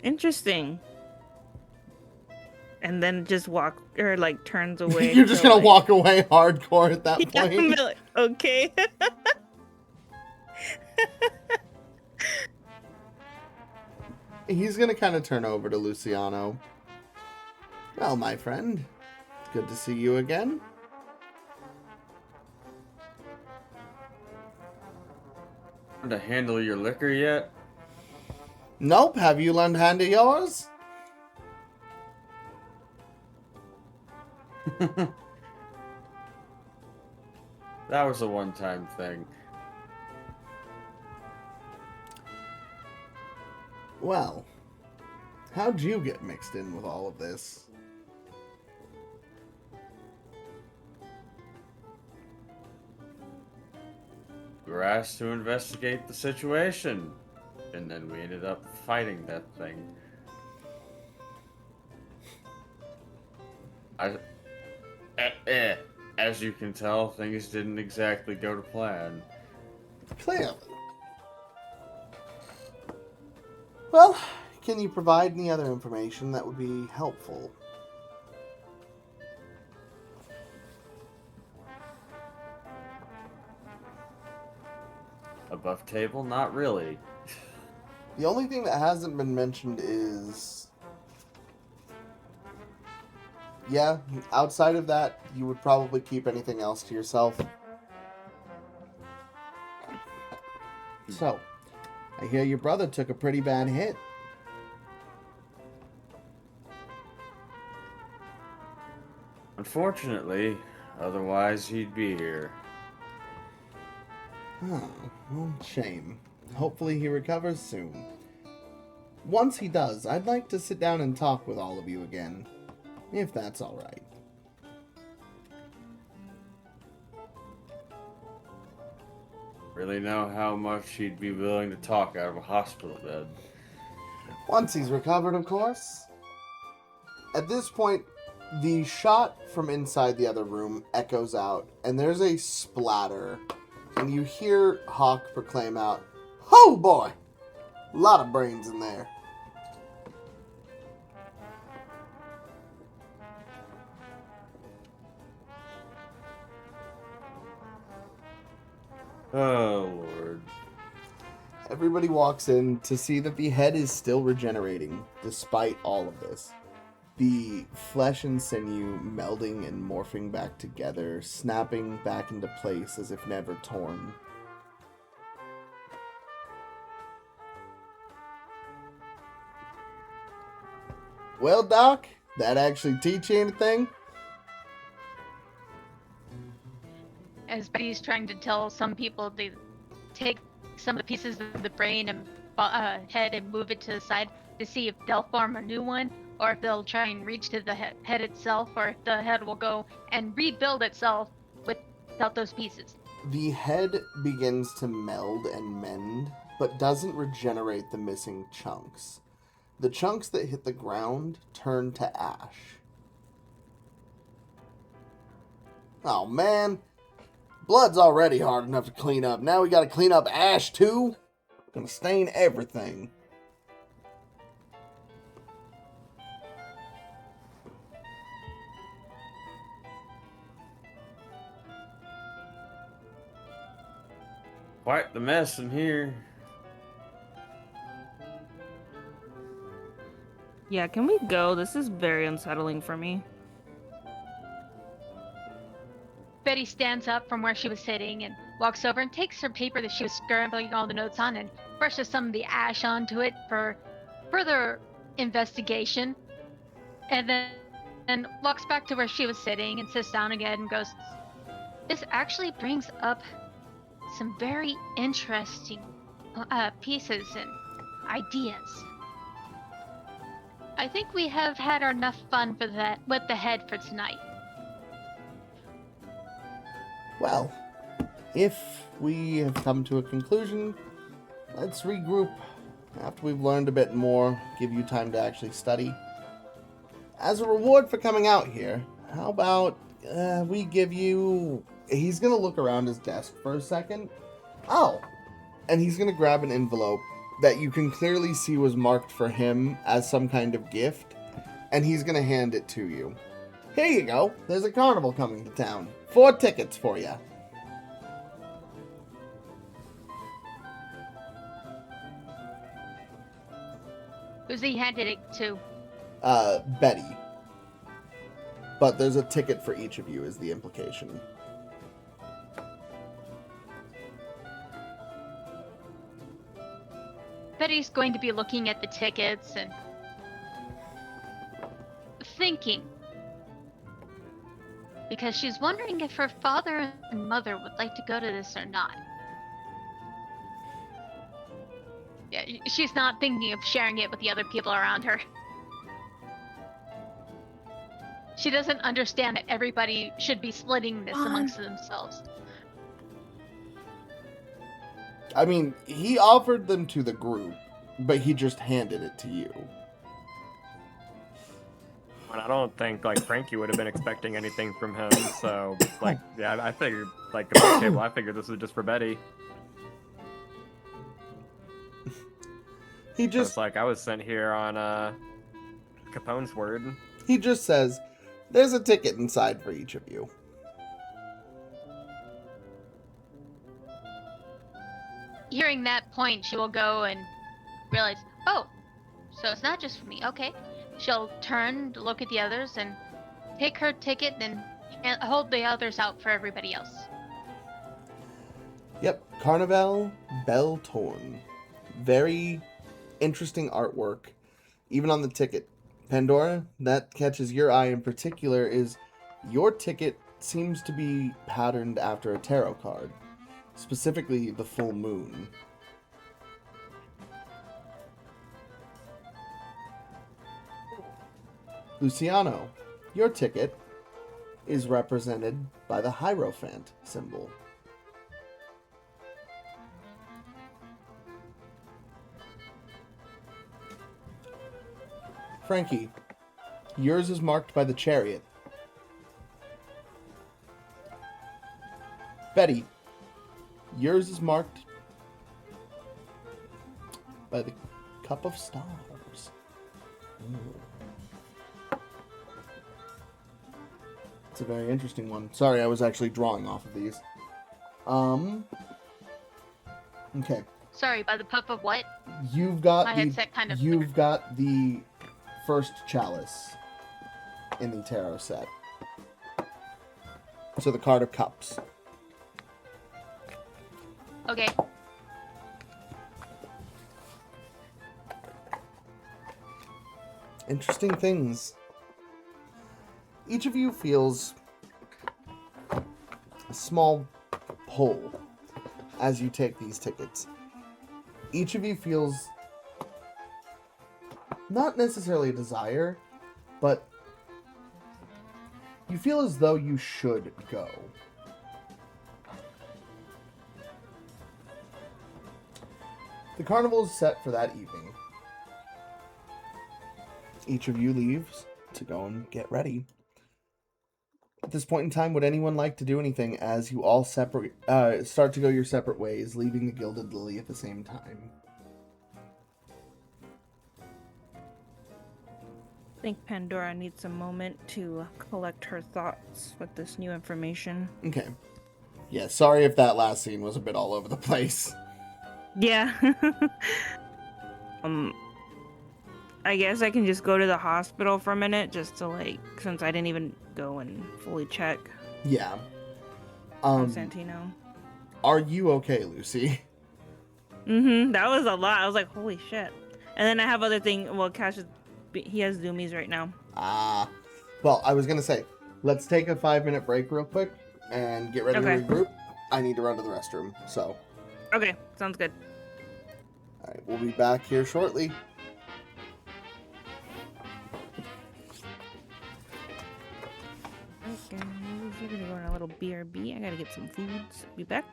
Interesting. And then just walk or like turns away. You're just to, gonna like- walk away hardcore at that Yeah, point. I'm like, okay. He's gonna kind of turn over to Luciano. Well, my friend, good to see you again. To handle your liquor yet? Nope, have you learned to handle yours? That was a one-time thing. Well, how'd you get mixed in with all of this? We were asked to investigate the situation, and then we ended up fighting that thing. As you can tell, things didn't exactly go to plan. Clearly. Well, can you provide any other information that would be helpful? Above table, not really. The only thing that hasn't been mentioned is... Yeah, outside of that, you would probably keep anything else to yourself. So, I hear your brother took a pretty bad hit. Unfortunately, otherwise he'd be here. Oh, well, shame. Hopefully he recovers soon. Once he does, I'd like to sit down and talk with all of you again. If that's alright. Really know how much he'd be willing to talk out of a hospital bed. Once he's recovered, of course. At this point, the shot from inside the other room echoes out, and there's a splatter. And you hear Hawk proclaim out, "Oh boy! A lot of brains in there." Oh, Lord. Everybody walks in to see that the head is still regenerating, despite all of this. the flesh and sinew melding and morphing back together, snapping back into place as if never torn. Well, Doc, that actually teach you anything? As Betty's trying to tell some people to take some of the pieces of the brain and head and move it to the side to see if they'll form a new one, or if they'll try and reach to the head itself, or if the head will go and rebuild itself without those pieces. The head begins to meld and mend, but doesn't regenerate the missing chunks. The chunks that hit the ground turn to ash. Oh man, blood's already hard enough to clean up. Now we gotta clean up ash too? Gonna stain everything. Quite the mess in here. Yeah, can we go? This is very unsettling for me. Betty stands up from where she was sitting and walks over and takes her paper that she was scribbling all the notes on and brushes some of the ash onto it for further investigation. And then walks back to where she was sitting and sits down again and goes, "This actually brings up some very interesting pieces and ideas. I think we have had enough fun for that with the head for tonight." Well, if we have come to a conclusion, let's regroup after we've learned a bit more, give you time to actually study. As a reward for coming out here, how about we give you... He's going to look around his desk for a second. Oh! And he's going to grab an envelope that you can clearly see was marked for him as some kind of gift, and he's going to hand it to you. Here you go. There's a carnival coming to town. 4 tickets for you. Who's he handed it to? Betty. But there's a ticket for each of you is the implication. Betty's going to be looking at the tickets and thinking. Because she's wondering if her father and mother would like to go to this or not. Yeah, she's not thinking of sharing it with the other people around her. She doesn't understand that everybody should be splitting this amongst themselves. I mean, he offered them to the group, but he just handed it to you. And I don't think like Frankie would have been expecting anything from him. So like, yeah, I figured like okay, well, I figured this was just for Betty. He just It's like I was sent here on Capone's word. he just says, "There's a ticket inside for each of you." Hearing that point, she will go and realize, oh, so it's not just for me. Okay. She'll turn to look at the others and take her ticket and hold the others out for everybody else. Yep, Carnival Belle Torn. Very interesting artwork, even on the ticket. Pandora, that catches your eye in particular is your ticket seems to be patterned after a tarot card, specifically the full moon. Luciano, your ticket is represented by the Hierophant symbol. Frankie, yours is marked by the Chariot. Betty, yours is marked by the Cup of Stars. Ooh. It's a very interesting one. Sorry, I was actually drawing off of these. Okay. Sorry, by the puff of what? You've got My headset kind of you've got the first chalice. in the tarot set. So the card of cups. Okay. Interesting things. Each of you feels a small pull as you take these tickets. Each of you feels not necessarily a desire, but you feel as though you should go. The carnival is set for that evening. Each of you leaves to go and get ready. At this point in time, would anyone like to do anything as you all start to go your separate ways, leaving the Gilded Lily at the same time? I think Pandora needs a moment to collect her thoughts with this new information. Okay. Yeah, sorry if that last scene was a bit all over the place. Yeah. I guess I can just go to the hospital for a minute just to, like, since I didn't even go and fully check Yeah. on Santino. Are you okay, Lucy? That was a lot. I was like, holy shit. And then I have other thing. Well, Cash is, he has zoomies right now. Well, I was gonna say, let's take a 5-minute break real quick and get ready to regroup. I need to run to the restroom, so. Okay, sounds good. Alright, we'll be back here shortly. Okay, we're gonna go on a little BRB. I gotta get some foods. Be back.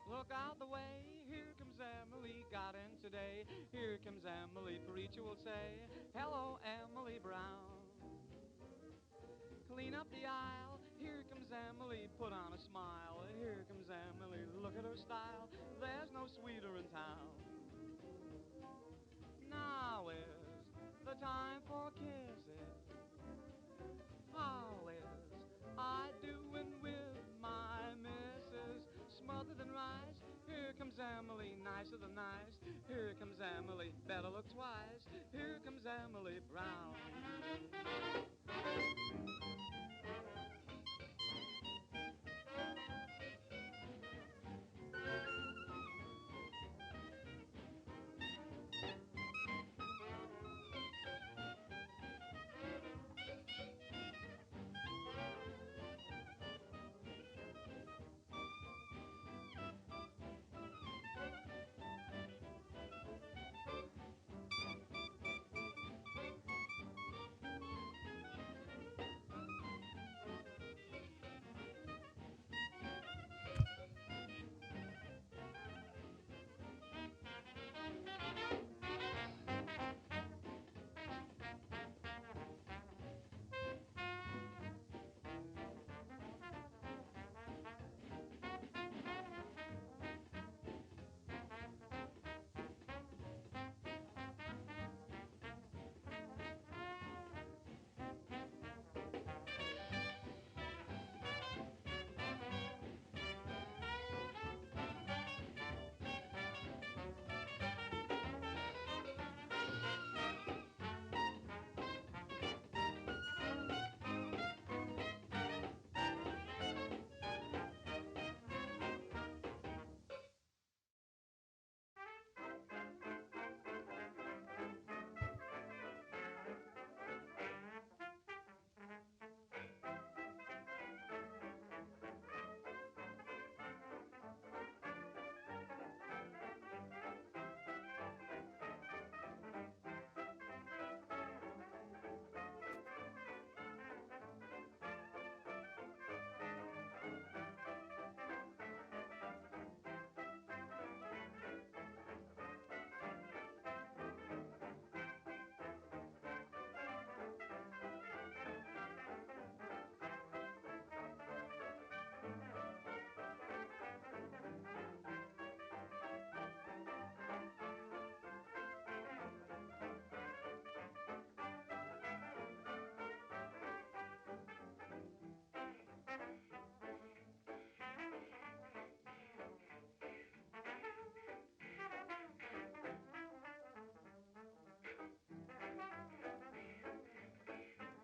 Look out the way, here comes Emily, got in today. Here comes Emily, preacher will say, hello, Emily Brown. Clean up the aisle, here comes Emily, put on a smile. Here comes Emily, look at her style, there's no sweeter in town. Now is the time for kisses. How is I doing with my missus? Smothered in rice, here comes Emily, nicer than nice. Here comes Emily, better look twice. Here comes Emily Brown.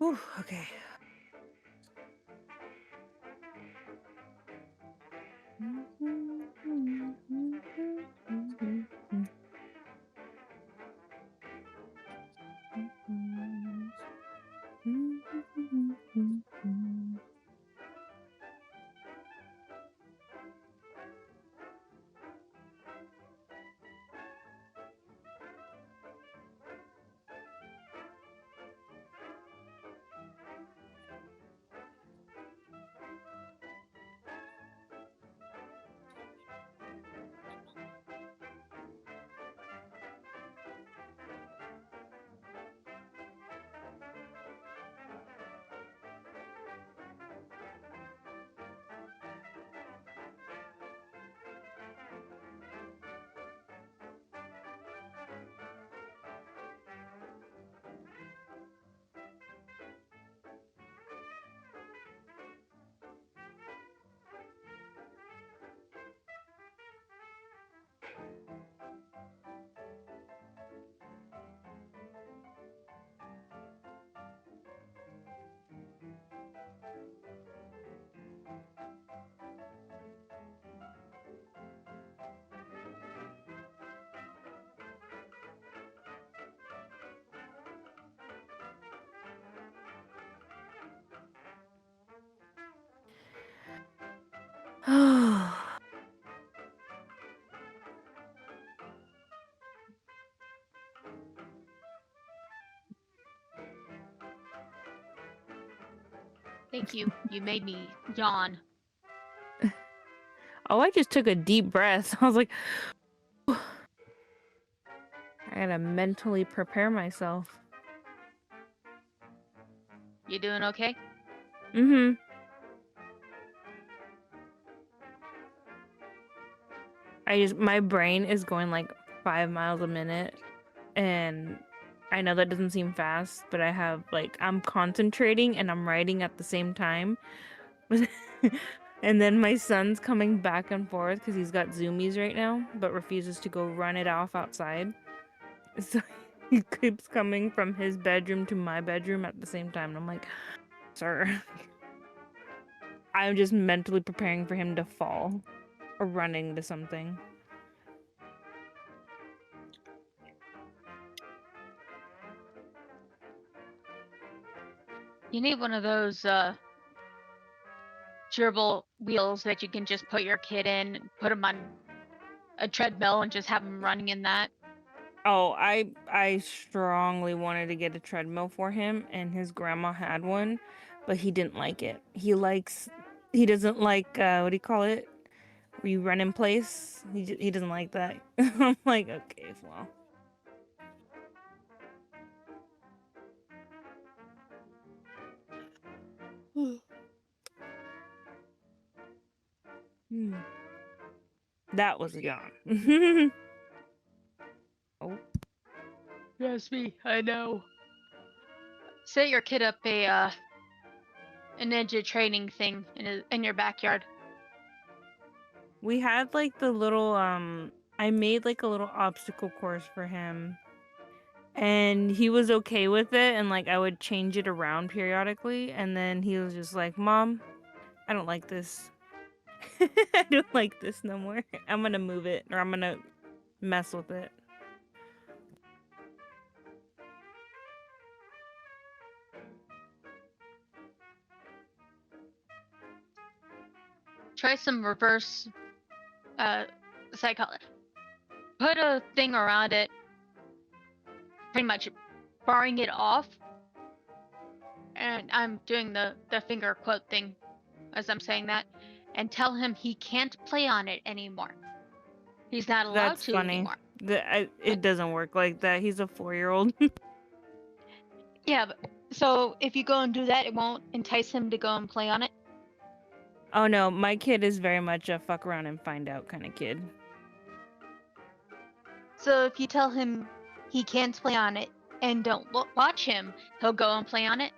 Whew, okay. Thank you. You made me yawn. Oh, I just took a deep breath. I was like, I gotta mentally prepare myself. You doing okay? Mm-hmm. My brain is going like 5 miles a minute, and I know that doesn't seem fast, but I'm concentrating and I'm writing at the same time. And then my son's coming back and forth because he's got zoomies right now, but refuses to go run it off outside. So he keeps coming from his bedroom to my bedroom at the same time. And I'm like, sir, I'm just mentally preparing for him to fall or run into something. You need one of those gerbil wheels that you can just put your kid in, put him on a treadmill, and just have him running in that. Oh, I strongly wanted to get a treadmill for him, and his grandma had one, but he didn't like it. He doesn't like what do you call it? Where you run in place. He doesn't like that. I'm like, okay, well. That was a yawn. Oh. Yes, me. I know. Set your kid up a ninja training thing in your backyard. We had like the little I made like a little obstacle course for him. And he was okay with it, and like I would change it around periodically, and then he was just like, "Mom, I don't like this. I don't like this no more. I'm gonna move it, or I'm gonna mess with it." Try some reverse psychology. Put a thing around it, pretty much barring it off. And I'm doing the finger quote thing as I'm saying that, and tell him he can't play on it anymore. He's not allowed That's to funny. anymore. It doesn't work like that. He's a 4-year-old. Yeah, but, so if you go and do that, it won't entice him to go and play on it. Oh no, my kid is very much a fuck around and find out kind of kid. So if you tell him he can't play on it and don't watch him, he'll go and play on it.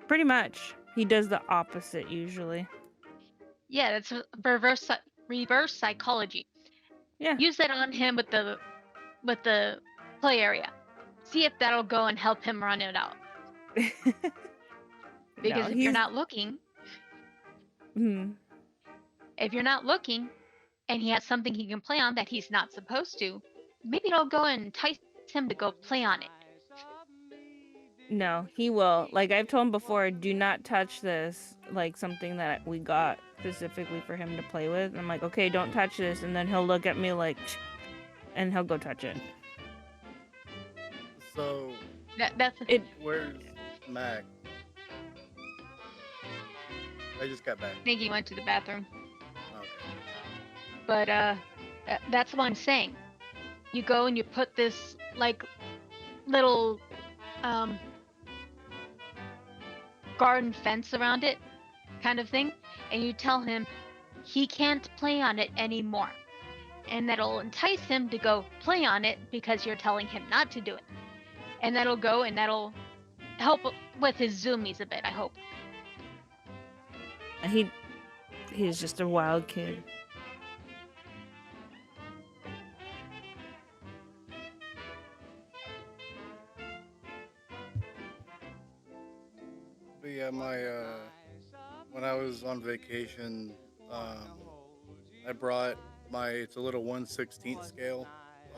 Pretty much. He does the opposite usually. Yeah, that's reverse psychology. Yeah. Use that on him with the play area. See if that'll go and help him run it out. Because if you're he's not looking, hmm. if you're not looking, and he has something he can play on that he's not supposed to, maybe it'll go and entice him to go play on it. No, he will. Like I've told him before, do not touch this. Like something that we got specifically for him to play with. I'm like, okay, don't touch this, and then he'll look at me like, and he'll go touch it. So, That's It. where's Mac? I just got back. I think he went to the bathroom. Okay. But that's what I'm saying. You go and you put this like little um, garden fence around it, kind of thing, and you tell him he can't play on it anymore. And that'll entice him to go play on it because you're telling him not to do it. And that'll go and that'll help with his zoomies a bit, I hope. He's just a wild kid. But yeah, when I was on vacation, I brought it's a little 1/16 scale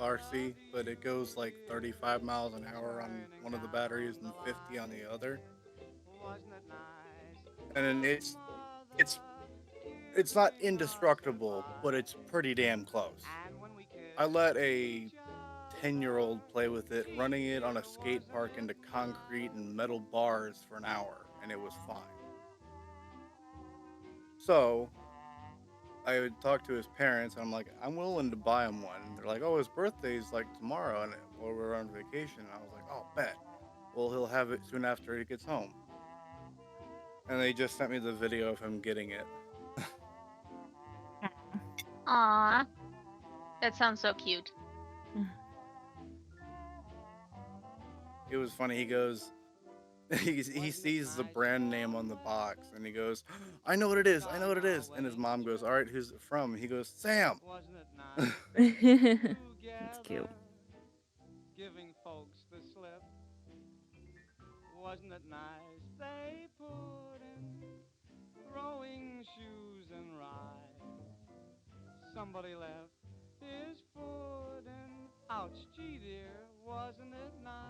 RC, but it goes like 35 miles an hour on one of the batteries and 50 on the other. And then it's not indestructible, but it's pretty damn close. I let a 10-year-old play with it, running it on a skate park into concrete and metal bars for an hour, and it was fine. So I would talk to his parents, and I'm like, I'm willing to buy him one. And they're like, oh, his birthday's like tomorrow, and while we're on vacation. And I was like, oh, bet. Well, he'll have it soon after he gets home. And they just sent me the video of him getting it. Aww. That sounds so cute. It was funny. He goes, he sees the brand name on the box, and he goes, I know what it is. I know what it is. And his mom goes, all right, who's it from? He goes, Sam. It's cute. Giving folks the slip. Wasn't it nice? They put in throwing shoes and ride. Somebody left his foot in. Ouch, gee dear, wasn't it nice?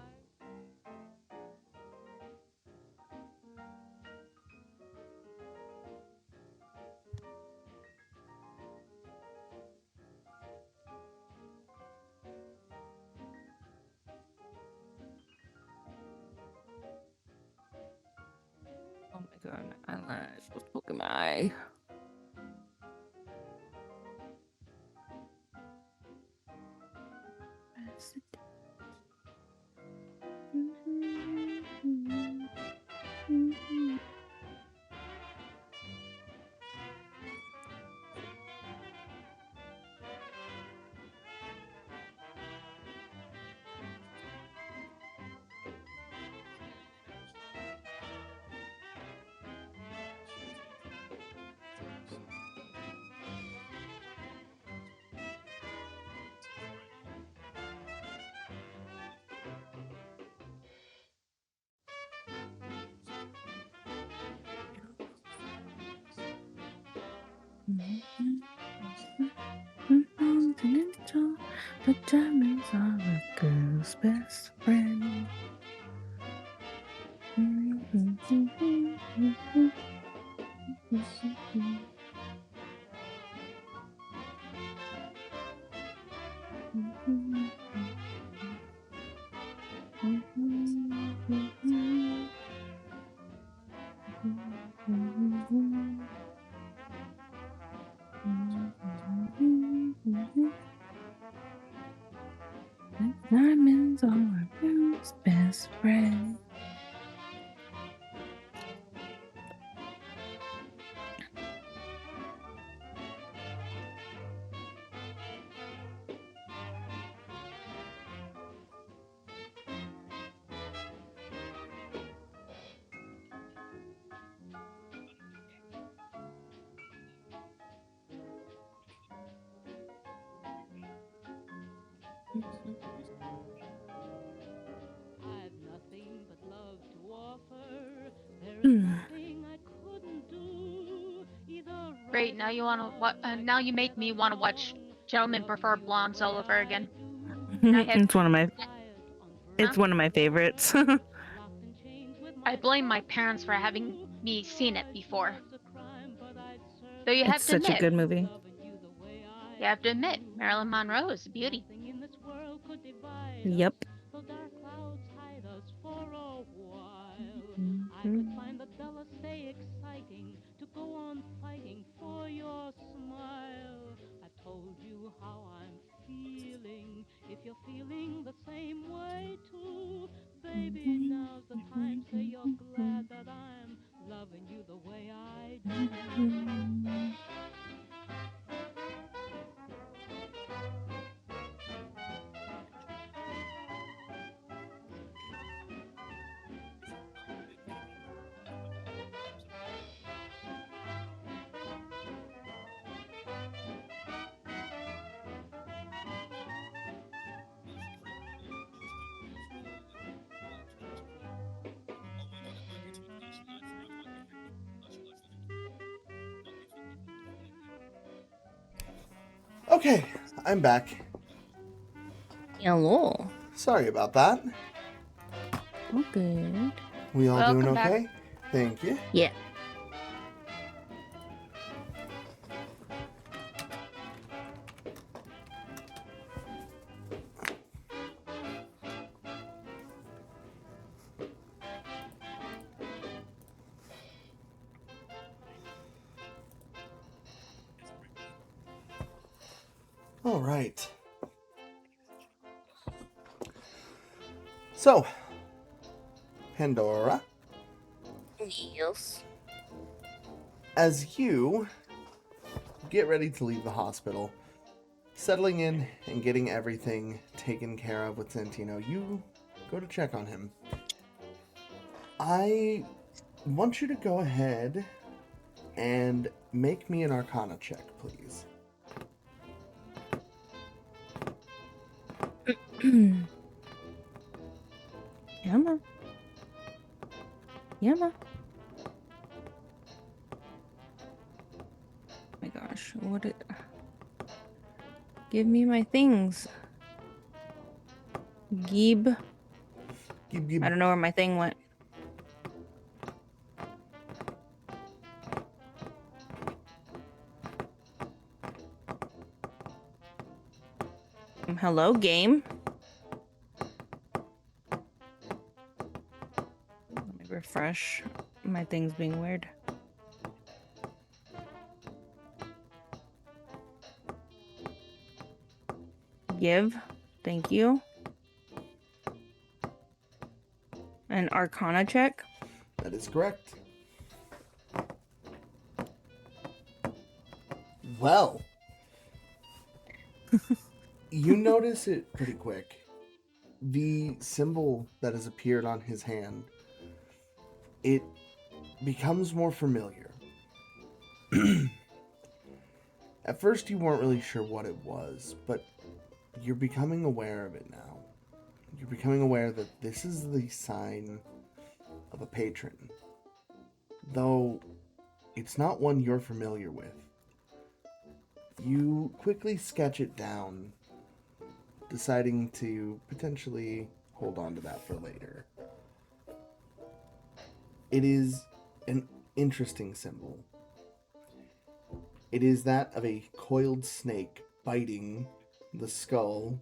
Oh my god, my eyelash was poking my eye. The diamonds are a girl's best friend. Diamonds are a girl's best friend. I've nothing but love to offer. There is Great. Now you wanna now you make me want to watch Gentlemen Prefer Blondes all over again. I had, it's one of my Huh? it's one of my favorites. I blame my parents for having me seen it before. Though you have It's to such a admit, good movie. Marilyn Monroe is a beauty. Yep. Okay, I'm back. Hello. Sorry about that. Oh, good. We all doing Welcome back. okay? Thank you. Yeah. All right. So, Pandora, Yes. as you get ready to leave the hospital, settling in and getting everything taken care of with Santino, you go to check on him. I want you to go ahead and make me an Arcana check, please. Yama. Yama. Oh my gosh, what it... Give me my things. Geeb. I don't know where my thing went. Hello, game. Let me refresh. My thing's being weird. Give. Thank you. An Arcana check. That is correct. Well, you notice it pretty quick. The symbol that has appeared on his hand, it becomes more familiar. At first you weren't really sure what it was, but you're becoming aware of it now. You're becoming aware that this is the sign of a patron. Though it's not one you're familiar with. You quickly sketch it down, deciding to potentially hold on to that for later. It is an interesting symbol. It is that of a coiled snake biting the skull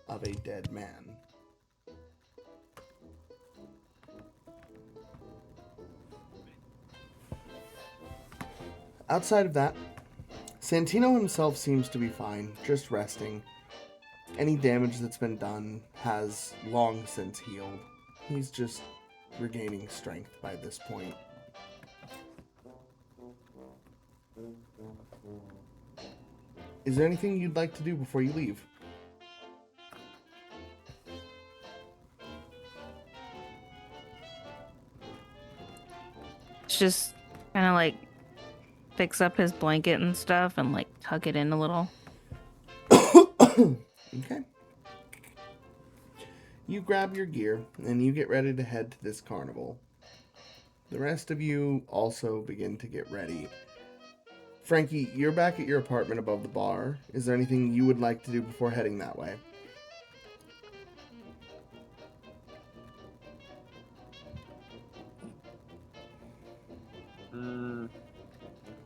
of a dead man. Outside of that, Santino himself seems to be fine, just resting. Any damage that's been done has long since healed. He's just regaining strength by this point. Is there anything you'd like to do before you leave? It's just kind of like fix up his blanket and stuff and like tuck it in a little. Okay. You grab your gear and you get ready to head to this carnival. The rest of you also begin to get ready Frankie, you're back at your apartment above the bar. Is there anything you would like to do before heading that way?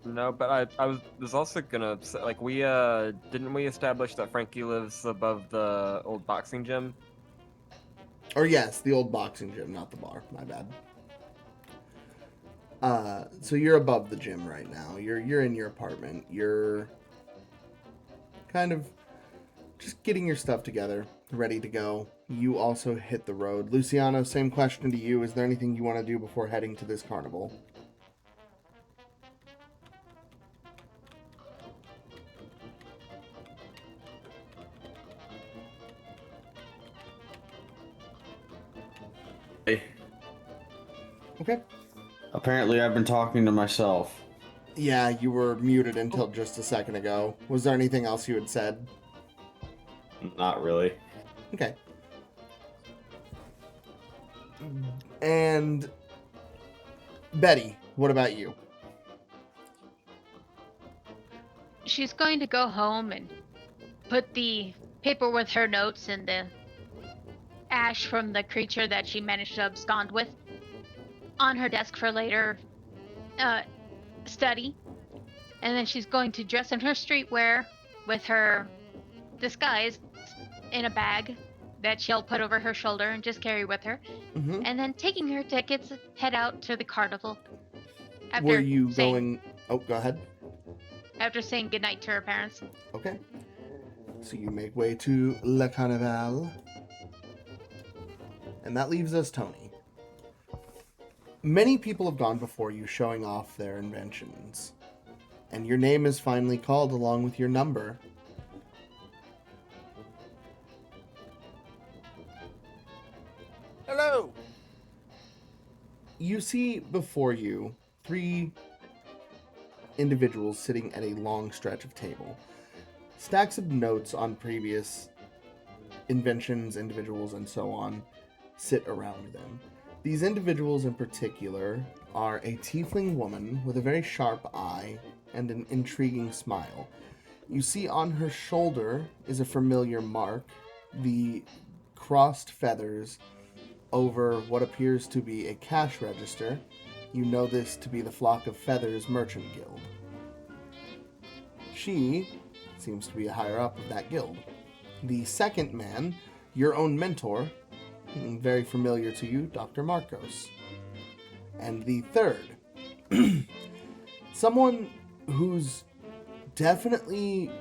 No, but was also gonna say, like, we didn't we establish that Frankie lives above the old boxing gym? Or yes, the old boxing gym, not the bar. My bad. So you're above the gym right now. You're in your apartment. You're kind of just getting your stuff together, ready to go. You also hit the road. Luciano, same question to you. Is there anything you want to do before heading to this carnival? Hey, Okay. apparently I've been talking to myself. Yeah, you were muted until just a second ago. Was there anything else you had said? Not really. Okay. And Betty, what about you? She's going to go home and put the paper with her notes and the ash from the creature that she managed to abscond with on her desk for later study. And then she's going to dress in her streetwear with her disguise in a bag that she'll put over her shoulder and just carry with her. Mm-hmm. And then taking her tickets, head out to the carnival. Were you going... Oh, go ahead. After saying goodnight to her parents. Okay. So you make way to Le Carnival. And that leaves us Tony. Many people have gone before you showing off their inventions. And your name is finally called along with your number. Hello. You see before you 3 individuals sitting at a long stretch of table. Stacks of notes on previous inventions, individuals, and so on sit around them. These individuals in particular are a tiefling woman with a very sharp eye and an intriguing smile. You see on her shoulder is a familiar mark, the crossed feathers over what appears to be a cash register. You know this to be the Flock of Feathers Merchant Guild. She seems to be a higher up of that guild. The second man, your own mentor, very familiar to you, Dr. Marcos. And the third, someone who's definitely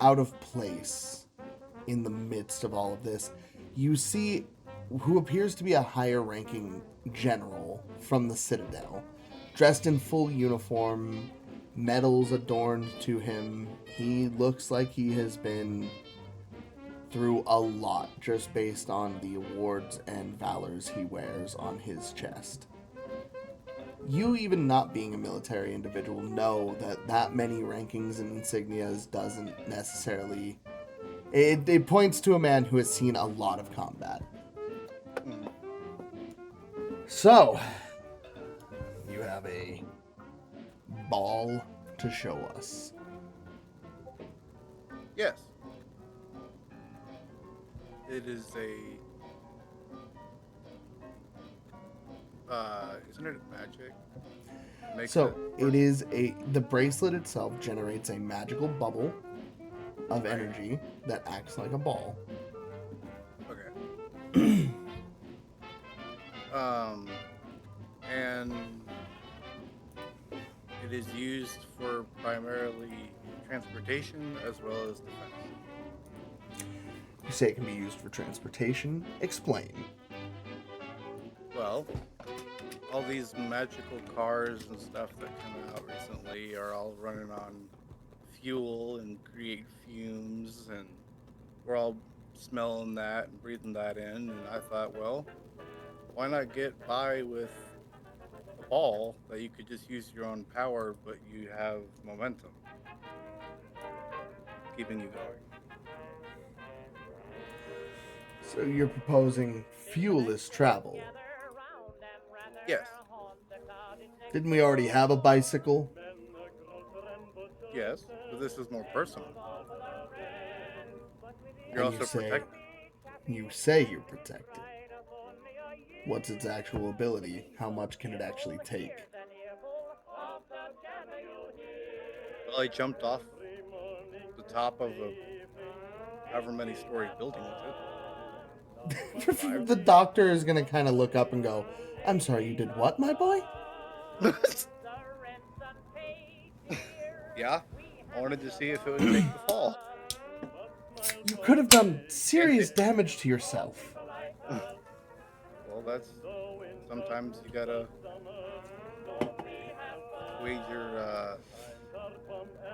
out of place in the midst of all of this. You see who appears to be a higher ranking general from the Citadel, dressed in full uniform, medals adorned to him. He looks like he has been through a lot just based on the awards and valors he wears on his chest. You, even not being a military individual, know that many rankings and insignias doesn't necessarily... It points to a man who has seen a lot of combat. So, you have a ball to show us. Yes. It is isn't it magic? So it is the bracelet itself generates a magical bubble of energy that acts like a ball. Okay. And it is used for primarily transportation as well as defense. You say it can be used for transportation. Explain. Well, all these magical cars and stuff that come out recently are all running on fuel and create fumes, and we're all smelling that and breathing that in. And I thought, well, why not get by with a ball that you could just use your own power, but you have momentum keeping you going. So you're proposing fuelless travel. Yes. Didn't we already have a bicycle? but this is more personal. You're And also protected. you say you're protected. What's its actual ability? How much can it actually take? Well, I jumped off the top of a however many story building with The doctor is gonna kind of look up and go, "I'm sorry, you did what, my boy?" it. Yeah, I wanted to see if it would take the fall. You could have done serious damage to yourself. Well, that's sometimes you gotta wager. How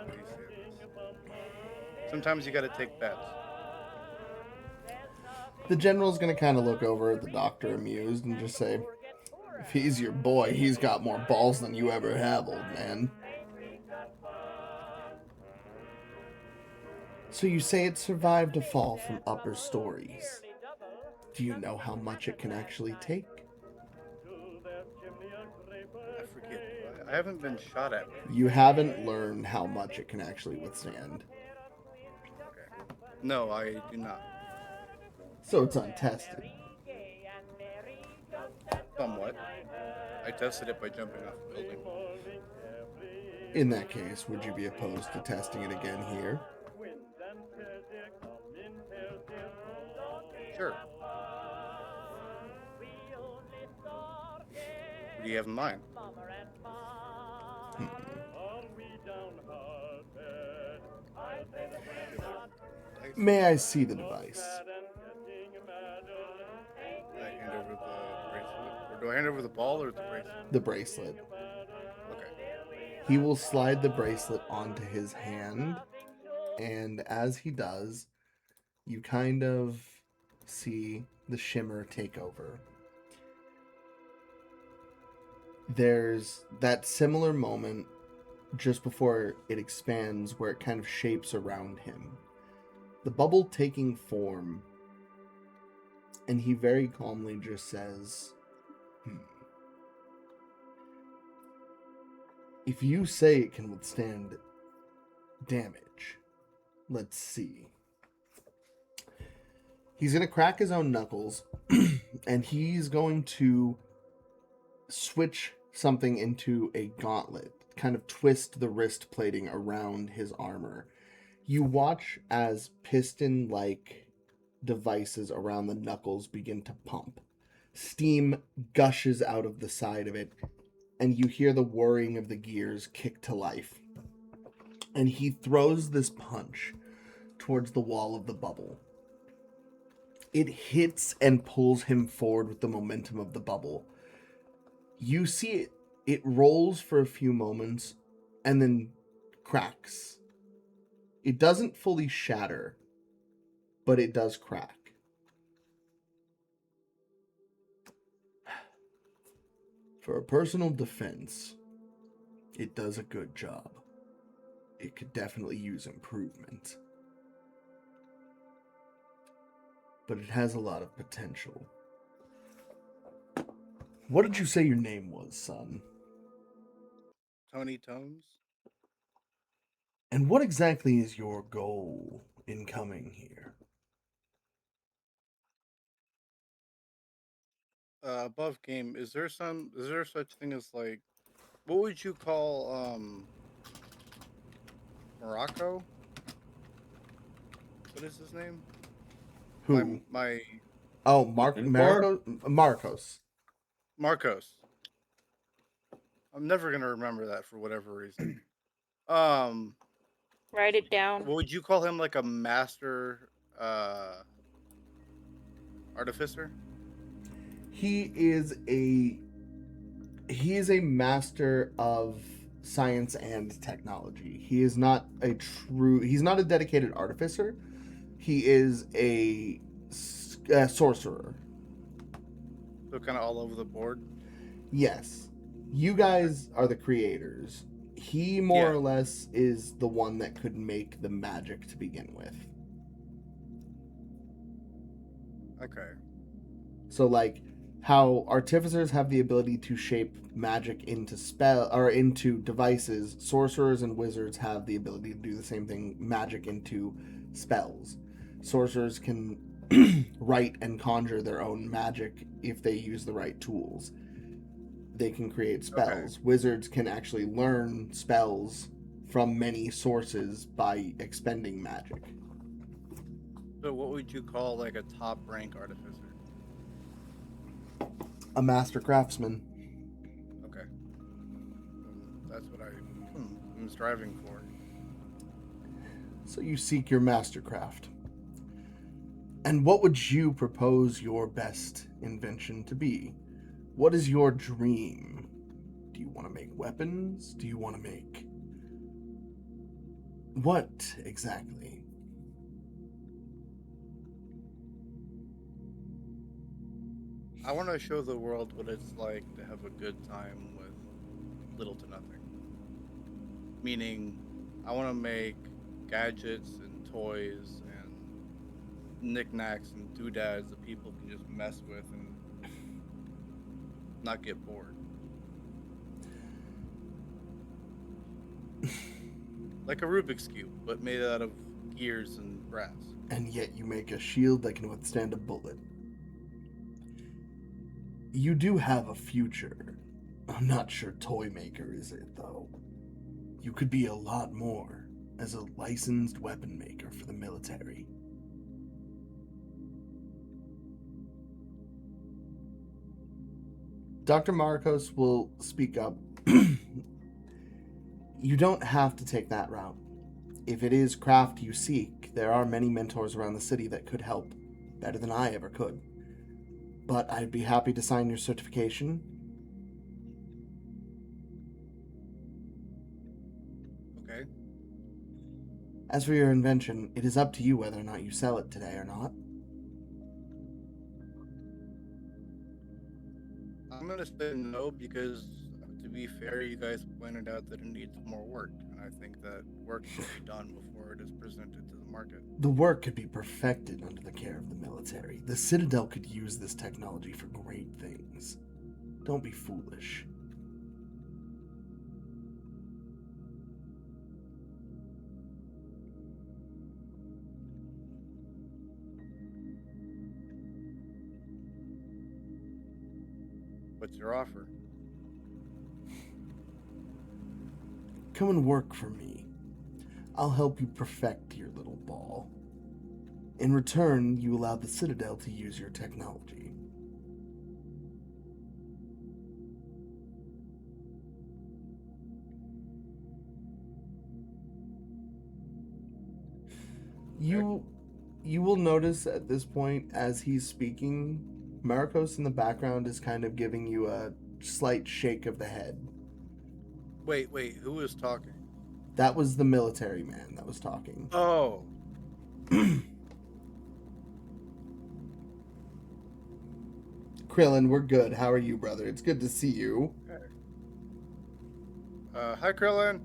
do you say this? Sometimes you gotta take bets. The general's gonna kind of look over at the doctor, amused, and just say, "If he's your boy, he's got more balls than you ever have, old man." So you say it survived a fall from upper stories. Do you know how much it can actually take? I forget. I haven't been shot at. You haven't learned how much it can actually withstand. Okay. No, I do not. So it's untested. Somewhat. I tested it by jumping off a building. In that case, would you be opposed to testing it again here? Sure. What do you have in mind? May I see the device? I hand over the bracelet. Or do I hand over the ball or the bracelet? The bracelet. Okay. He will slide the bracelet onto his hand, and as he does, you kind of see the shimmer take over. There's that similar moment just before it expands where it kind of shapes around him. The bubble taking form, and he very calmly just says, "If you say it can withstand damage, let's see." He's going to crack his own knuckles, and he's going to switch something into a gauntlet, kind of twist the wrist plating around his armor. You watch as piston-like devices around the knuckles begin to pump. Steam gushes out of the side of it, and you hear the whirring of the gears kick to life. And he throws this punch towards the wall of the bubble. It hits and pulls him forward with the momentum of the bubble. You see it rolls for a few moments and then cracks. It doesn't fully shatter, but it does crack. For a personal defense, it does a good job. It could definitely use improvement. But it has a lot of potential. What did you say your name was, son? Tony Tomes? And what exactly is your goal in coming here? Above game, is there such thing as like, what would you call, Morocco? What is his name? Who? My Oh, Looking Marcos. Marcos. I'm never gonna remember that for whatever reason. Write it down. What would you call him? Like a master, artificer? He is a master of science and technology. He's not a dedicated artificer. He is a sorcerer. So kind of all over the board. Yes. You guys are the creators. He more or less is the one that could make the magic to begin with. Okay. So like how artificers have the ability to shape magic into into devices, sorcerers and wizards have the ability to do the same thing, magic into spells. Sorcerers can write and conjure their own magic if they use the right tools. They can create spells. Okay. Wizards can actually learn spells from many sources by expending magic. So what would you call like a top rank artificer? A master craftsman. Okay. That's what I'm striving for. So you seek your mastercraft. And what would you propose your best invention to be? What is your dream? Do you want to make weapons? Do you want to make... What exactly? I want to show the world what it's like to have a good time with little to nothing. Meaning, I want to make gadgets and toys and knickknacks and doodads that people can just mess with and not get bored. Like a Rubik's Cube, but made out of gears and brass. And yet you make a shield that can withstand a bullet. You do have a future. I'm not sure toy maker is it, though. You could be a lot more as a licensed weapon maker for the military. Dr. Marcos will speak up. You don't have to take that route. If it is craft you seek, there are many mentors around the city that could help, better than I ever could. But I'd be happy to sign your certification. Okay. As for your invention, it is up to you whether or not you sell it today or not. I'm gonna say no because, to be fair, you guys pointed out that it needs more work, and I think that work should be done before it is presented to the market. The work could be perfected under the care of the military. The Citadel could use this technology for great things. Don't be foolish. What's your offer? Come and work for me. I'll help you perfect your little ball. In return, you allow the Citadel to use your technology. You will notice at this point, as he's speaking, Marcos in the background is kind of giving you a slight shake of the head. Wait, who is talking? That was the military man that was talking. Oh. Krillin, we're good. How are you, brother? It's good to see you. Hi, Krillin.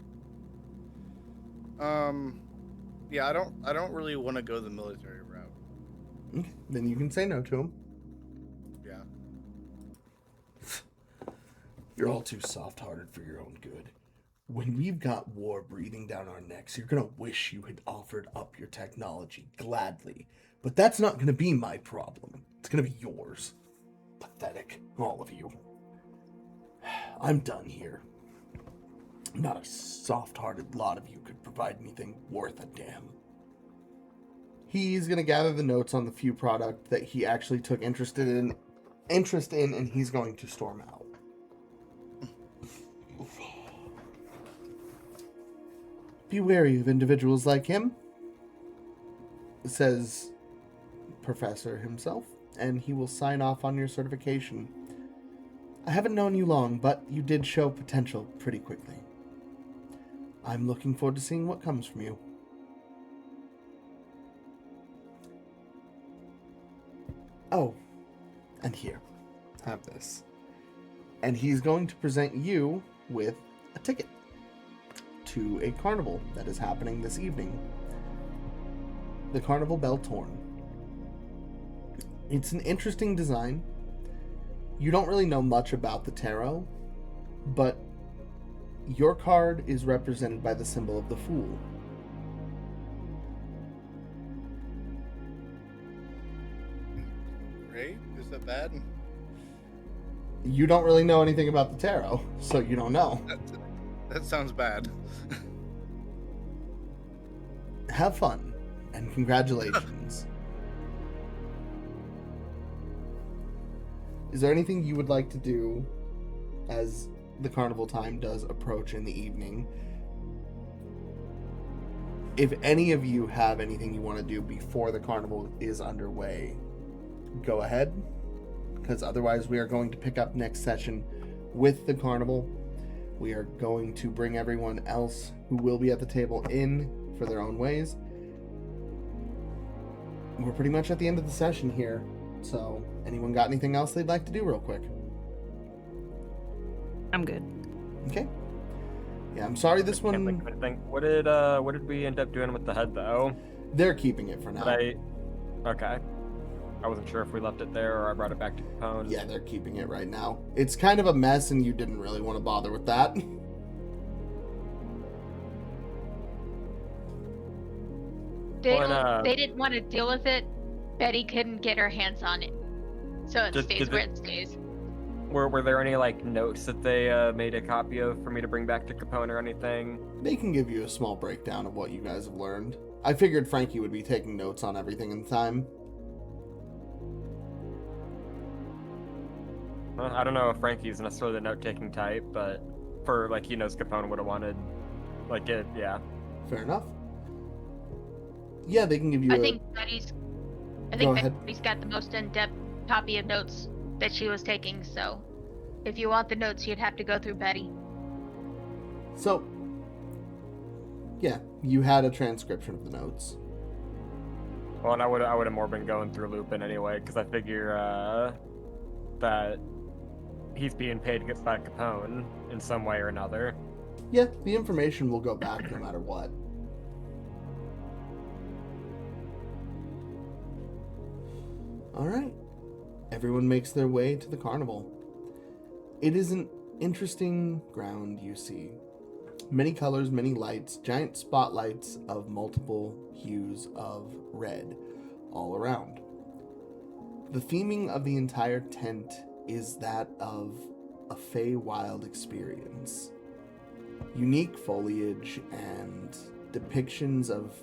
Yeah, I don't really want to go the military route. Okay, then you can say no to him. Yeah. You're all too soft-hearted for your own good. When we've got war breathing down our necks, you're gonna wish you had offered up your technology gladly. But that's not gonna be my problem. It's gonna be yours. Pathetic, all of you. I'm done here. Not a soft-hearted lot of you could provide anything worth a damn. He's gonna gather the notes on the few product that he actually took interest in, and he's going to storm out. Be wary of individuals like him, says Professor himself, and he will sign off on your certification. I haven't known you long, but you did show potential pretty quickly. I'm looking forward to seeing what comes from you. Oh, and here, have this. And he's going to present you with a ticket to a carnival that is happening this evening. The Carnival Bell Torn. It's an interesting design. You don't really know much about the tarot, but your card is represented by the symbol of the Fool. Great. Is that bad? You don't really know anything about the tarot, so you don't know. That sounds bad. Have fun, and congratulations. Is there anything you would like to do as the carnival time does approach in the evening? If any of you have anything you want to do before the carnival is underway, go ahead, because otherwise we are going to pick up next session with the carnival. We are going to bring everyone else who will be at the table in for their own ways. We're pretty much at the end of the session here, so anyone got anything else they'd like to do real quick? I'm good. Okay. Yeah, I'm sorry this Can't one... think of anything. What did we end up doing with the head though? They're keeping it for now. Okay. I wasn't sure if we left it there or I brought it back to Capone. Yeah, they're keeping it right now. It's kind of a mess and you didn't really want to bother with that. They didn't want to deal with it. Betty couldn't get her hands on it, so it stays where it stays. Were there any like notes that they made a copy of for me to bring back to Capone or anything? They can give you a small breakdown of what you guys have learned. I figured Frankie would be taking notes on everything in time. Well, I don't know if Frankie's necessarily the note-taking type, but for like he knows Capone would have wanted like it, yeah. Fair enough. Yeah, they can give you I think Betty's ahead. got the most in-depth copy of notes that she was taking, so if you want the notes, you'd have to go through Betty. So, yeah, you had a transcription of the notes. Well, and I would have more been going through Lupin anyway, because I figure that he's being paid by Capone in some way or another. Yeah, the information will go back no matter what. Alright. Everyone makes their way to the carnival. It is an interesting ground you see. Many colors, many lights, giant spotlights of multiple hues of red all around. The theming of the entire tent is that of a Feywild experience. Unique foliage and depictions of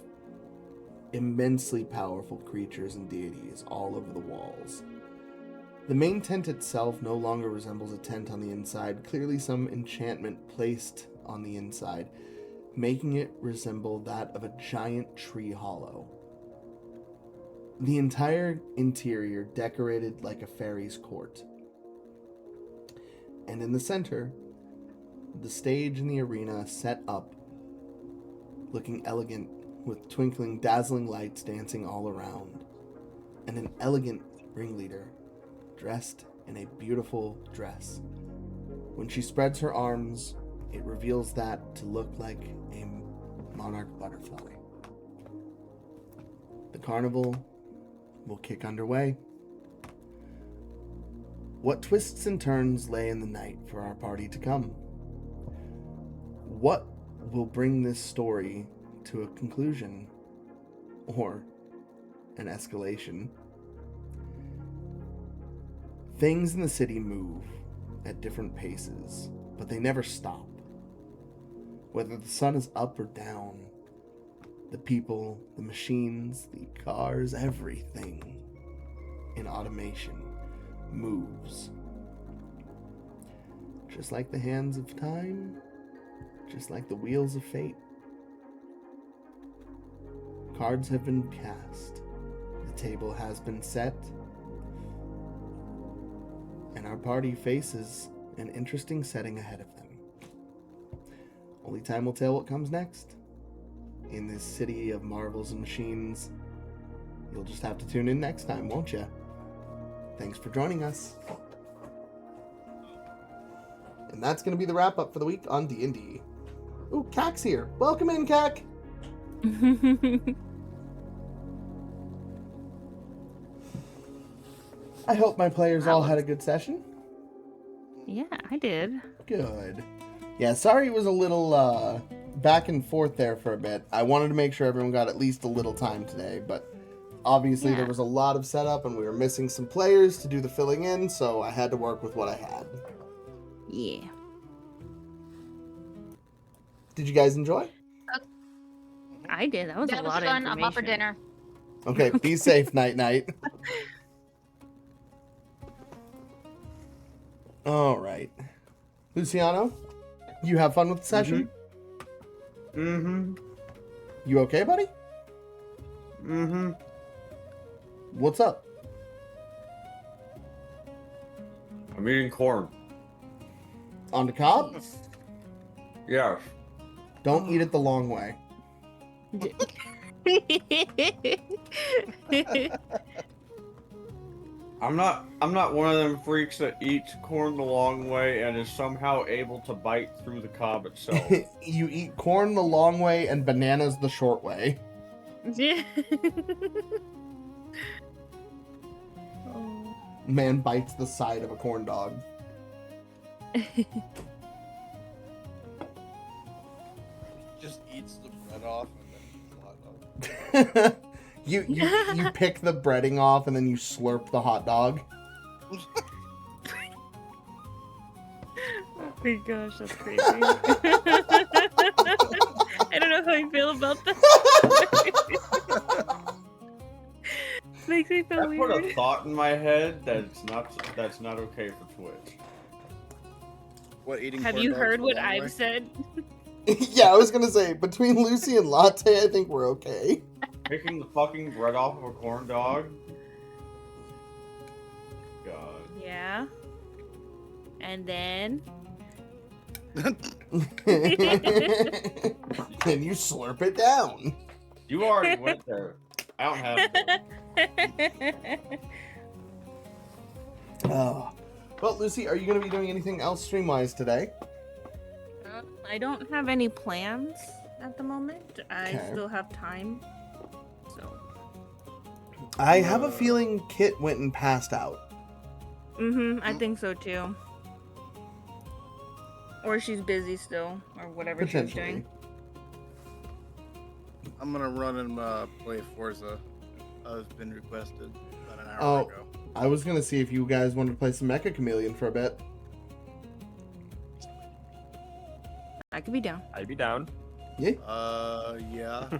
immensely powerful creatures and deities all over the walls. The main tent itself no longer resembles a tent on the inside, clearly some enchantment placed on the inside, making it resemble that of a giant tree hollow. The entire interior decorated like a fairy's court. And in the center, the stage in the arena set up, looking elegant with twinkling, dazzling lights dancing all around, and an elegant ringleader dressed in a beautiful dress. When she spreads her arms, it reveals that to look like a monarch butterfly. The carnival will kick underway. What twists and turns lay in the night for our party to come? What will bring this story to a conclusion or an escalation? Things in the city move at different paces, but they never stop. Whether the sun is up or down, the people, the machines, the cars, everything in automation moves. Just like the hands of time, just like the wheels of fate. Cards have been cast, the table has been set, and our party faces an interesting setting ahead of them. Only time will tell what comes next. In this city of marvels and machines, you'll just have to tune in next time, won't you? Thanks for joining us. And that's going to be the wrap-up for the week on D&D. Ooh, Kak's here. Welcome in, Kak! I hope my players all had a good session. Yeah, I did. Good. Yeah, sorry it was a little back and forth there for a bit. I wanted to make sure everyone got at least a little time today, but obviously there Yeah. was a lot of setup and we were missing some players to do the filling in, so I had to work with what I had. Yeah. Did you guys enjoy? I did. That was That a was lot fun. of I'm up for information. dinner. Okay, be safe, night night. All right. Luciano, you have fun with the session? Mm-hmm. You okay, buddy? Mm-hmm. What's up? I'm eating corn. On the cob? Yes. Don't eat it the long way. I'm not one of them freaks that eats corn the long way and is somehow able to bite through the cob itself. You eat corn the long way and bananas the short way. Yeah. Oh. Man bites the side of a corn dog. Just eats the bread off and then eats the hot dog. You pick the breading off and then you slurp the hot dog. Oh my gosh, that's crazy. I don't know how I feel about that. Makes me feel I put a weird. thought in my head that's not okay for Twitch. What, eating Have corn you dogs heard the what long I've way? said? Yeah, I was gonna say, between Lucy and Latte, I think we're okay. Picking the fucking bread off of a corn dog? God. Yeah. And then Then you slurp it down. You already went there. I don't have to. Oh. Well, Lucy, are you going to be doing anything else stream-wise today? I don't have any plans at the moment. I Okay. still have time. So. I have a feeling Kit went and passed out. I think so too. Or she's busy still, or whatever she's Potentially. doing. I'm gonna run and play Forza. I've been requested about an hour Oh. ago. I was going to see if you guys wanted to play some Mecha Chameleon for a bit. I could be down. I'd be down. Yeah. Yeah.